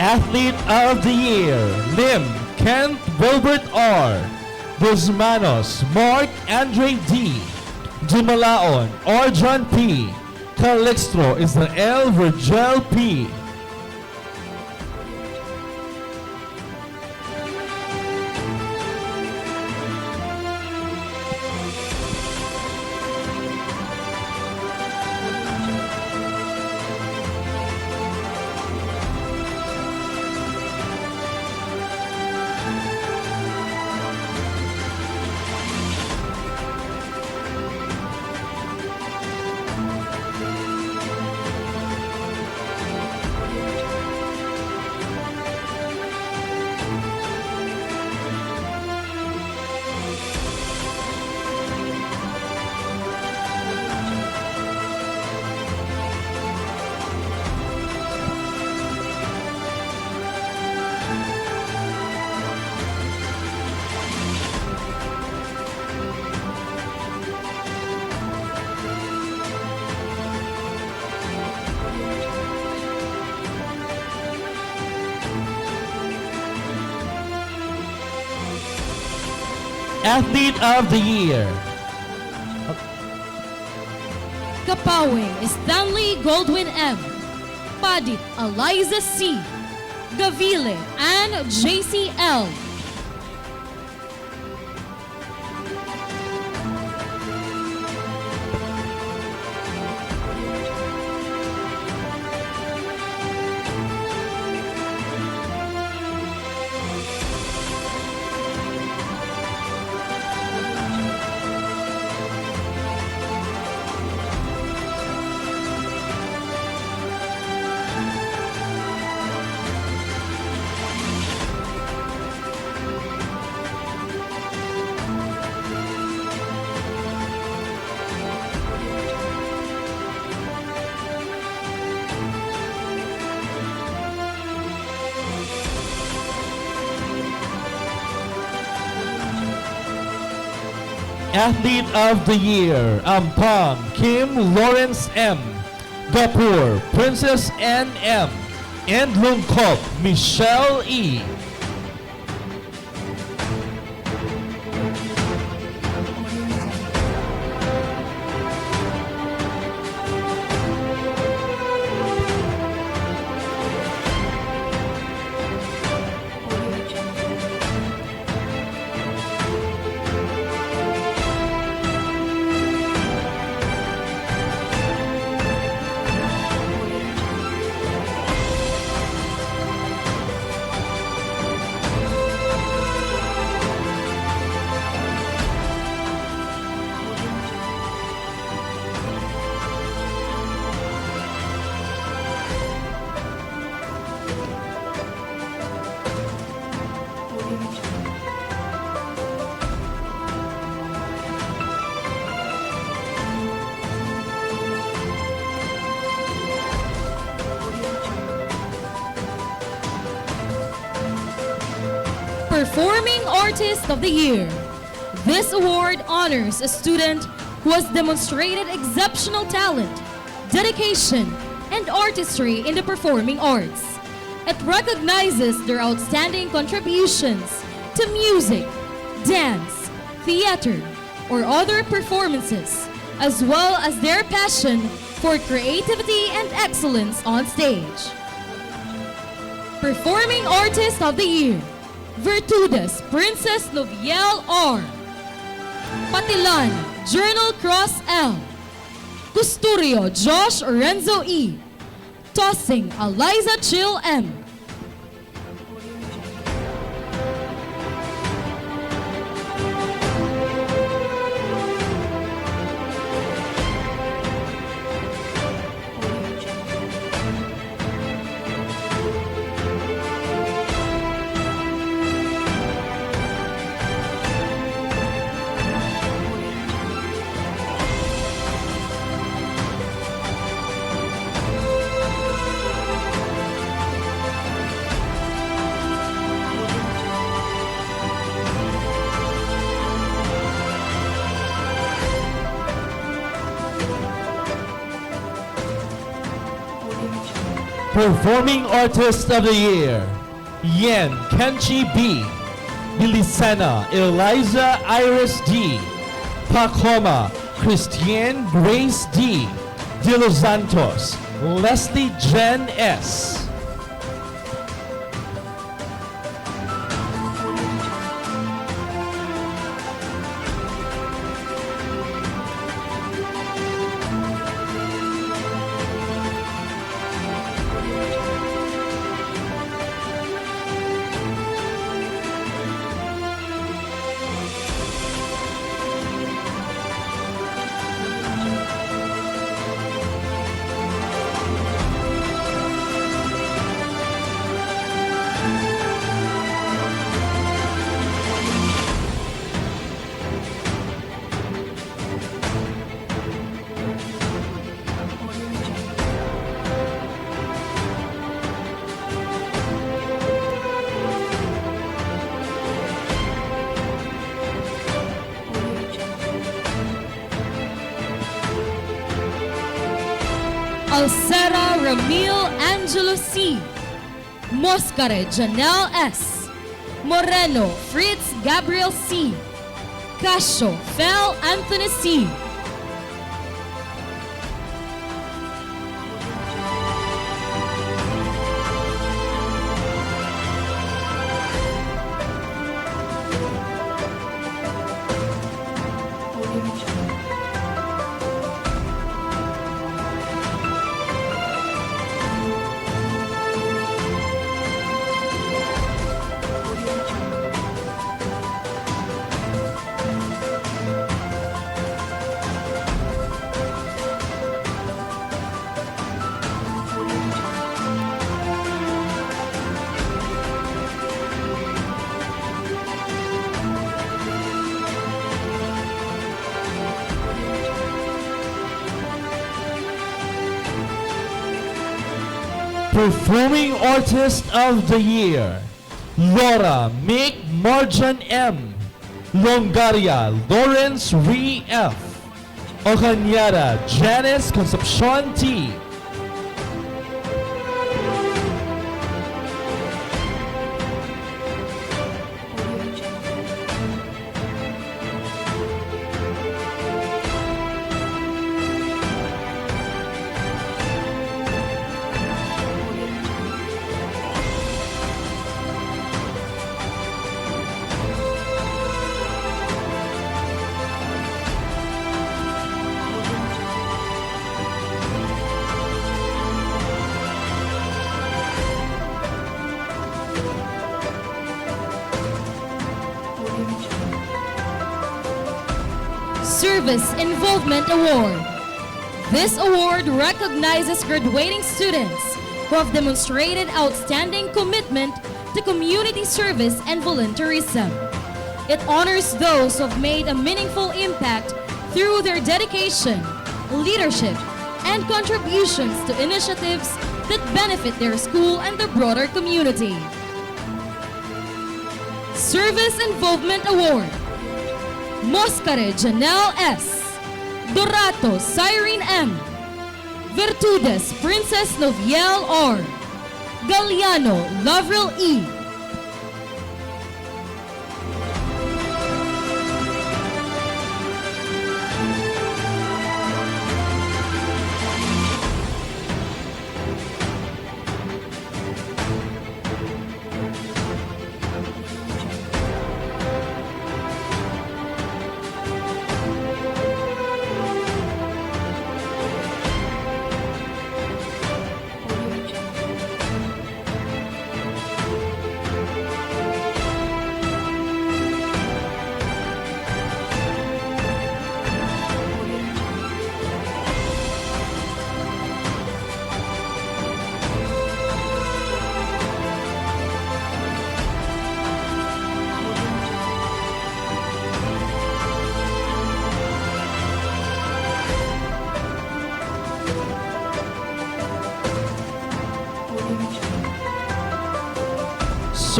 Athlete of the Year, Lim Kent Wilbert R. Guzmanos Mark Andre D. Dumalaon Arjan P. Calixtro Israel Virgil P. Athlete of the Year, Kapawing Stanley Goldwyn M. Padit Eliza C. Gavile Ann JC L. Athlete of the Year, Ampang Kim Lawrence M. Gapur Princess N. M. and Lungkop Michelle E. Performing Artist of the Year. This award honors a student who has demonstrated exceptional talent, dedication, and artistry in the performing arts. It recognizes their outstanding contributions to music, dance, theater, or other performances, as well as their passion for creativity and excellence on stage. Performing Artist of the Year, Virtudes Princess Noviel R. Patilan Journal Cross L. Custodio Josh Renzo E. Tossing Eliza Chill M. Performing Artist of the Year, Yen Kenchi B. Bilisena Eliza Iris D. Pacoma Christiane Grace D. De Los Santos Leslie Jen S. Alcera Ramil Angelo C. Moscare Janelle S. Moreno Fritz Gabriel C. Casio Fel Anthony C. Performing Artist of the Year, Laura Mick Marjan M. Longaria Lawrence Ree F. Ocañara Janice Concepcion T. Service Involvement Award. This award recognizes graduating students who have demonstrated outstanding commitment to community service and volunteerism. It honors those who have made a meaningful impact through their dedication, leadership, and contributions to initiatives that benefit their school and the broader community. Service Involvement Award. Moscare Janelle S. Dorato Cyrene M. Virtudes Princess Noviel R. Galliano Lavril E.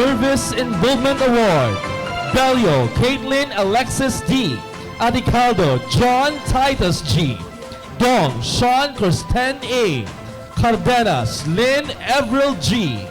Service Involvement Award, Belio Caitlin Alexis D. Adicaldo John Titus G. Dong Sean Kirsten A. Cardenas Lynn Avril G.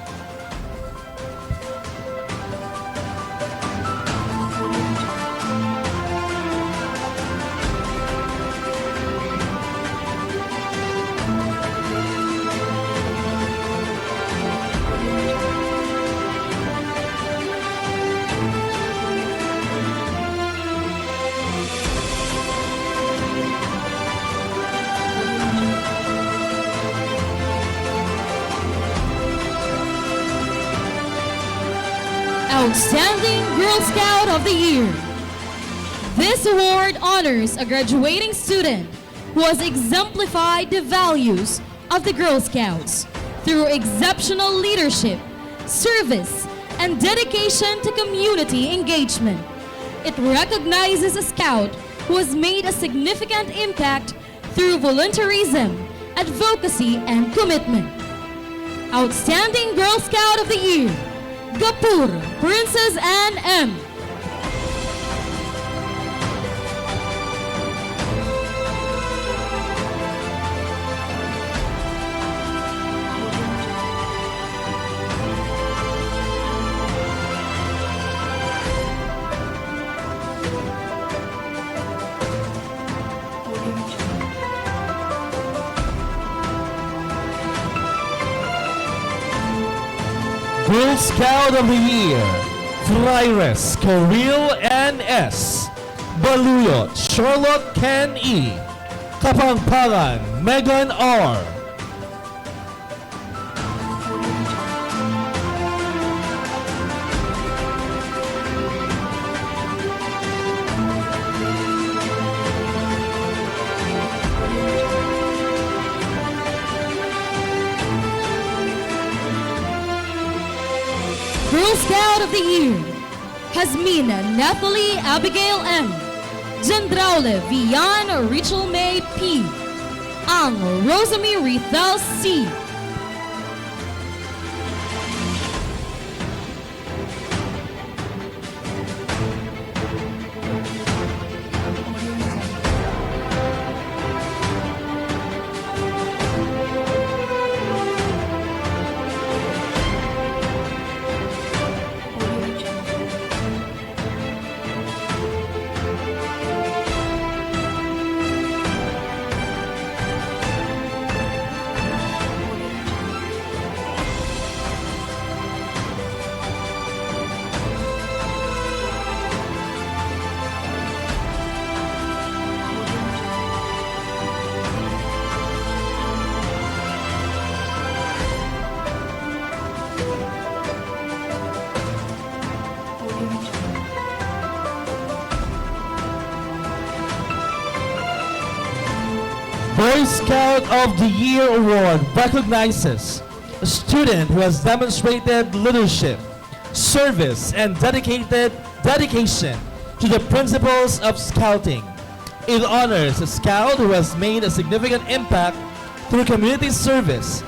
Outstanding Girl Scout of the Year. This award honors a graduating student who has exemplified the values of the Girl Scouts through exceptional leadership, service, and dedication to community engagement. It recognizes a scout who has made a significant impact through volunteerism, advocacy, and commitment. Outstanding Girl Scout of the Year, Gapur Princess Anne M. Girl Scout of the Year, Fraires Coril N. S. Baluyot Charlotte Ken E. Kapangpangan Megan R. Girl Scout of the Year, Hasmina Nathalie Abigail M. Jendraule Vian Rachel May P. Ang Rosamie Rithel C. Boy Scout of the Year Award recognizes a student who has demonstrated leadership, service, and dedication to the principles of Scouting. It honors a Scout who has made a significant impact through community service,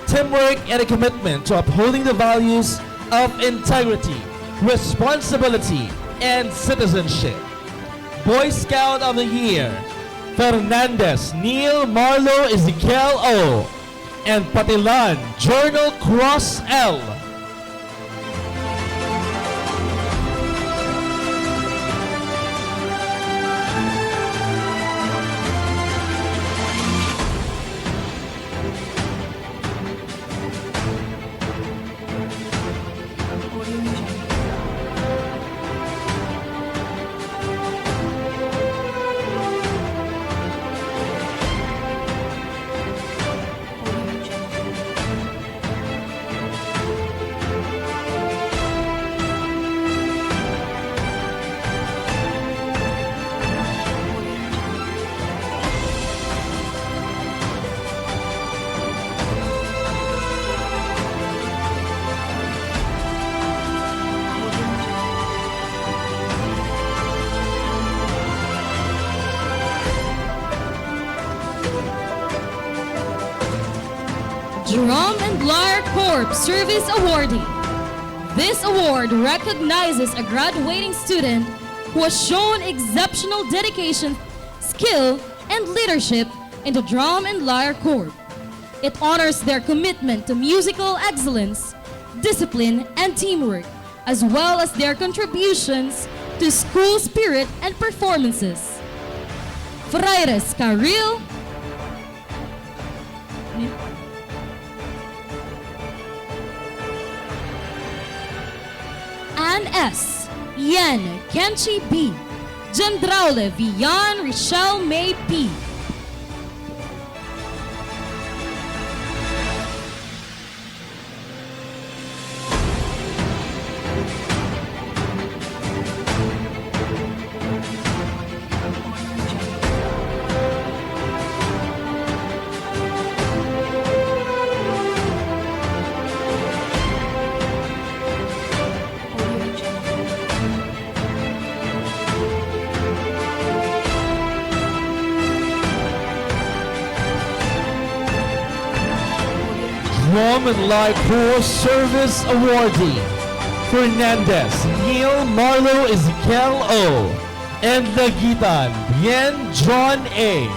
teamwork, and a commitment to upholding the values of integrity, responsibility, and citizenship. Boy Scout of the Year, Fernandez Neil Marlo Ezekiel O. and Patilan Journal Cross L. Drum and Lyre Corps Service Awardee, This award recognizes a graduating student who has shown exceptional dedication, skill, and leadership in the drum and lyre corps. It honors their commitment to musical excellence, discipline, and teamwork, as well as their contributions to school spirit and performances. Fraires Carril, Ann S., Yen Kenchi B., Gendraule Vian Richelle May P. Drum and Lyre Corps Service Awardee, Fernandez Neil Marlo Ezekiel O. and Lagitan Bien John A.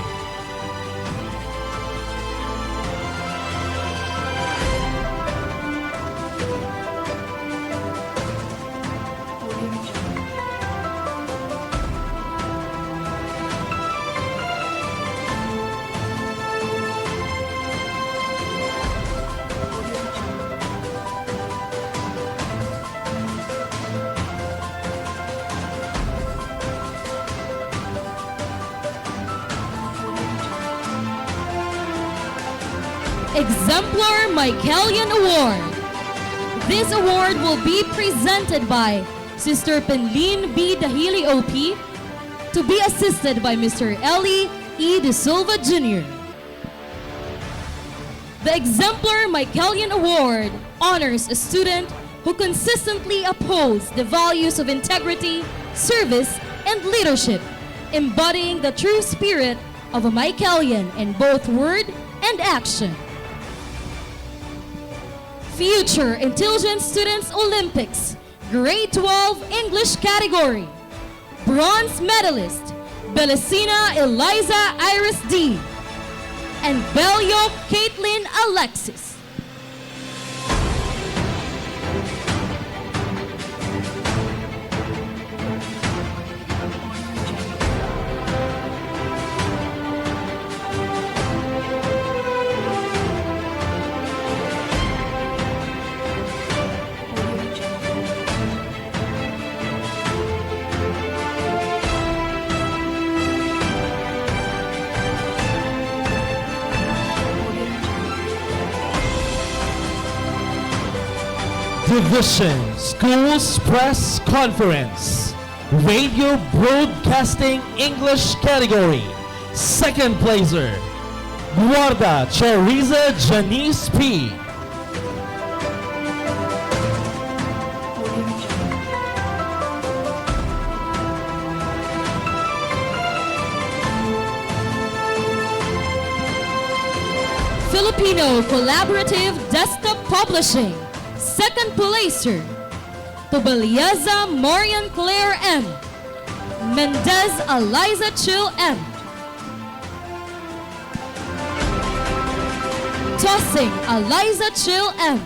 Exemplar Michaelian Award. This award will be presented by Sister Penlin B. Dahili OP, to be assisted by Mr. Ellie E. De Silva Jr. The Exemplar Michaelian Award honors a student who consistently upholds the values of integrity, service, and leadership, embodying the true spirit of a Michaelian in both word and action. Future Intelligence Students Olympics, Grade 12 English category. Bronze medalist, Belicina Eliza Iris D. and Bello Caitlin Alexis. Division Schools Press Conference, Radio Broadcasting English category. Second placer, Guarda Chariza Janice P. Filipino Collaborative Desktop Publishing. Second placer, Tobelieza Marian Claire M. Mendez Eliza Chill M. Tossing Eliza Chill M.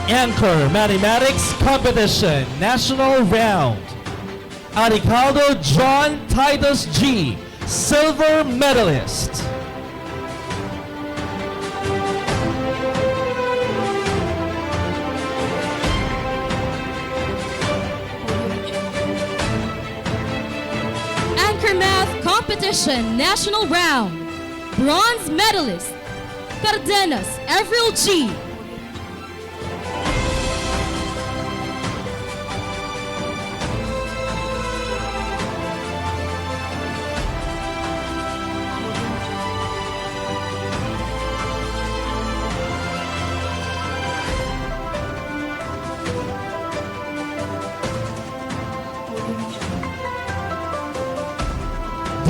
Anchor Mathematics Competition National Round. Aricaldo John Titus G, silver medalist. Anchor Math Competition National Round. Bronze medalist, Cardenas Avril G.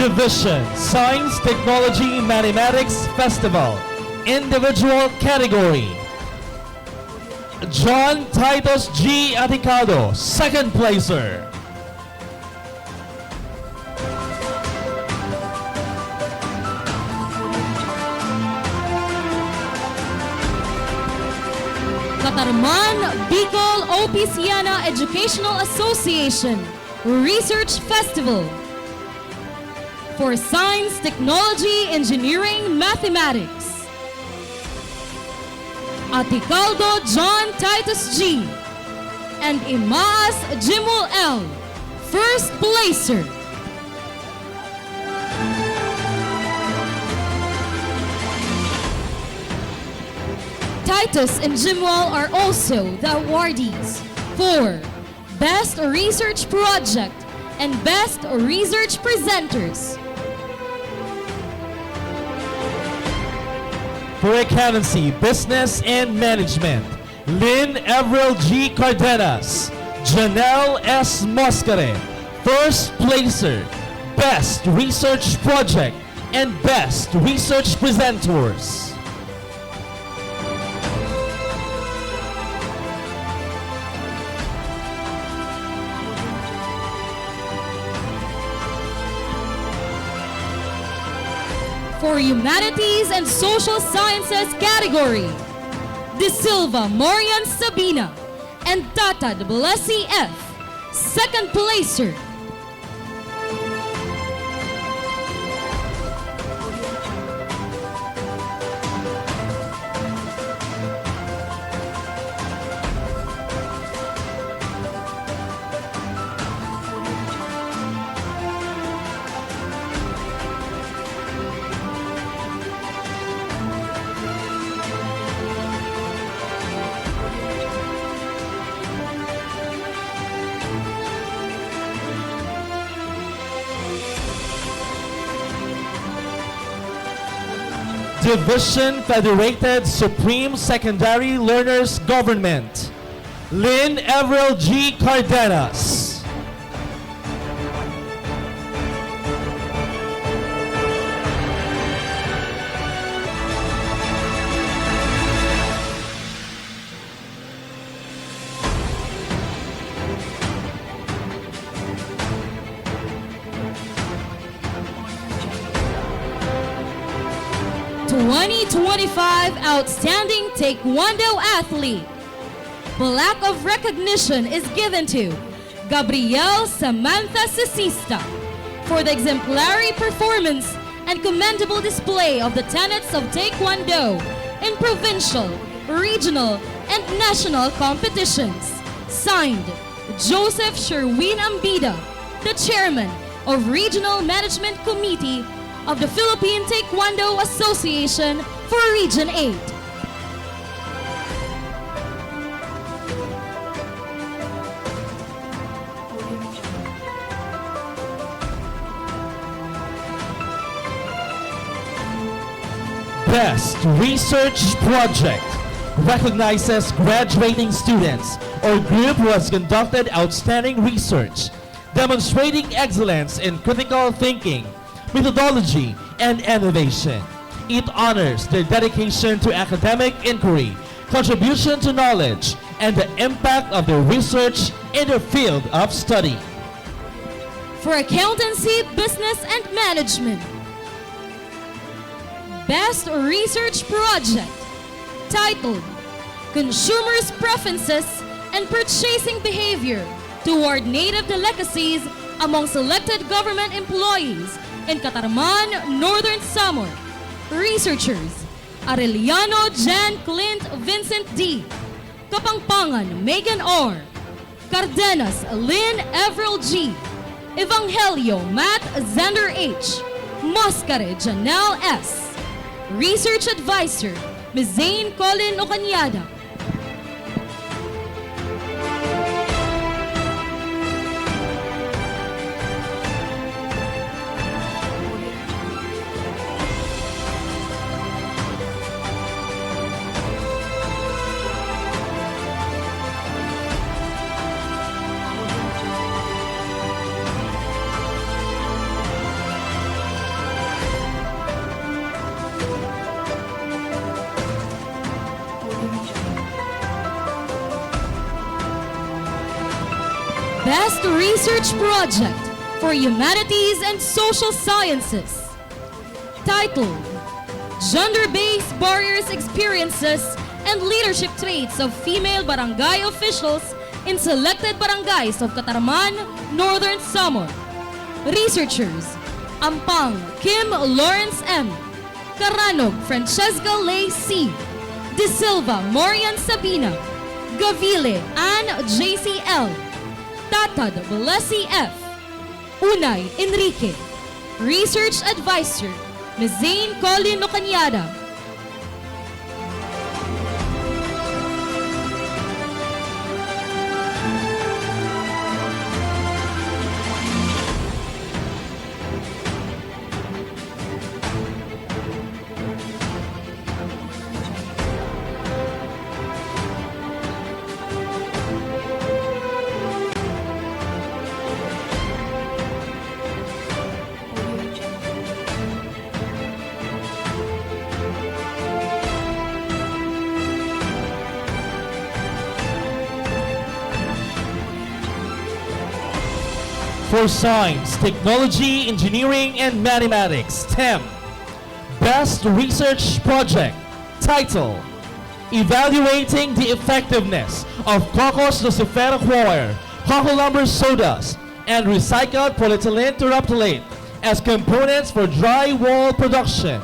Division Science, Technology, Mathematics Festival. Individual category. John Titus G. Aticado, second placer. Katarman Bicol Opisiana Educational Association Research Festival for Science, Technology, Engineering, Mathematics. Aticaldo John Titus G. and Imaas Jimul L. First placer. Titus and Jimwal are also the awardees for Best Research Project and Best Research Presenters. For accountancy, business, and management, Lynn Avril G. Cardenas, Janelle S. Moscare, first placer, Best Research Project, and Best Research Presenters. For Humanities and Social Sciences category, De Silva Morian Sabina and Tatad Blessy F. Second placer. Division Federated Supreme Secondary Learners Government, Lynn Avril G. Cardenas. '25 Outstanding Taekwondo Athlete. Plaque of recognition is given to Gabrielle Samantha Sisista for the exemplary performance and commendable display of the tenets of Taekwondo in provincial, regional, and national competitions. Signed, Joseph Sherwin Ambida, the Chairman of Regional Management Committee of the Philippine Taekwondo Association for Region 8. Best Research Project recognizes graduating students or group who has conducted outstanding research, demonstrating excellence in critical thinking, methodology, and innovation. It honors their dedication to academic inquiry, contribution to knowledge, and the impact of their research in their field of study. For Accountancy, Business, and Management, Best Research Project, titled Consumers' Preferences and Purchasing Behavior Toward Native Delicacies Among Selected Government Employees in Catarman, Northern Samar. Researchers, Arellano Jan Clint Vincent D. Kapangpangan Megan R. Cardenas Lynn Avril G. Evangelio Matt Zander H. Moscare Janelle S. Research Advisor, Ms. Zane Colin Ocanyada. Best Research Project for Humanities and Social Sciences. Titled, Gender-Based Barriers, Experiences, and Leadership Traits of Female Barangay Officials in Selected Barangays of Catarman, Northern Samar. Researchers, Ampang Kim Lawrence M. Caranog Francesca Lay C. De Silva Morian Sabina. Gavile Ann JCL. Tatad Blessy F. Unay Enrique. Research Advisor, Ms. Zane Colin Ocanyada. For Science, Technology, Engineering, and Mathematics, STEM. Best Research Project. Title, Evaluating the Effectiveness of Cocos Lucifera Coir, Cocolumber Sodas, and Recycled Polyethylene Terephthalate as components for drywall production.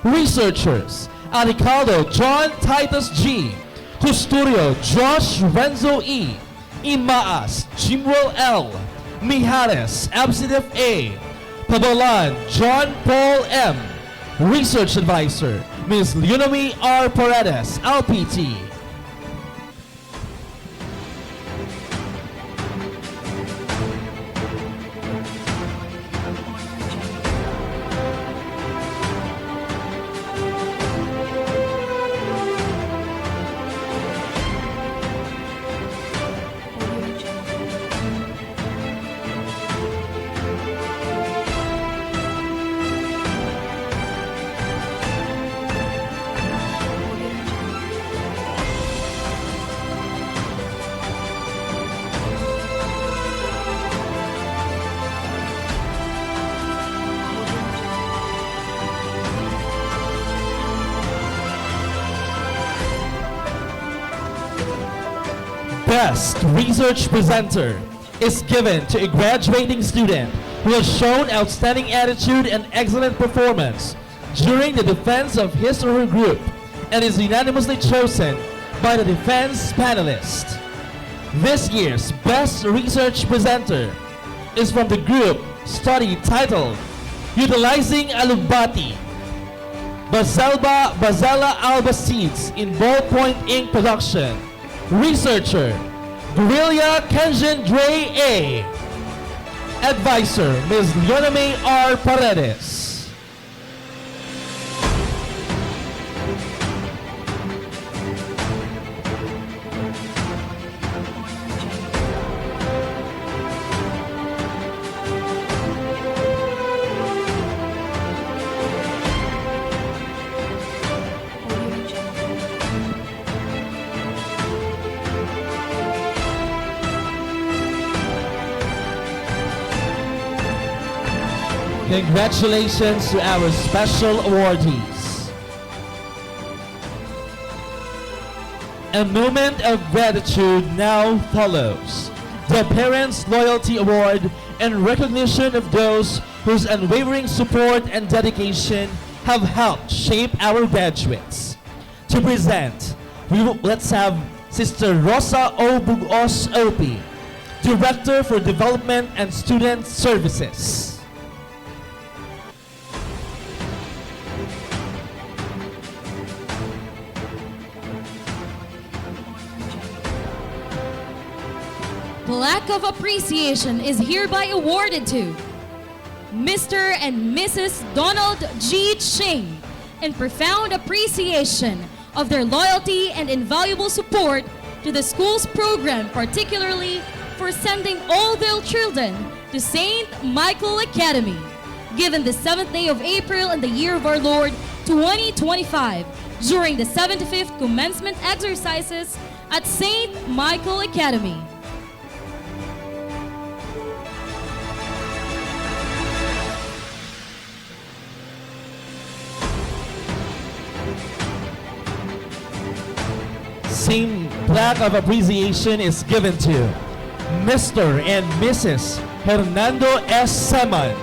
Researchers, Alicaldo John Titus G. Custodio Josh Renzo E. Imaas Jimwell L. Mijares Absidef A. Pabalan John Paul M. Research Advisor, Ms. Leonomy R. Paredes, LPT. Best Research Presenter is given to a graduating student who has shown outstanding attitude and excellent performance during the defense of his or her group and is unanimously chosen by the defense panelists. This year's Best Research Presenter is from the group study titled Utilizing Alugbati, Bazella alba seeds in ballpoint ink production. Researcher, Guerrilla Kenjin Dre A. Advisor, Ms. Leonomy R. Paredes. Congratulations to our special awardees. A moment of gratitude now follows. The Parents' Loyalty Award in recognition of those whose unwavering support and dedication have helped shape our graduates. To present, let's have Sister Rosa O. Bugos Opie, Director for Development and Student Services. Plaque of Appreciation is hereby awarded to Mr. and Mrs. Donald G. Ching in profound appreciation of their loyalty and invaluable support to the school's program, particularly for sending all their children to St. Michael Academy, given the 7th day of April in the year of our Lord 2025 during the 75th Commencement Exercises at St. Michael Academy. same plaque of appreciation is given to Mr. and Mrs. Hernando S. Saman.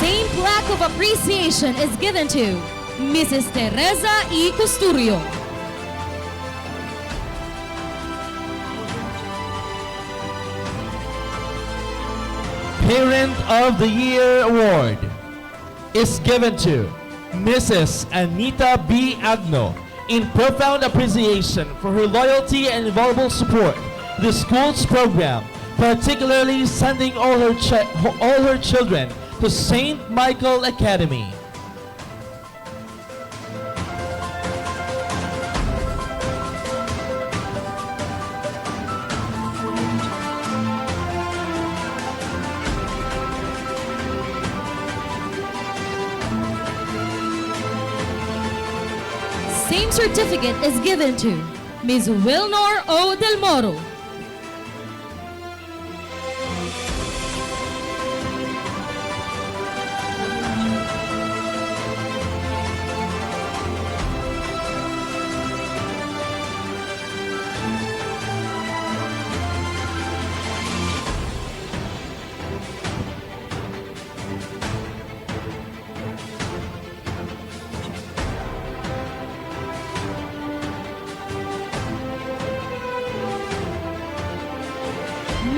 Same plaque of appreciation is given to Mrs. Teresa E. Custurio. Parent of the Year Award is given to Mrs. Anita B. Agno in profound appreciation for her loyalty and invaluable support to the school's program, particularly sending all her children to St. Michael Academy. Same certificate is given to Ms. Wilnor O. Del Moro.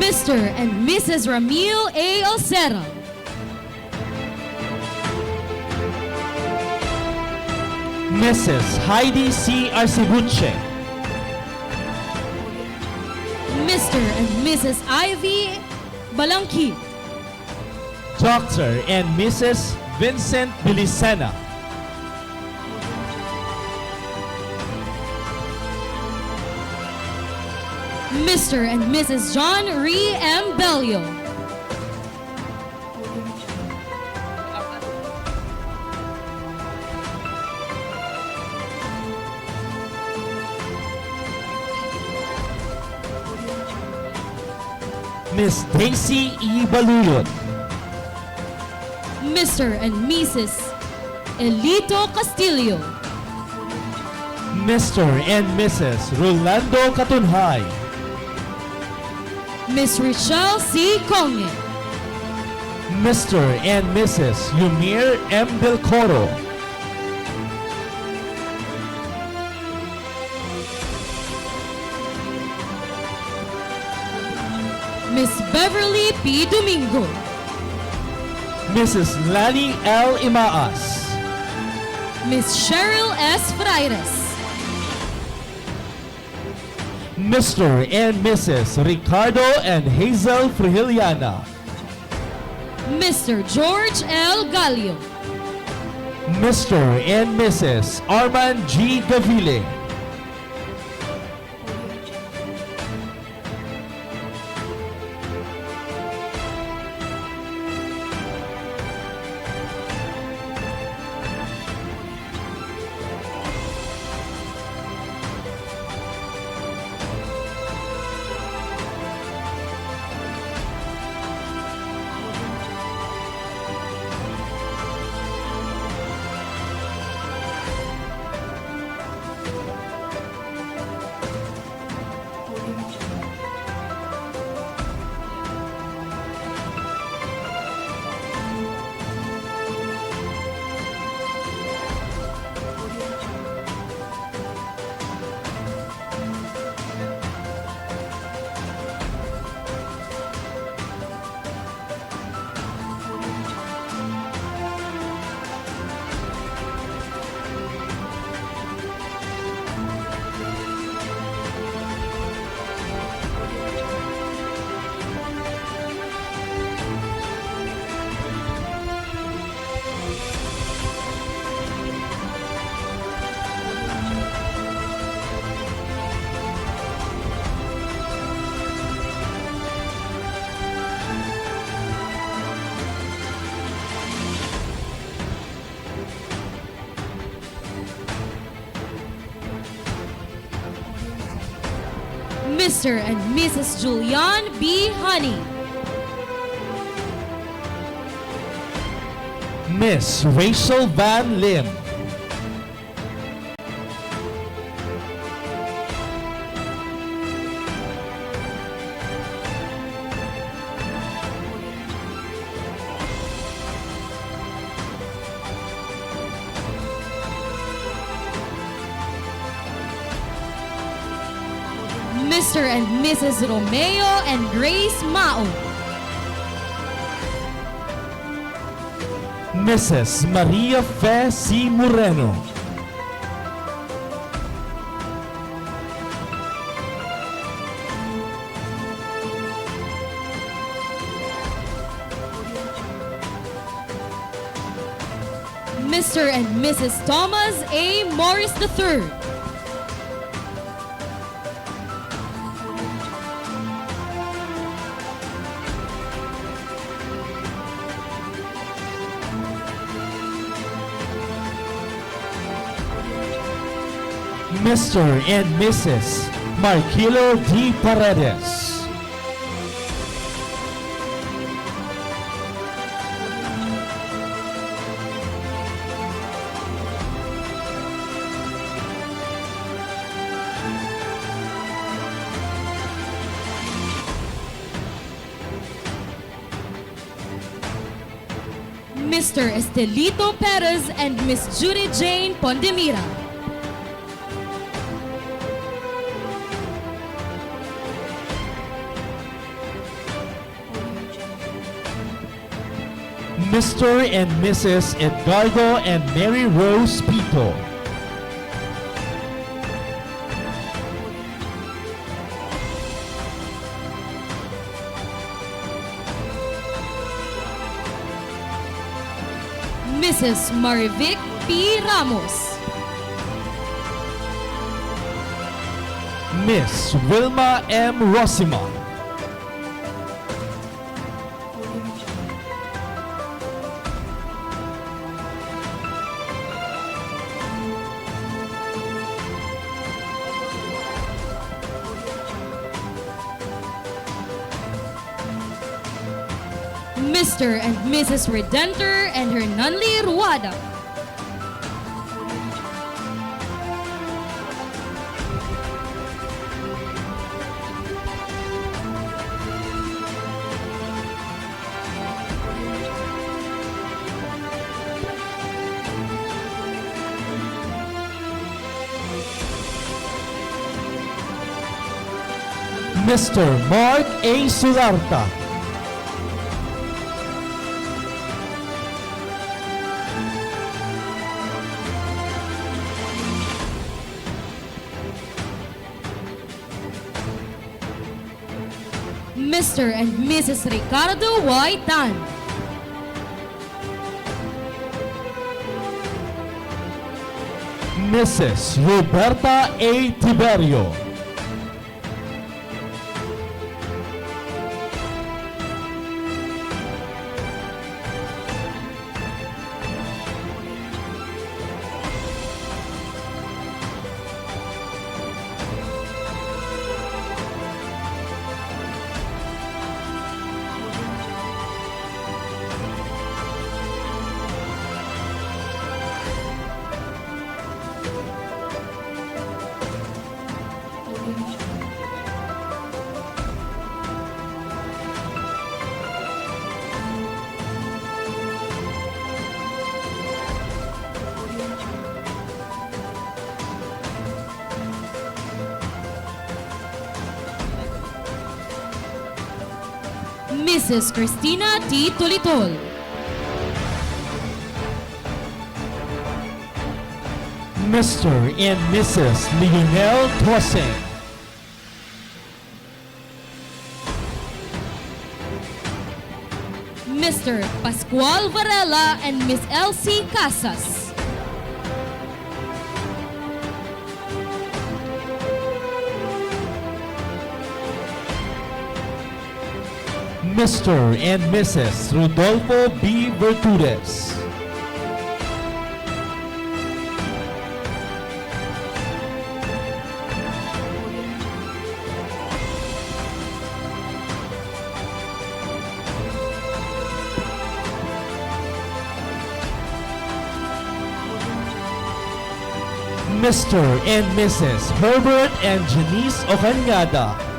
Mr. and Mrs. Ramil A. Alcera. Mrs. Heidi C. Arcibuche. Mr. and Mrs. Ivy Balangkit. Dr. and Mrs. Vincent Bilicena. Mr. and Mrs. John Ree M. Bellio. Miss Daisy E. Baluyot. Mr. and Mrs. Elito Castillo. Mr. and Mrs. Rolando Katunhay. Miss Richelle C. Conge. Mr. and Mrs. Yumir M. Del Coro. Miss Beverly P. Domingo. Mrs. Lani L. Imaas. Miss Cheryl S. Fraires. Mr. and Mrs. Ricardo and Hazel Frihiliana. Mr. George L. Gallio. Mr. and Mrs. Arman G. Gavile. Mr. and Mrs. Julian B. Honey. Miss Rachel Van Lim. Mr. and Mrs. Romeo and Grace Mao. Mrs. Maria Fe C. Moreno. Mr. and Mrs. Thomas A. Morris III. Mr. and Mrs. Marquilo D. Paredes. Mr. Estelito Perez and Miss Judy Jane Pondemira. Mr. and Mrs. Edgardo and Mary Rose Pito. Mrs. Marivic P. Ramos. Miss Wilma M. Rosima. Mr. and Mrs. Redentor and Hernanli Ruada. Mr. Mark A. Sularta. Mr. and Mrs. Ricardo Y. Tan. Mrs. Roberta A. Tiberio. Mrs. Christina T. Tulitol. Mr. and Mrs. Lionel Toseng. Mr. Pascual Varela and Miss Elsie Casas. Mr. and Mrs. Rodolfo B. Bertudez. Mr. and Mrs. Herbert and Janice Ocañada.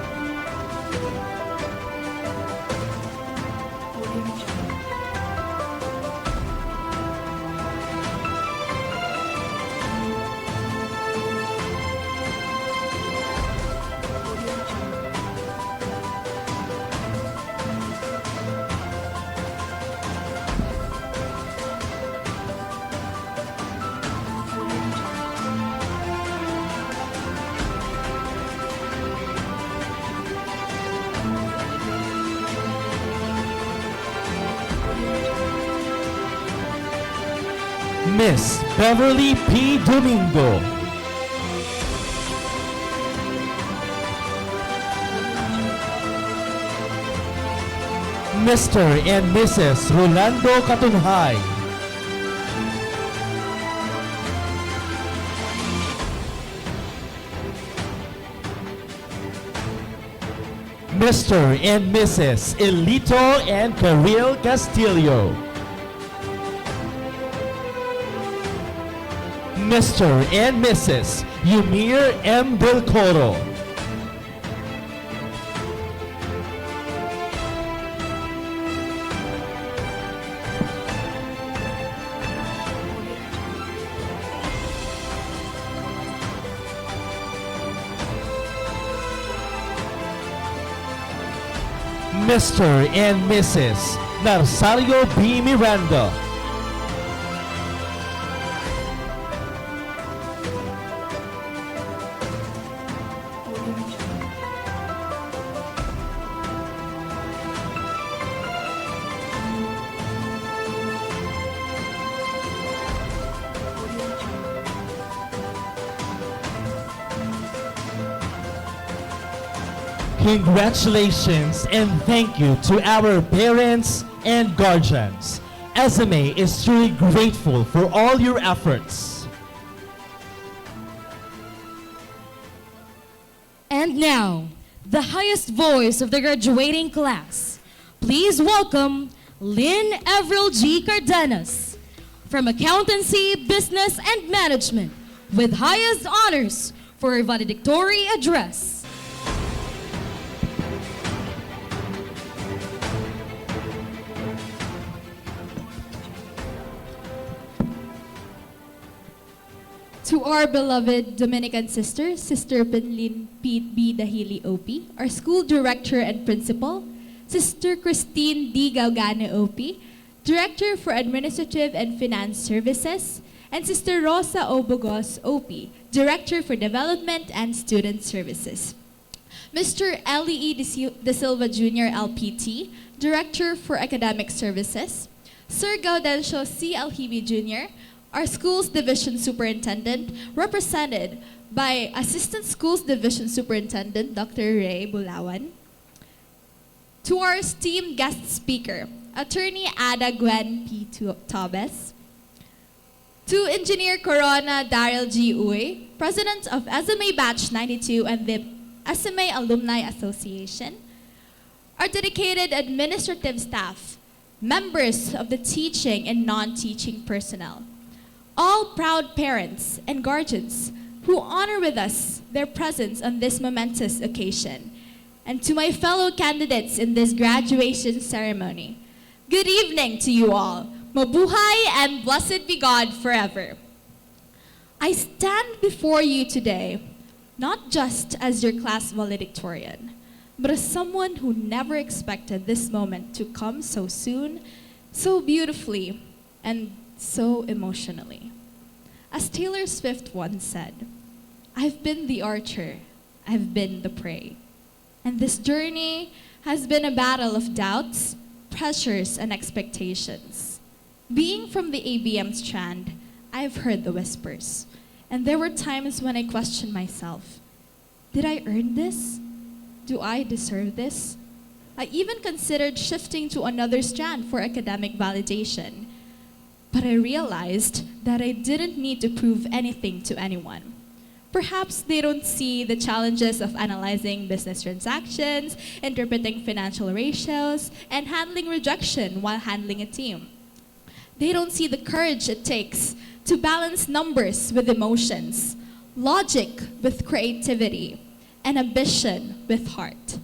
Miss Beverly P. Domingo. Mr. and Mrs. Rolando Katunhay. Mr. and Mrs. Elito and Caril Castillo. Mr. and Mrs. Yumir M. Del Coro. Mr. and Mrs. Narsario B. Miranda. Congratulations and thank you to our parents and guardians. SMA is truly grateful for all your efforts. And now, the highest voice of the graduating class. Please welcome Lynn Avril G. Cardenas from Accountancy, Business, and Management with highest honors for a valedictory address. To our beloved Dominican sister, Sister Penlin B. Dahili OP, our school director and principal, Sister Christine D. GWYNNE OP, Director for Administrative and Finance Services, and Sister Rosa Obogos OP, Director for Development and Student Services. Mr. L.E. De Silva Jr. LPT, Director for Academic Services, Sir Gaudencio C. Alhibi Jr., our Schools Division Superintendent, represented by Assistant Schools Division Superintendent, Dr. Ray Bulawan. To our esteemed guest speaker, Attorney Ada Gwen P. Tobes. To Engineer Corona Daryl G. Uy, President of SMA Batch 92 and the SMA Alumni Association. Our dedicated administrative staff, members of the teaching and non-teaching personnel, all proud parents and guardians who honor with us their presence on this momentous occasion, and to my fellow candidates in this graduation ceremony, good evening to you all. Mabuhay and blessed be God forever. I stand before you today not just as your class valedictorian, but as someone who never expected this moment to come so soon, so beautifully, and so emotionally. As Taylor Swift once said, I've been the archer, I've been the prey. And this journey has been a battle of doubts, pressures, and expectations. Being from the ABM strand, I've heard the whispers. And there were times when I questioned myself, did I earn this? Do I deserve this? I even considered shifting to another strand for academic validation. But I realized that I didn't need to prove anything to anyone. Perhaps they don't see the challenges of analyzing business transactions, interpreting financial ratios, and handling rejection while handling a team. They don't see the courage it takes to balance numbers with emotions, logic with creativity, and ambition with heart.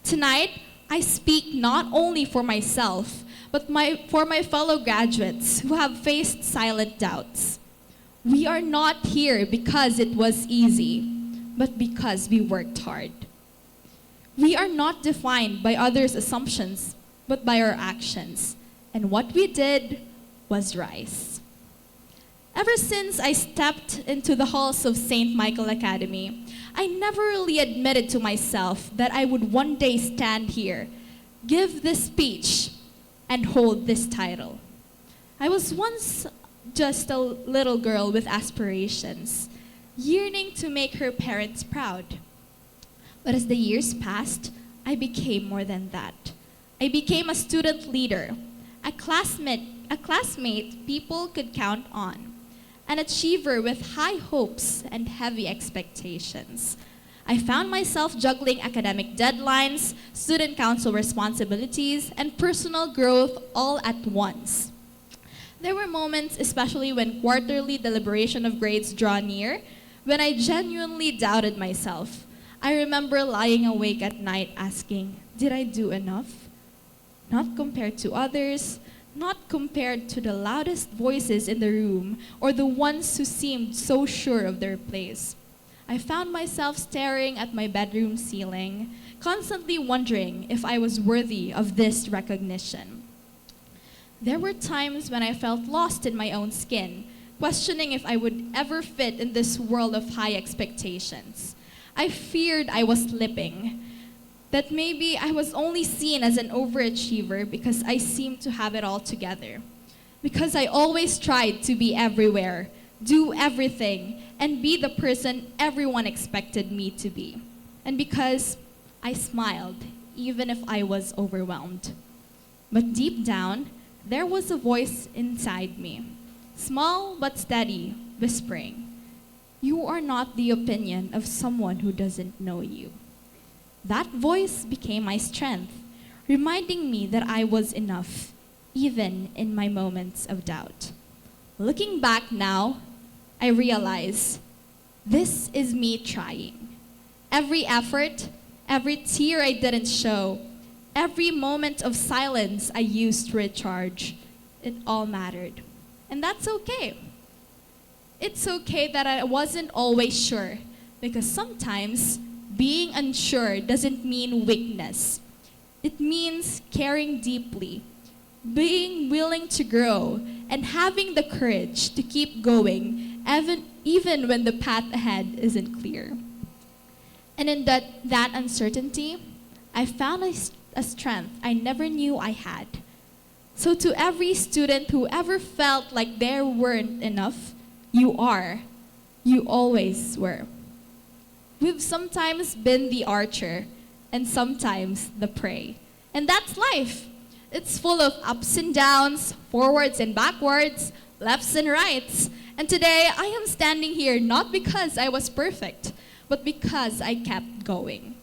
Tonight, I speak not only for myself, but for my fellow graduates who have faced silent doubts. We are not here because it was easy, but because we worked hard. We are not defined by others' assumptions, but by our actions. And what we did was rise. Ever since I stepped into the halls of St. Michael Academy, I never really admitted to myself that I would one day stand here, give this speech, and hold this title. I was once just a little girl with aspirations, yearning to make her parents proud. But as the years passed, I became more than that. I became a student leader, a classmate people could count on, an achiever with high hopes and heavy expectations. I found myself juggling academic deadlines, student council responsibilities, and personal growth all at once. There were moments, especially when quarterly deliberation of grades draw near, when I genuinely doubted myself. I remember lying awake at night asking, did I do enough? Not compared to others, not compared to the loudest voices in the room or the ones who seemed so sure of their place. I found myself staring at my bedroom ceiling, constantly wondering if I was worthy of this recognition. There were times when I felt lost in my own skin, questioning if I would ever fit in this world of high expectations. I feared I was slipping, that maybe I was only seen as an overachiever because I seemed to have it all together. Because I always tried to be everywhere, do everything, and be the person everyone expected me to be. And because I smiled, even if I was overwhelmed. But deep down, there was a voice inside me, small but steady, whispering, "You are not the opinion of someone who doesn't know you." That voice became my strength, reminding me that I was enough, even in my moments of doubt. Looking back now, I realize this is me trying. Every effort, every tear I didn't show, every moment of silence I used to recharge, it all mattered. And that's okay. It's okay that I wasn't always sure, because sometimes being unsure doesn't mean weakness. It means caring deeply, being willing to grow, and having the courage to keep going even when the path ahead isn't clear. And in that uncertainty, I found a strength I never knew I had. So to every student who ever felt like they weren't enough, you are. You always were. We've sometimes been the archer and sometimes the prey. And that's life. It's full of ups and downs, forwards and backwards, lefts and rights. And today I am standing here not because I was perfect, but because I kept going.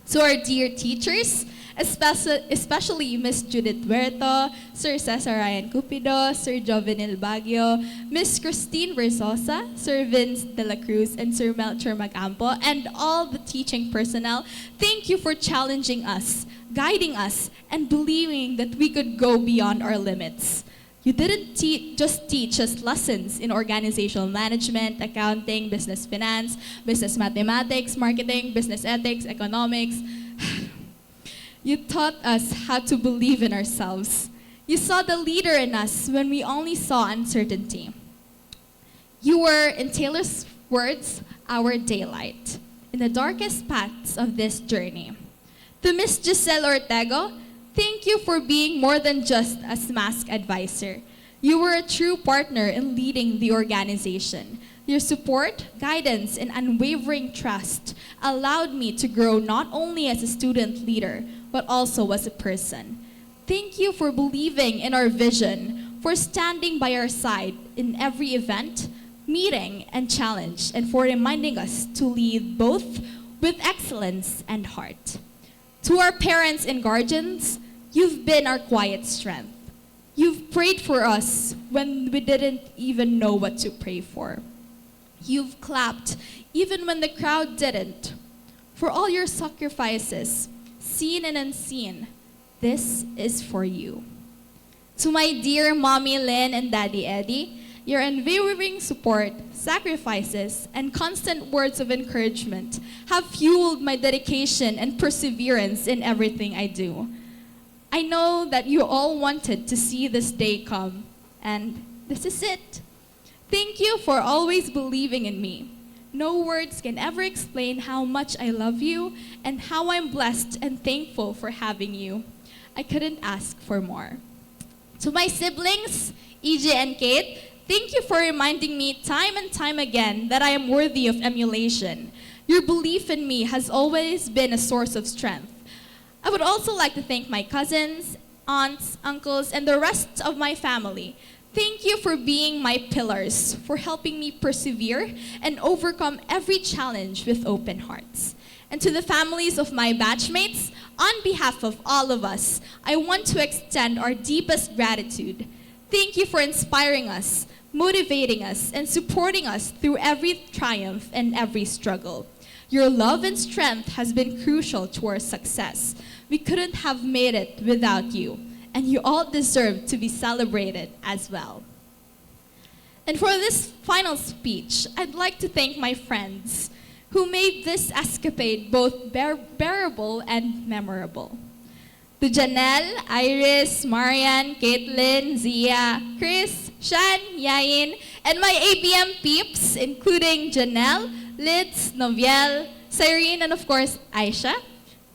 So our dear teachers, especially Miss Judith Huerto, Sir Cesar Ryan Cupido, Sir Jovenil Baguio, Miss Christine Versosa, Sir Vince de la Cruz, and Sir Melchor Macampo, and all the teaching personnel, thank you for challenging us, guiding us, and believing that we could go beyond our limits. You didn't just teach us lessons in organizational management, accounting, business finance, business mathematics, marketing, business ethics, economics. You taught us how to believe in ourselves. You saw the leader in us when we only saw uncertainty. You were, in Taylor's words, our daylight in the darkest paths of this journey. To Miss Giselle Ortego, thank you for being more than just a SMASC advisor. You were a true partner in leading the organization. Your support, guidance, and unwavering trust allowed me to grow not only as a student leader, but also as a person. Thank you for believing in our vision, for standing by our side in every event, meeting, and challenge, and for reminding us to lead both with excellence and heart. To our parents and guardians, you've been our quiet strength. You've prayed for us when we didn't even know what to pray for. You've clapped even when the crowd didn't. For all your sacrifices, seen and unseen, this is for you. To my dear Mommy Lynn and Daddy Eddie, your unwavering support, sacrifices, and constant words of encouragement have fueled my dedication and perseverance in everything I do. I know that you all wanted to see this day come, and this is it. Thank you for always believing in me. No words can ever explain how much I love you and how I'm blessed and thankful for having you. I couldn't ask for more. To my siblings, EJ and Kate, thank you for reminding me time and time again that I am worthy of emulation. Your belief in me has always been a source of strength. I would also like to thank my cousins, aunts, uncles, and the rest of my family. Thank you for being my pillars, for helping me persevere and overcome every challenge with open hearts. And to the families of my batchmates, on behalf of all of us, I want to extend our deepest gratitude. Thank you for inspiring us, motivating us, and supporting us through every triumph and every struggle. Your love and strength has been crucial to our success. We couldn't have made it without you, and you all deserve to be celebrated as well. And for this final speech, I'd like to thank my friends who made this escapade both bearable and memorable. To Janelle, Iris, Marian, Caitlin, Zia, Chris, Shan, Yain, and my ABM peeps, including Janelle, Liz, Noviel, Cyrene, and of course, Aisha.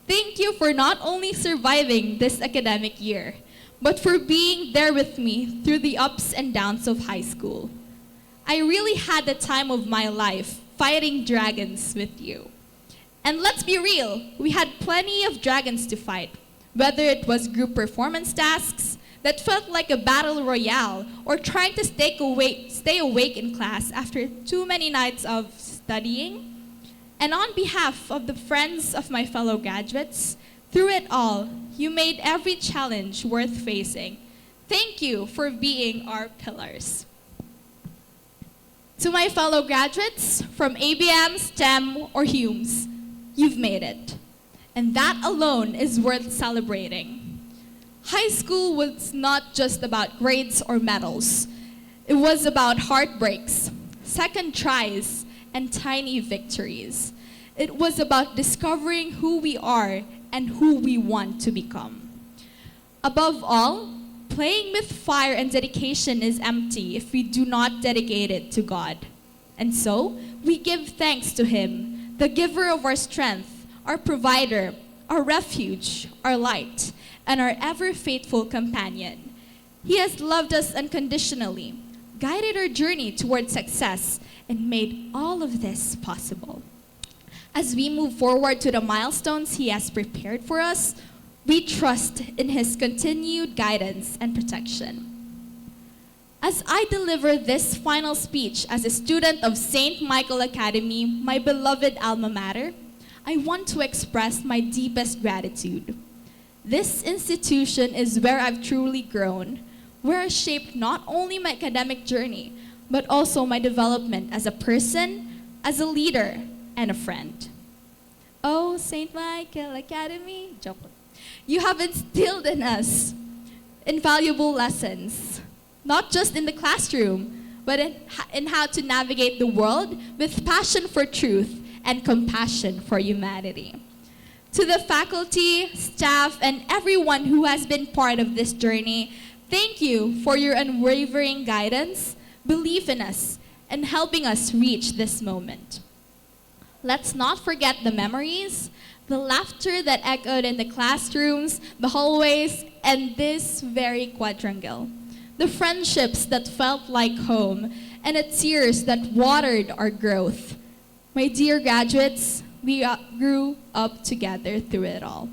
Thank you for not only surviving this academic year, but for being there with me through the ups and downs of high school. I really had the time of my life fighting dragons with you. And let's be real, we had plenty of dragons to fight, whether it was group performance tasks that felt like a battle royale or trying to stay awake in class after too many nights of studying. And on behalf of the friends of my fellow graduates, through it all, you made every challenge worth facing. Thank you for being our pillars. To my fellow graduates from ABM, STEM, or Humes, you've made it. And that alone is worth celebrating. High school was not just about grades or medals. It was about heartbreaks, second tries, and tiny victories. It was about discovering who we are and who we want to become. Above all, playing with fire and dedication is empty if we do not dedicate it to God. And so, we give thanks to Him, the giver of our strength, our provider, our refuge, our light, and our ever-faithful companion. He has loved us unconditionally, guided our journey toward success, and made all of this possible. As we move forward to the milestones He has prepared for us, we trust in His continued guidance and protection. As I deliver this final speech as a student of St. Michael Academy, my beloved alma mater, I want to express my deepest gratitude. This institution is where I've truly grown, where I shaped not only my academic journey, but also my development as a person, as a leader, and a friend. Oh, St. Michael Academy, joke. You have instilled in us invaluable lessons, not just in the classroom, but in how to navigate the world with passion for truth and compassion for humanity. To the faculty, staff, and everyone who has been part of this journey, thank you for your unwavering guidance, belief in us, and helping us reach this moment. Let's not forget the memories, the laughter that echoed in the classrooms, the hallways, and this very quadrangle. The friendships that felt like home, and the tears that watered our growth. My dear graduates, we grew up together through it all.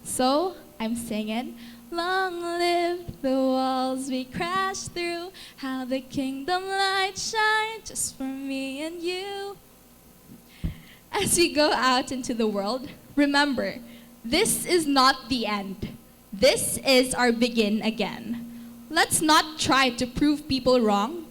So, I'm singing, long live the walls we crashed through, how the kingdom light shines just for me and you. As we go out into the world, remember, this is not the end. This is our begin again. Let's not try to prove people wrong,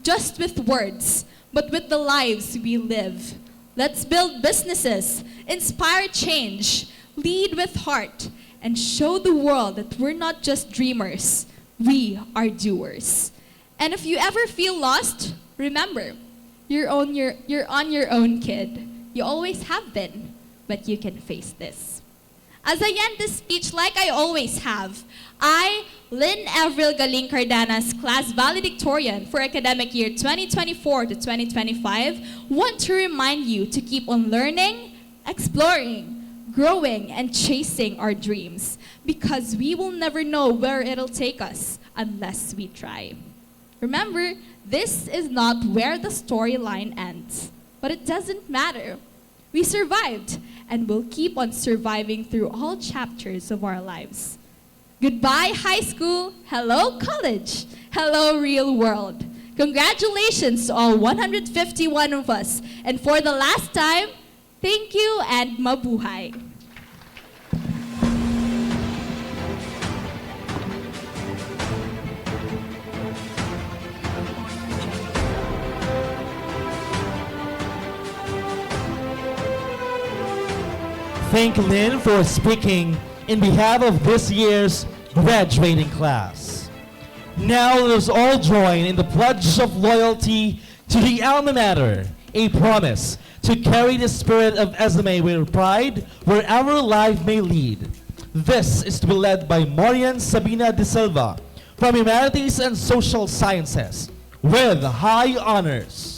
just with words, but with the lives we live. Let's build businesses, inspire change, lead with heart, and show the world that we're not just dreamers, we are doers. And if you ever feel lost, remember, you're on your own, kid. You always have been, but you can face this. As I end this speech like I always have, I, Lynn Avril Galing Cardenas, class valedictorian for academic year 2024 to 2025, want to remind you to keep on learning, exploring, growing, and chasing our dreams, because we will never know where it'll take us unless we try. Remember, this is not where the storyline ends, but it doesn't matter. We survived, and we'll keep on surviving through all chapters of our lives. Goodbye, high school. Hello, college. Hello, real world. Congratulations to all 151 of us. And for the last time, thank you and mabuhay. Thank Lynn for speaking in behalf of this year's graduating class. Now let us all join in the pledge of loyalty to the alma mater, a promise to carry the spirit of SMA with pride wherever life may lead. This is to be led by Morian Sabina de Silva from Humanities and Social Sciences with high honors.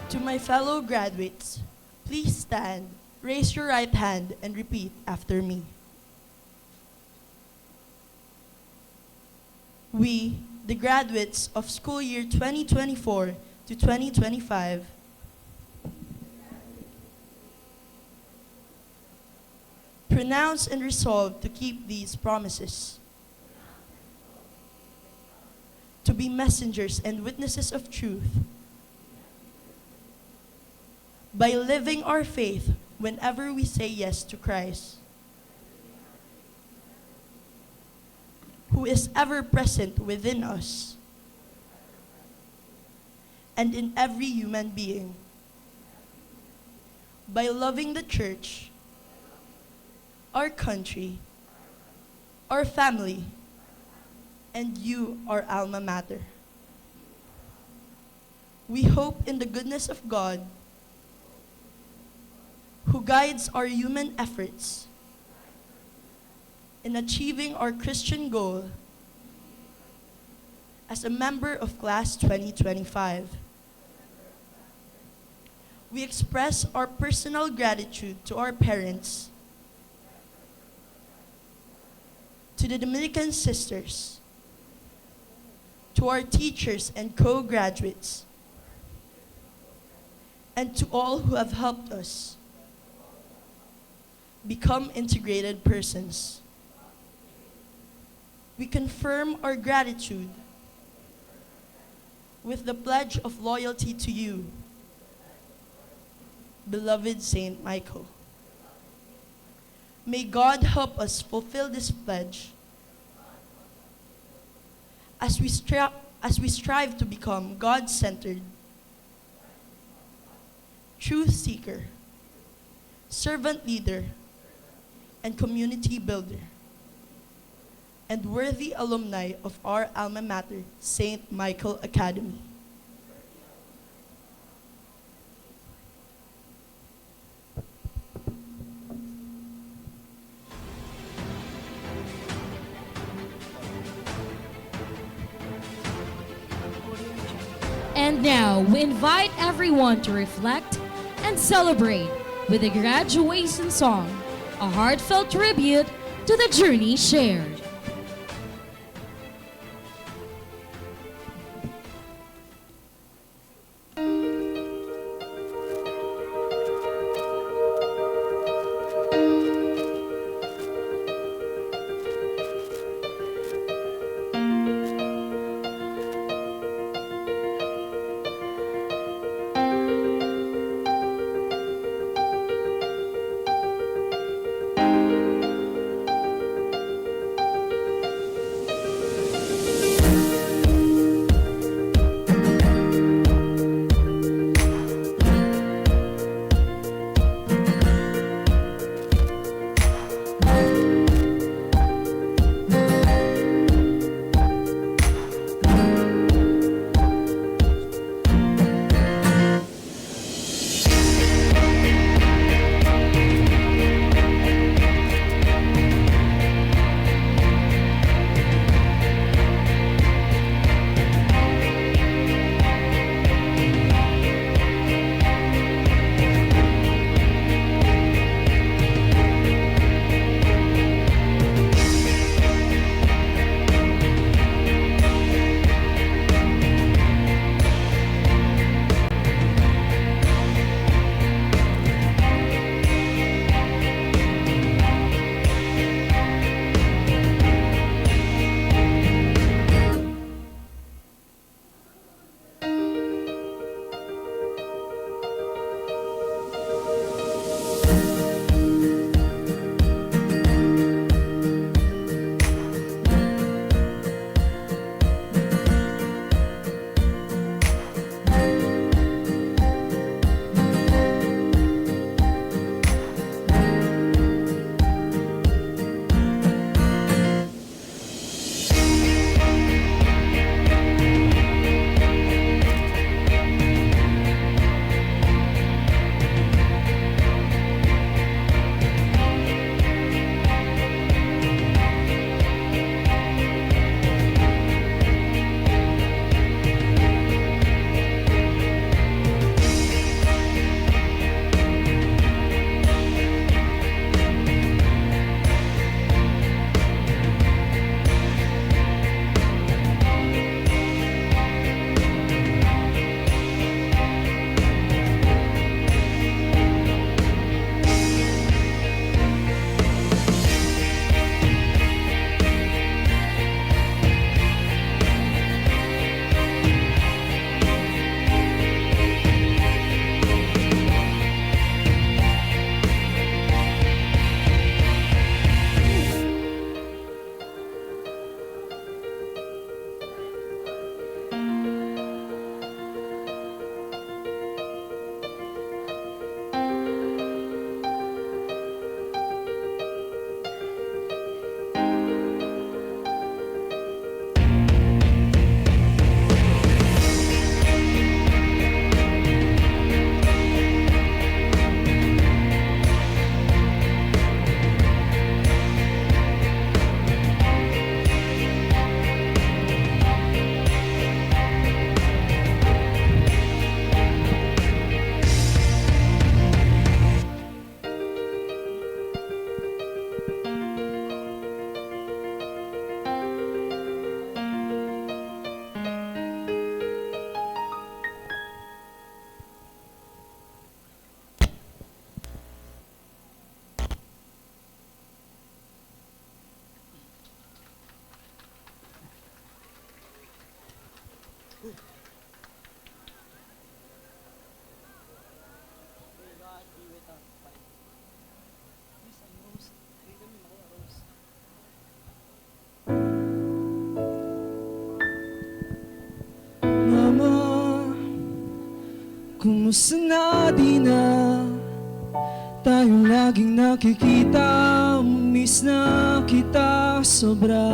To my fellow graduates, please stand, raise your right hand, and repeat after me. We, the graduates of school year 2024 to 2025, pronounce and resolve to keep these promises, to be messengers and witnesses of truth, by living our faith whenever we say yes to Christ, who is ever present within us and in every human being, by loving the church, our country, our family, and you, our alma mater. We hope in the goodness of God, who guides our human efforts in achieving our Christian goal as a member of Class 2025. We express our personal gratitude to our parents, to the Dominican sisters, to our teachers and co-graduates, and to all who have helped us become integrated persons. We confirm our gratitude with the pledge of loyalty to you, beloved Saint Michael. May God help us fulfill this pledge as we strive to become God-centered, truth seeker, servant leader, and community builder, and worthy alumni of our alma mater, St. Michael Academy. And now, we invite everyone to reflect and celebrate with a graduation song, a heartfelt tribute to the journey shared. Kumusta na di na tayong laging nakikita? Miss na kita sobra.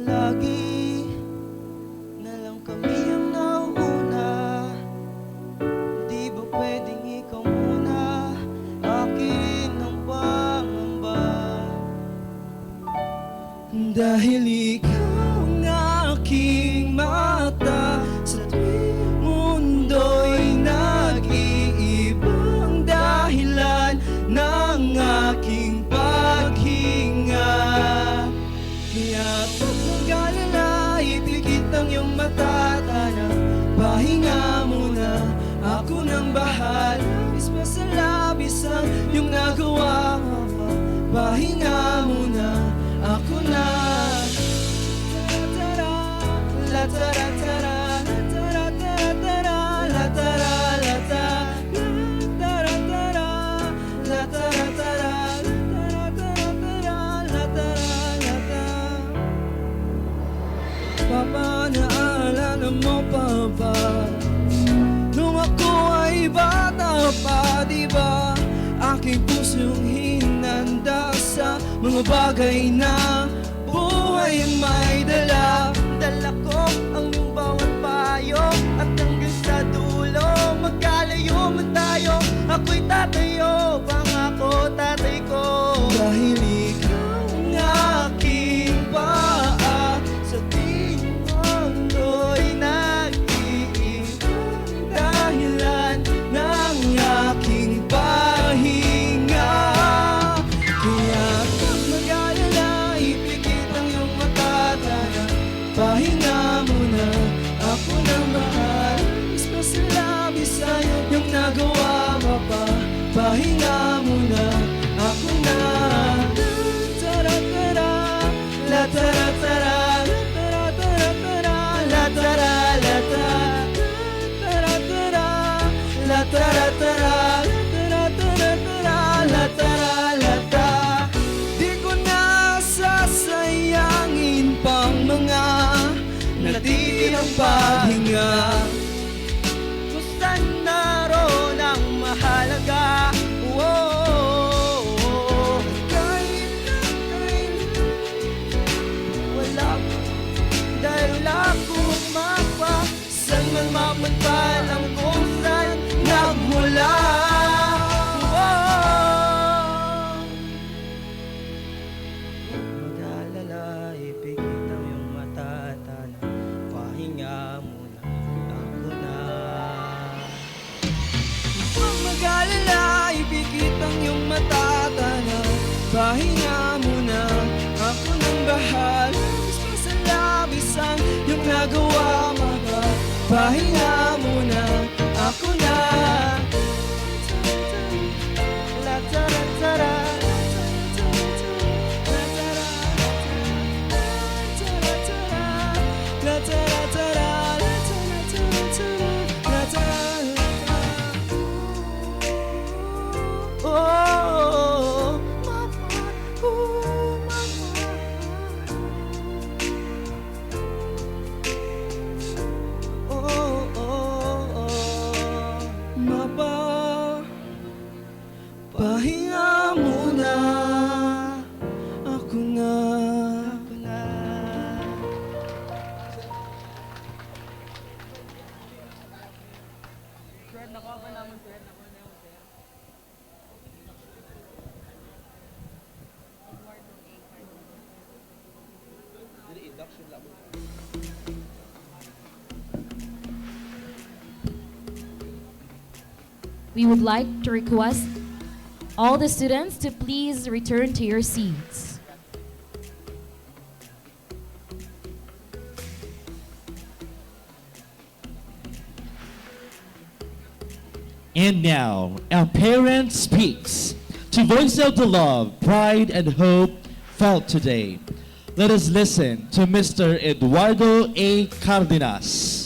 Lagi na lang kami ang nauuna. Di ba pwedeng ikaw muna? Akin ang pangamba. Dahil ikaw ang aking mata, sa tuwing mundo'y nag-iibang dahilan ng aking paghinga. Kaya huwag mag-alala, ipikit ang iyong mata, tana pahinga muna, ako nang bahala. Mismo sa labis ang iyong nagawa, pahinga muna, ako na. La tara tara, la tara tara tara, la tara la ta, la tara tara, la tara tara, la tara tara, la tara la ta. Papa, naalala mo pa ba nung ako ay bata pa, di ba? Aking pusong hinanda sa mga bagay na buhay ang may dala. Dala ko ang iyong bawat payo, at hanggang sa dulo magkalayo man tayo. Ako'y tatayo, pangako tatay ko. Dahil ikaw ang aking paa, sa tingin mundo'y nag-iibang dahilan ng aking pahinga. Kaya huwag mag-alala, ipikit ang iyong mata, tana pahinga muna, ako nang mahal. Mismo sa labis ay iyong nagawa, papa, pahinga muna, ako na. La tara tara, la tara tara, la tara tara, la tara la ta, la tara tara, la tara tara, la tara la ta. Di ko na sasayangin pang mga natitirang paghinga. Kung saan naroon ang mahalaga, kahit wala, dahil wala akong mapa, saan man mapuntalang kung saan nagmula. Mag-alala, ipikit ang iyong mata, tana pahinga muna, ako na. Huwag mag-alala, ipikit ang iyong mata, tana pahinga muna, ako nang bahala. Mismo sa labis ang iyong nagawa, maka pahinga muna, ako na. La tara tara, la tara tara, la tara oh, mapa, pahinga muna, ako na. We would like to request all the students to please return to your seats. And now, our parent speaks to voice out the love, pride, and hope felt today. Let us listen to Mr. Eduardo A. Cardenas.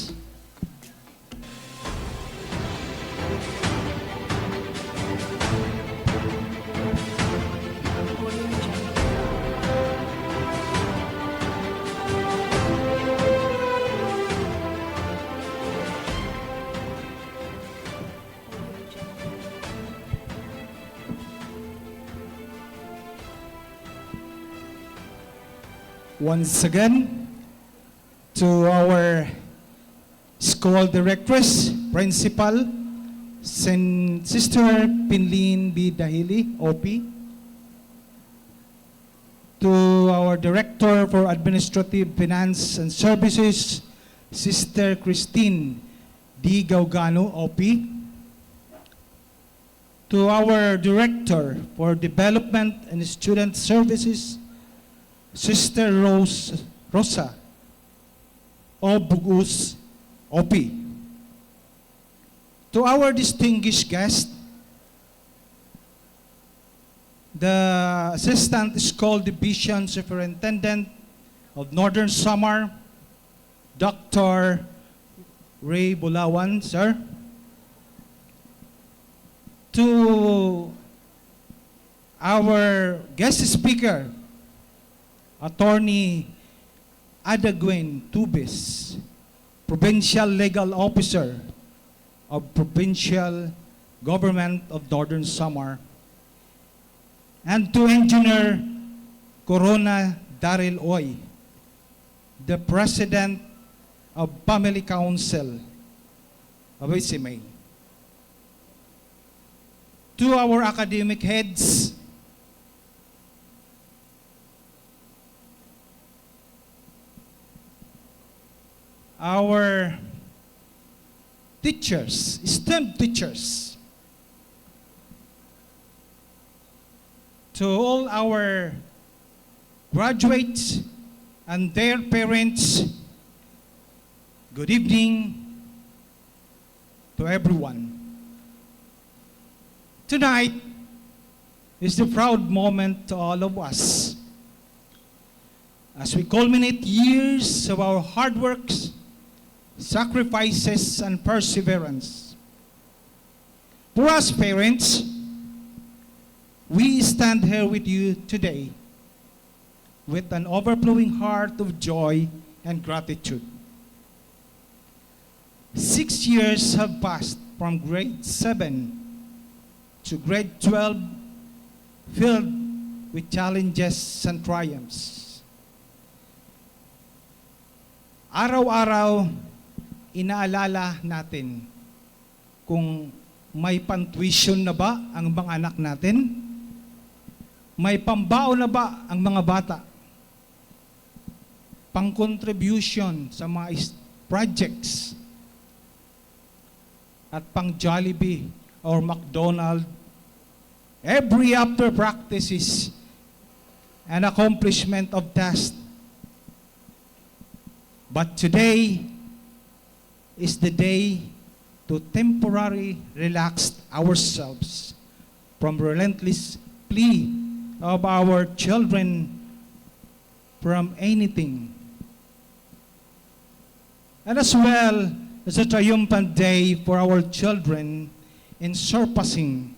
once again to our school directress, principal, Sister Pinlin B. Dahili, OP, to our Director for Administrative Finance and Services, Sister Christine D. Gaugano, OP, to our Director for Development and Student Services, Sister Rosa O. Bugus, OP. To our distinguished guest, the Assistant School Division Superintendent of Northern Samar, Dr. Ray Bulawan, sir. To our guest speaker, Attorney ADAH TOBES, Provincial Legal Officer of Provincial Government of Northern Samar, and to Engineer Corona Daryl Oy, the President of Family Council of ACMA. To our academic heads, our teachers, STEM teachers, to all our graduates and their parents, good evening to everyone. Tonight is the proud moment to all of us as we culminate years of our hard works, sacrifices, and perseverance. For us parents, we stand here with you today with an overflowing heart of joy and gratitude. 6 years have passed from grade 7 to grade 12, filled with challenges and triumphs. Araw-araw, inaalala natin kung may pang-tuition na ba ang mga anak natin, may pambaon na ba ang mga bata, pang-contribution sa mga projects, at pang-Jollibee or McDonald's. Every after practice is an accomplishment of task. But today is the day to temporarily relax ourselves from relentless plea of our children from anything. And as well as a triumphant day for our children in surpassing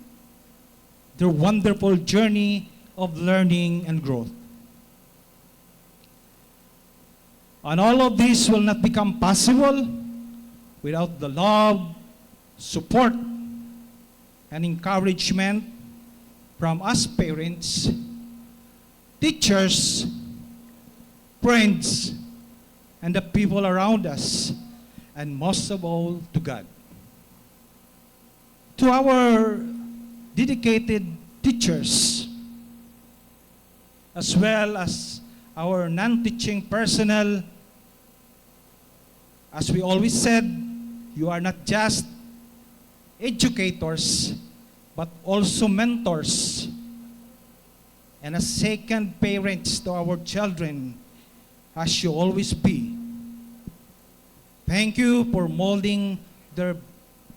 their wonderful journey of learning and growth. And all of this will not become possible without the love, support, and encouragement from us parents, teachers, friends, and the people around us, and most of all, to God. To our dedicated teachers, as well as our non-teaching personnel, as we always said, you are not just educators, but also mentors and as second parents to our children, as you always be. Thank you for molding their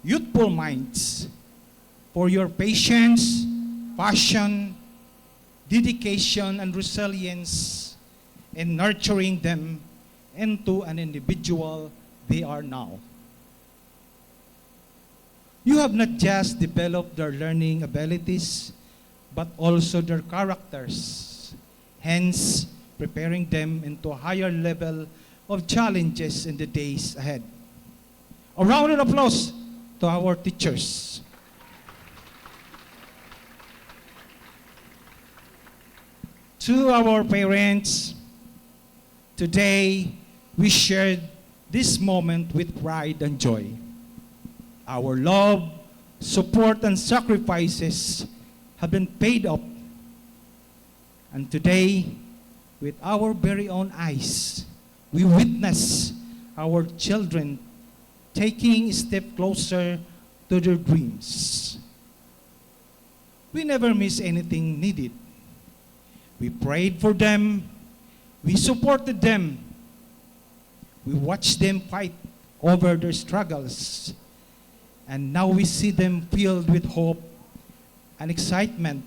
youthful minds, for your patience, passion, dedication, and resilience in nurturing them into an individual they are now. You have not just developed their learning abilities, but also their characters, hence preparing them into a higher level of challenges in the days ahead. A round of applause to our teachers. To our parents, Today, we shared this moment with pride and joy. Our love, support, and sacrifices have been paid off. And today, with our very own eyes, we witness our children taking a step closer to their dreams. We never miss anything needed. We prayed for them, we supported them, we watched them fight over their struggles, and now we see them filled with hope and excitement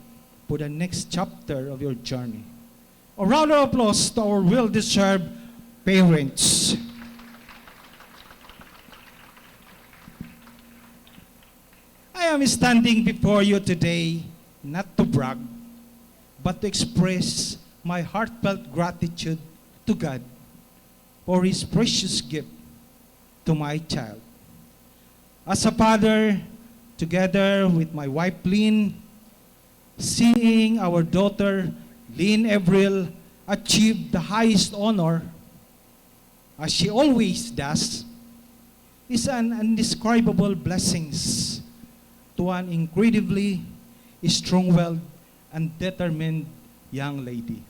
for the next chapter of your journey. A round of applause to our well-deserved parents. I am standing before you today not to brag, but to express my heartfelt gratitude to God for His precious gift to my child. As a father, together with my wife Lynn, seeing our daughter Lynn Avril achieve the highest honor, as she always does, is an indescribable blessings to an incredibly strong-willed and determined young lady.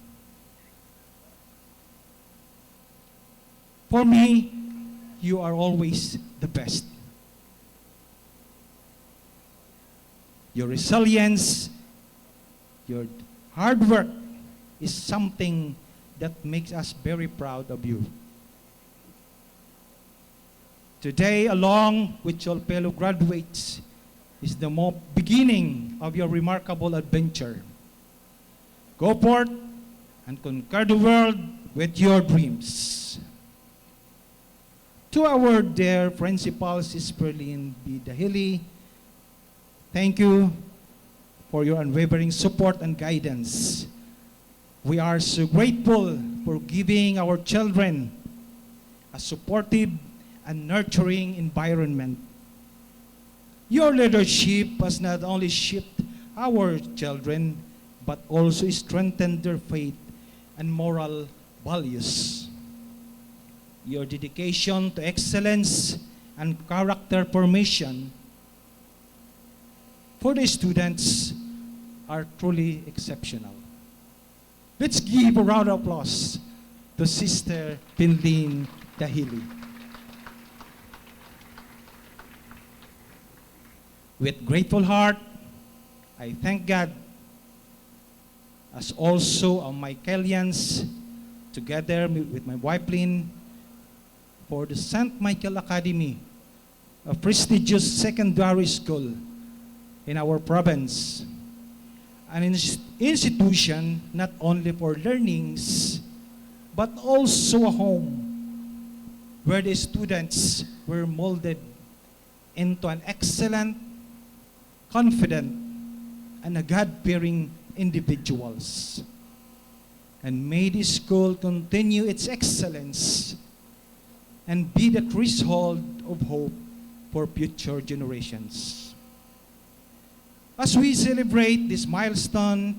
For me, you are always the best. Your resilience, your hard work is something that makes us very proud of you. Today, along with your fellow graduates, is the beginning of your remarkable adventure. Go forth and conquer the world with your dreams. To our dear principal, Sister Lynn B. Dahili, thank you for your unwavering support and guidance. We are so grateful for giving our children a supportive and nurturing environment. Your leadership has not only shaped our children, but also strengthened their faith and moral values. Your dedication to excellence and character formation for the students are truly exceptional. Let's give a round of applause to Sister Pinlin Dahili. With grateful heart, I thank God, as also our Michaelians, together with my wife Lynn, for the St. Michael Academy, a prestigious secondary school in our province, an institution not only for learnings, but also a home where the students were molded into an excellent, confident, and a God-fearing individuals. And may this school continue its excellence and be the threshold of hope for future generations. As we celebrate this milestone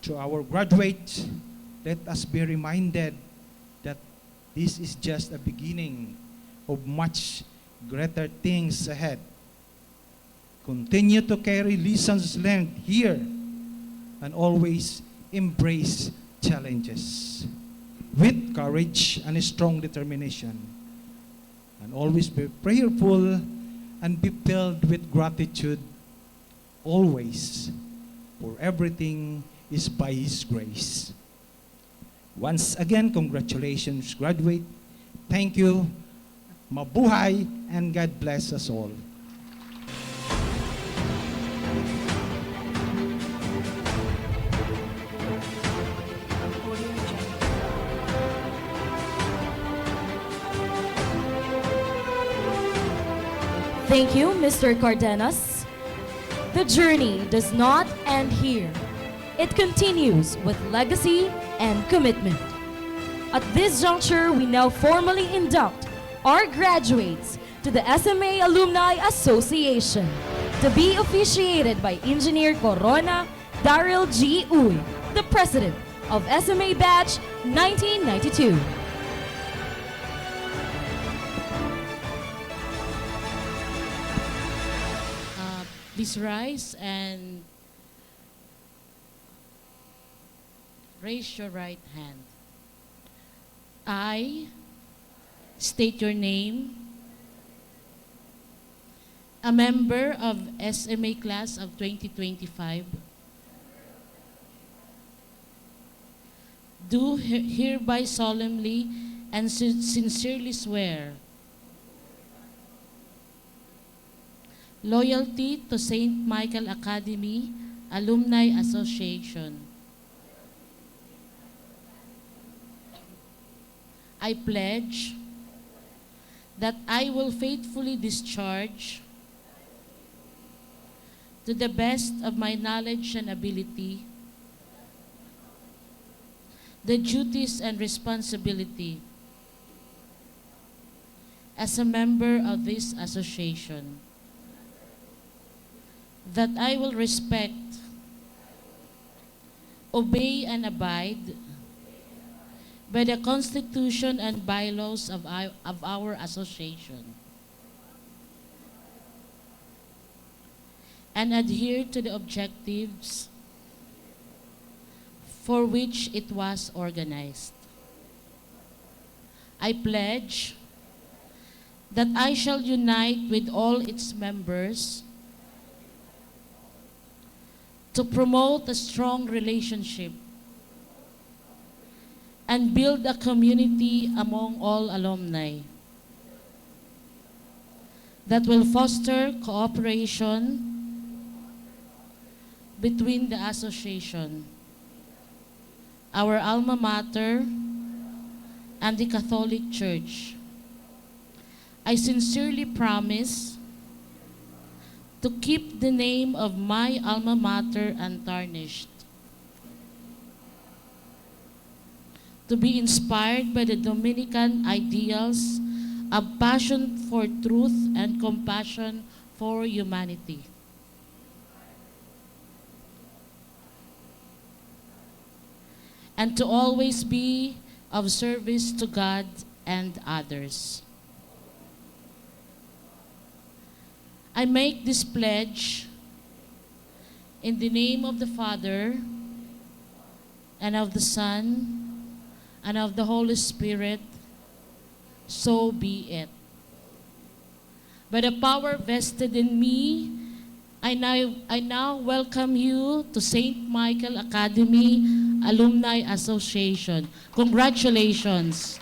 to our graduates, let us be reminded that this is just a beginning of much greater things ahead. Continue to carry lessons learned here and always embrace challenges with courage and a strong determination. And always be prayerful and be filled with gratitude always, for everything is by His grace. Once again, congratulations, graduate. Thank you. Mabuhay, and God bless us all. Thank you, Mr. Cardenas. The journey does not end here. It continues with legacy and commitment. At this juncture, we now formally induct our graduates to the SMA Alumni Association to be officiated by Engineer Corona Daryl G. Uy, the President of SMA Batch 1992. Please rise and raise your right hand. I state your name, a member of SMA class of 2025, do hereby solemnly and sincerely swear loyalty to St. Michael Academy Alumni Association. I pledge that I will faithfully discharge to the best of my knowledge and ability the duties and responsibility as a member of this association, that I will respect, obey, and abide by the Constitution and bylaws of our association, and adhere to the objectives for which it was organized. I pledge that I shall unite with all its members to promote a strong relationship and build a community among all alumni that will foster cooperation between the association, our alma mater, and the Catholic Church. I sincerely promise to keep the name of my alma mater untarnished, to be inspired by the Dominican ideals of passion for truth and compassion for humanity, and to always be of service to God and others. I make this pledge in the name of the Father, and of the Son, and of the Holy Spirit. So be it. By the power vested in me, I now welcome you to St. Michael Academy Alumni Association. Congratulations.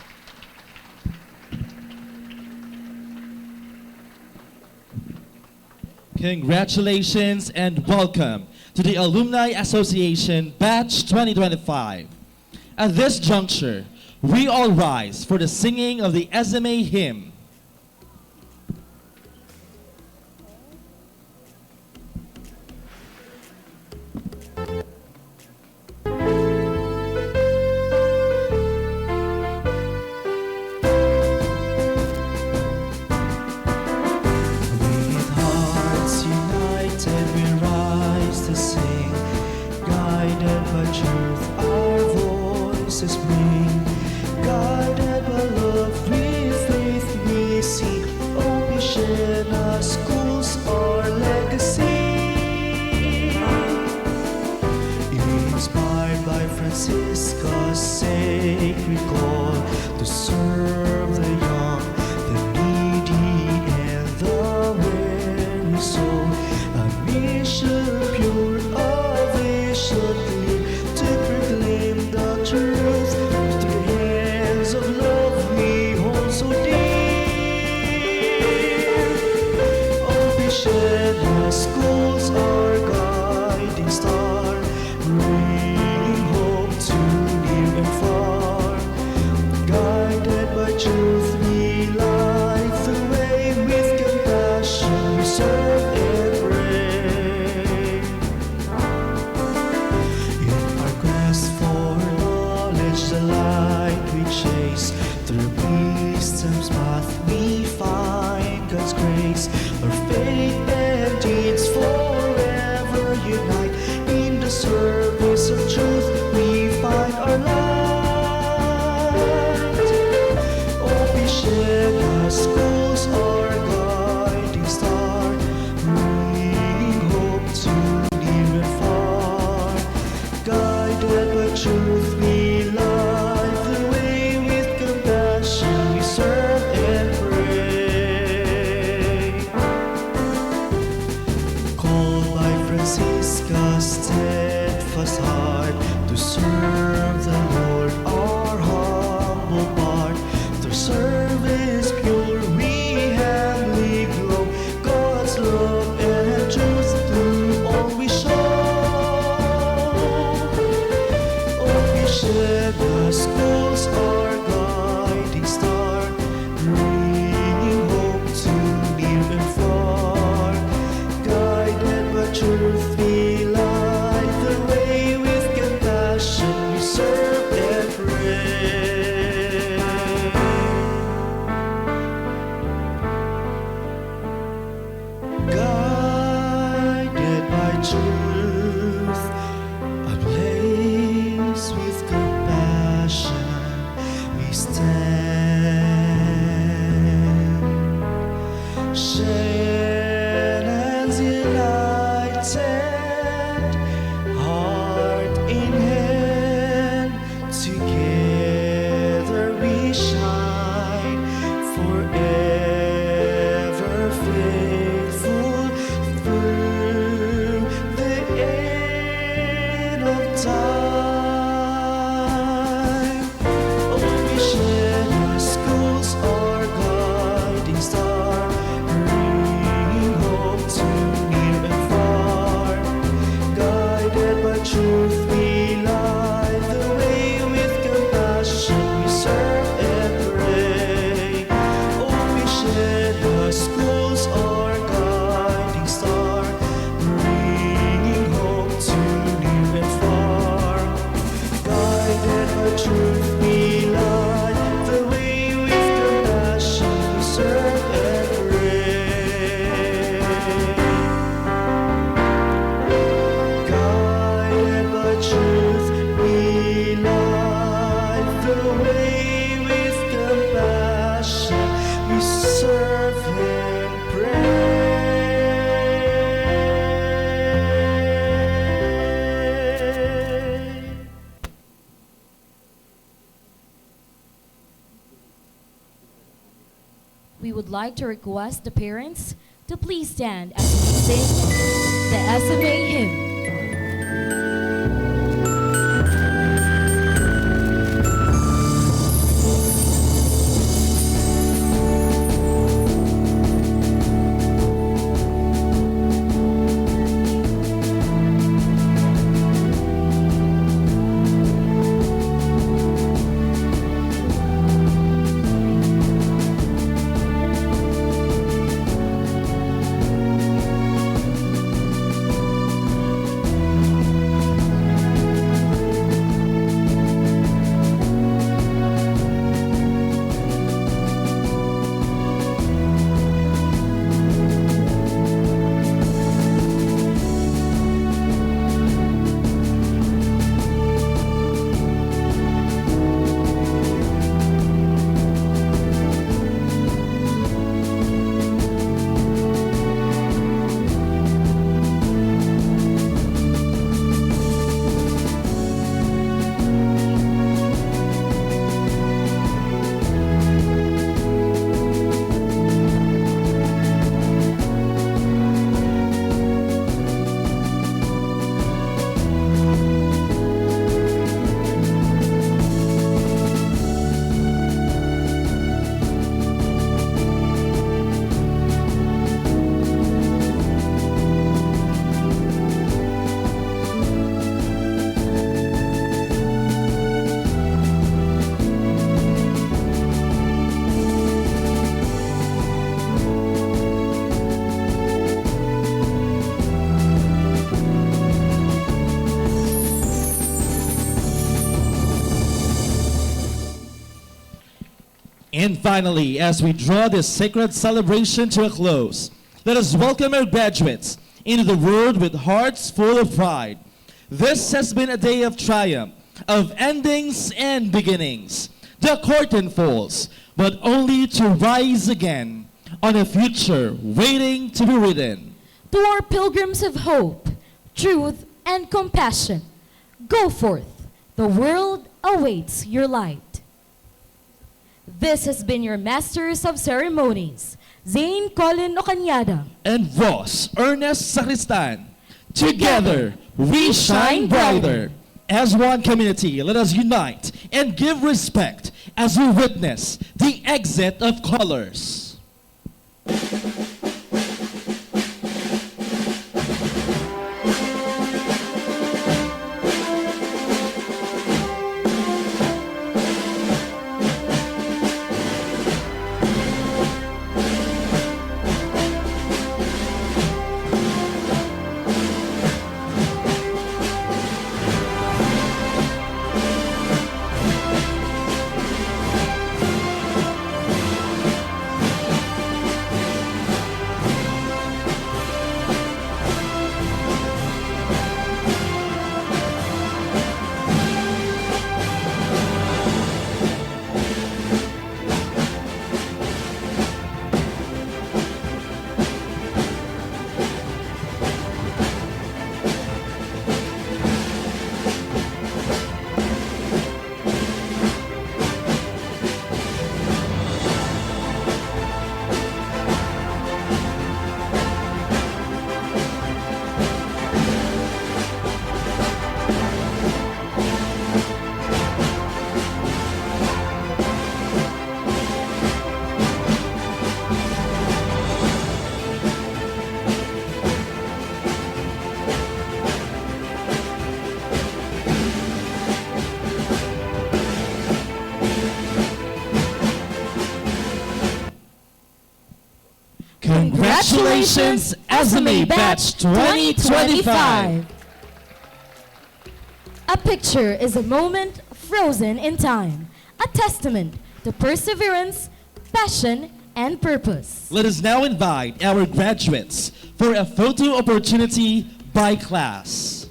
Congratulations and welcome to the Alumni Association Batch 2025. At this juncture, we all rise for the singing of the SMA hymn. Service of truth, we find the schools are guiding star, bringing hope to near and far. Guided by truth we light the way, with compassion we serve and pray. Called by Francisca's steadfast heart to serve the Lord, our humble part. Through service pure we humbly glow, God's love and truth through all we show. Oh, we share the schools our guiding star, bringing hope to near and far. Guided by truth we light the way, with compassion we serve and pray. Guided by truth, a place with compassion we stand. Shannon's united, heart in hand, together we shine, forever faithful through the end of time. Oh, we share the schools our guiding star, bringing hope to near and far. Guided by truth we light the way, with compassion we serve and pray. Oh, we share the schools our guiding star, bringing hope to near and far. Guided by truth we light the way, with compassion we serve and pray. Guided by truth we light the way, with compassion we serve and pray. We would like to request the parents to please stand as we sing the SMA hymn. And finally, as we draw this sacred celebration to a close, let us welcome our graduates into the world with hearts full of pride. This has been a day of triumph, of endings and beginnings. The curtain falls, but only to rise again on a future waiting to be written. To our pilgrims of hope, truth, and compassion, go forth. The world awaits your light. This has been your Masters of Ceremonies, Zane Colin Ocanyada and Ross Ernest Sacristan. Together, we shine brighter. As one community, let us unite and give respect as we witness the exit of colors. Congratulations, SMA Batch 2025! A picture is a moment frozen in time, a testament to perseverance, passion, and purpose. Let us now invite our graduates for a photo opportunity by class.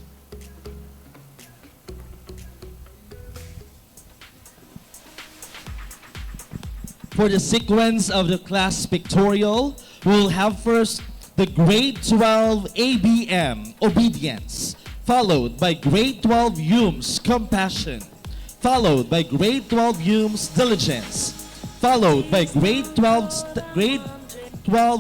For the sequence of the class pictorial, we'll have first the grade 12 ABM, Obedience, followed by grade 12 UMS, Compassion, followed by grade 12 UMS, Diligence, followed by grade 12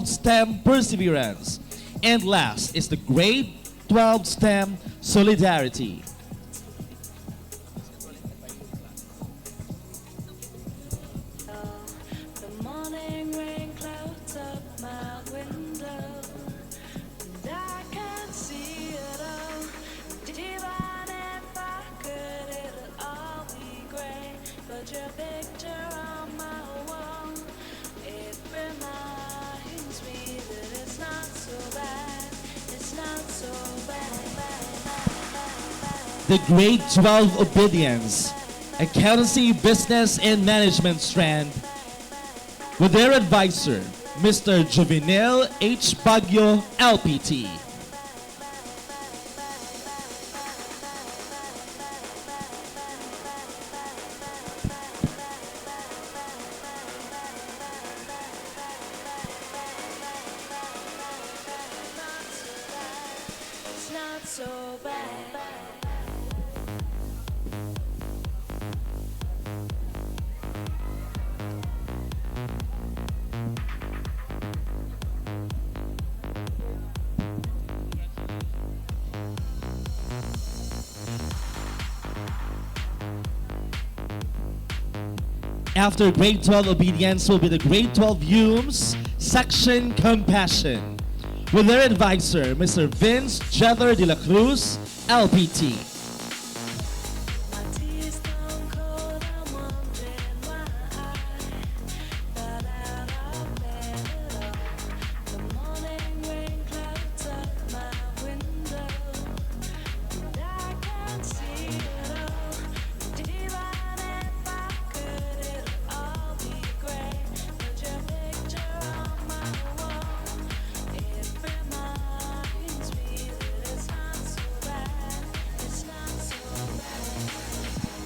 STEM, Perseverance, and last is the grade 12 STEM, Solidarity. The grade 12 Obedience, Accountancy, Business, and Management strand, with their advisor, Mr. Jovinel H. Baguio, LPT. After grade 12 Obedience will be the grade 12 UMS, Section Compassion, with their advisor, Mr. Vince Jether de la Cruz, LPT.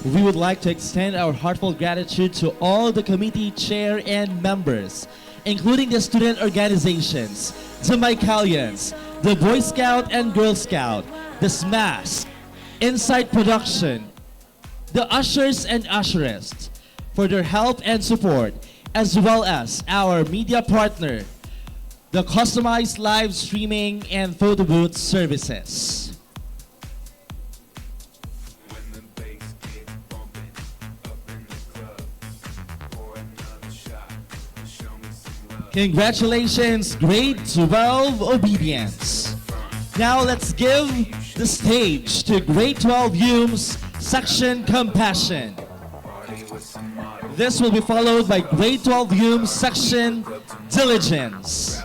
we would like to extend our heartfelt gratitude to all the committee chair and members, including the student organizations, the Mycalians, the Boy Scout and Girl Scout, the SMAS, Inside Production, the ushers and usherists for their help and support, as well as our media partner, the customized live streaming and photo booth services. Congratulations, grade 12 obedience. Now let's give the stage to grade 12 UMS section compassion. This will be followed by grade 12 UMS section diligence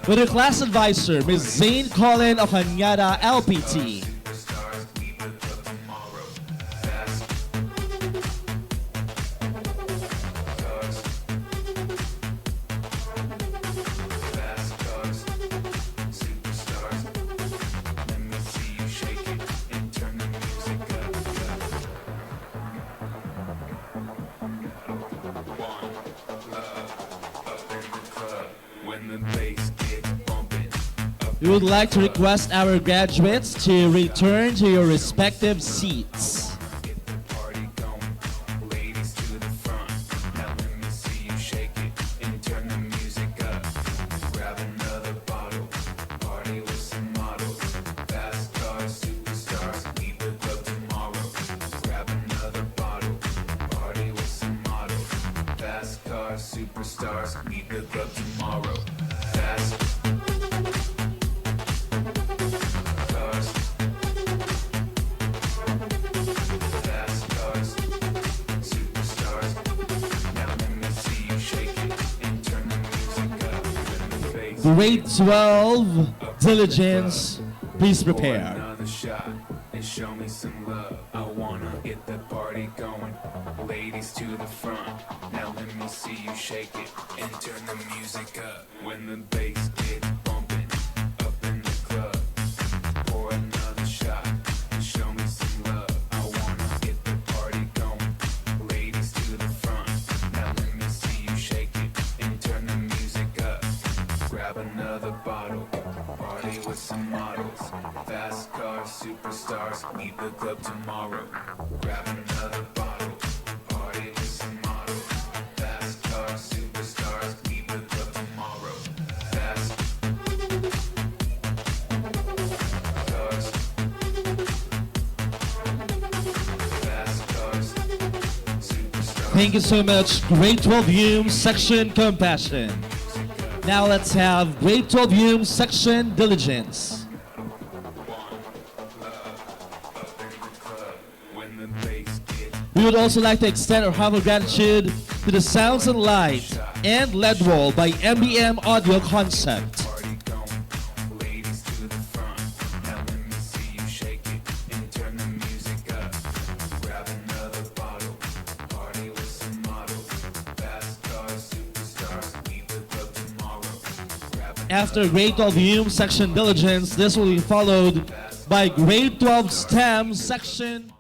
with your class advisor, Ms. Zane Colin of Hanyada LPT. We would like to request our graduates to return to your respective seats. Superstars, meet the club tomorrow. Grade 12 diligence, please prepare. Another shot and show me some love. I wanna get the party going. Ladies to the front. Now let me see you shake it and turn the music up. When the bass gets bumping up in the club. Pour another shot and show me some love. I wanna get the party going. Ladies to the front. Now let me see you shake it and turn the music up. Grab another bottle, party with some models. Fast cars, superstars, meet the club tomorrow. Grab another bottle, party with some models. Fast cars, superstars, meet the club tomorrow. Fast cars, superstars. Thank you so much, grade 12 UMS section compassion. Now let's have grade 12 UMS section diligence. We would also like to extend our heartfelt gratitude to the Sounds and Light and LED Wall by MBM Audio Concept. After grade 12 UMS section diligence, this will be followed by grade 12 STEM section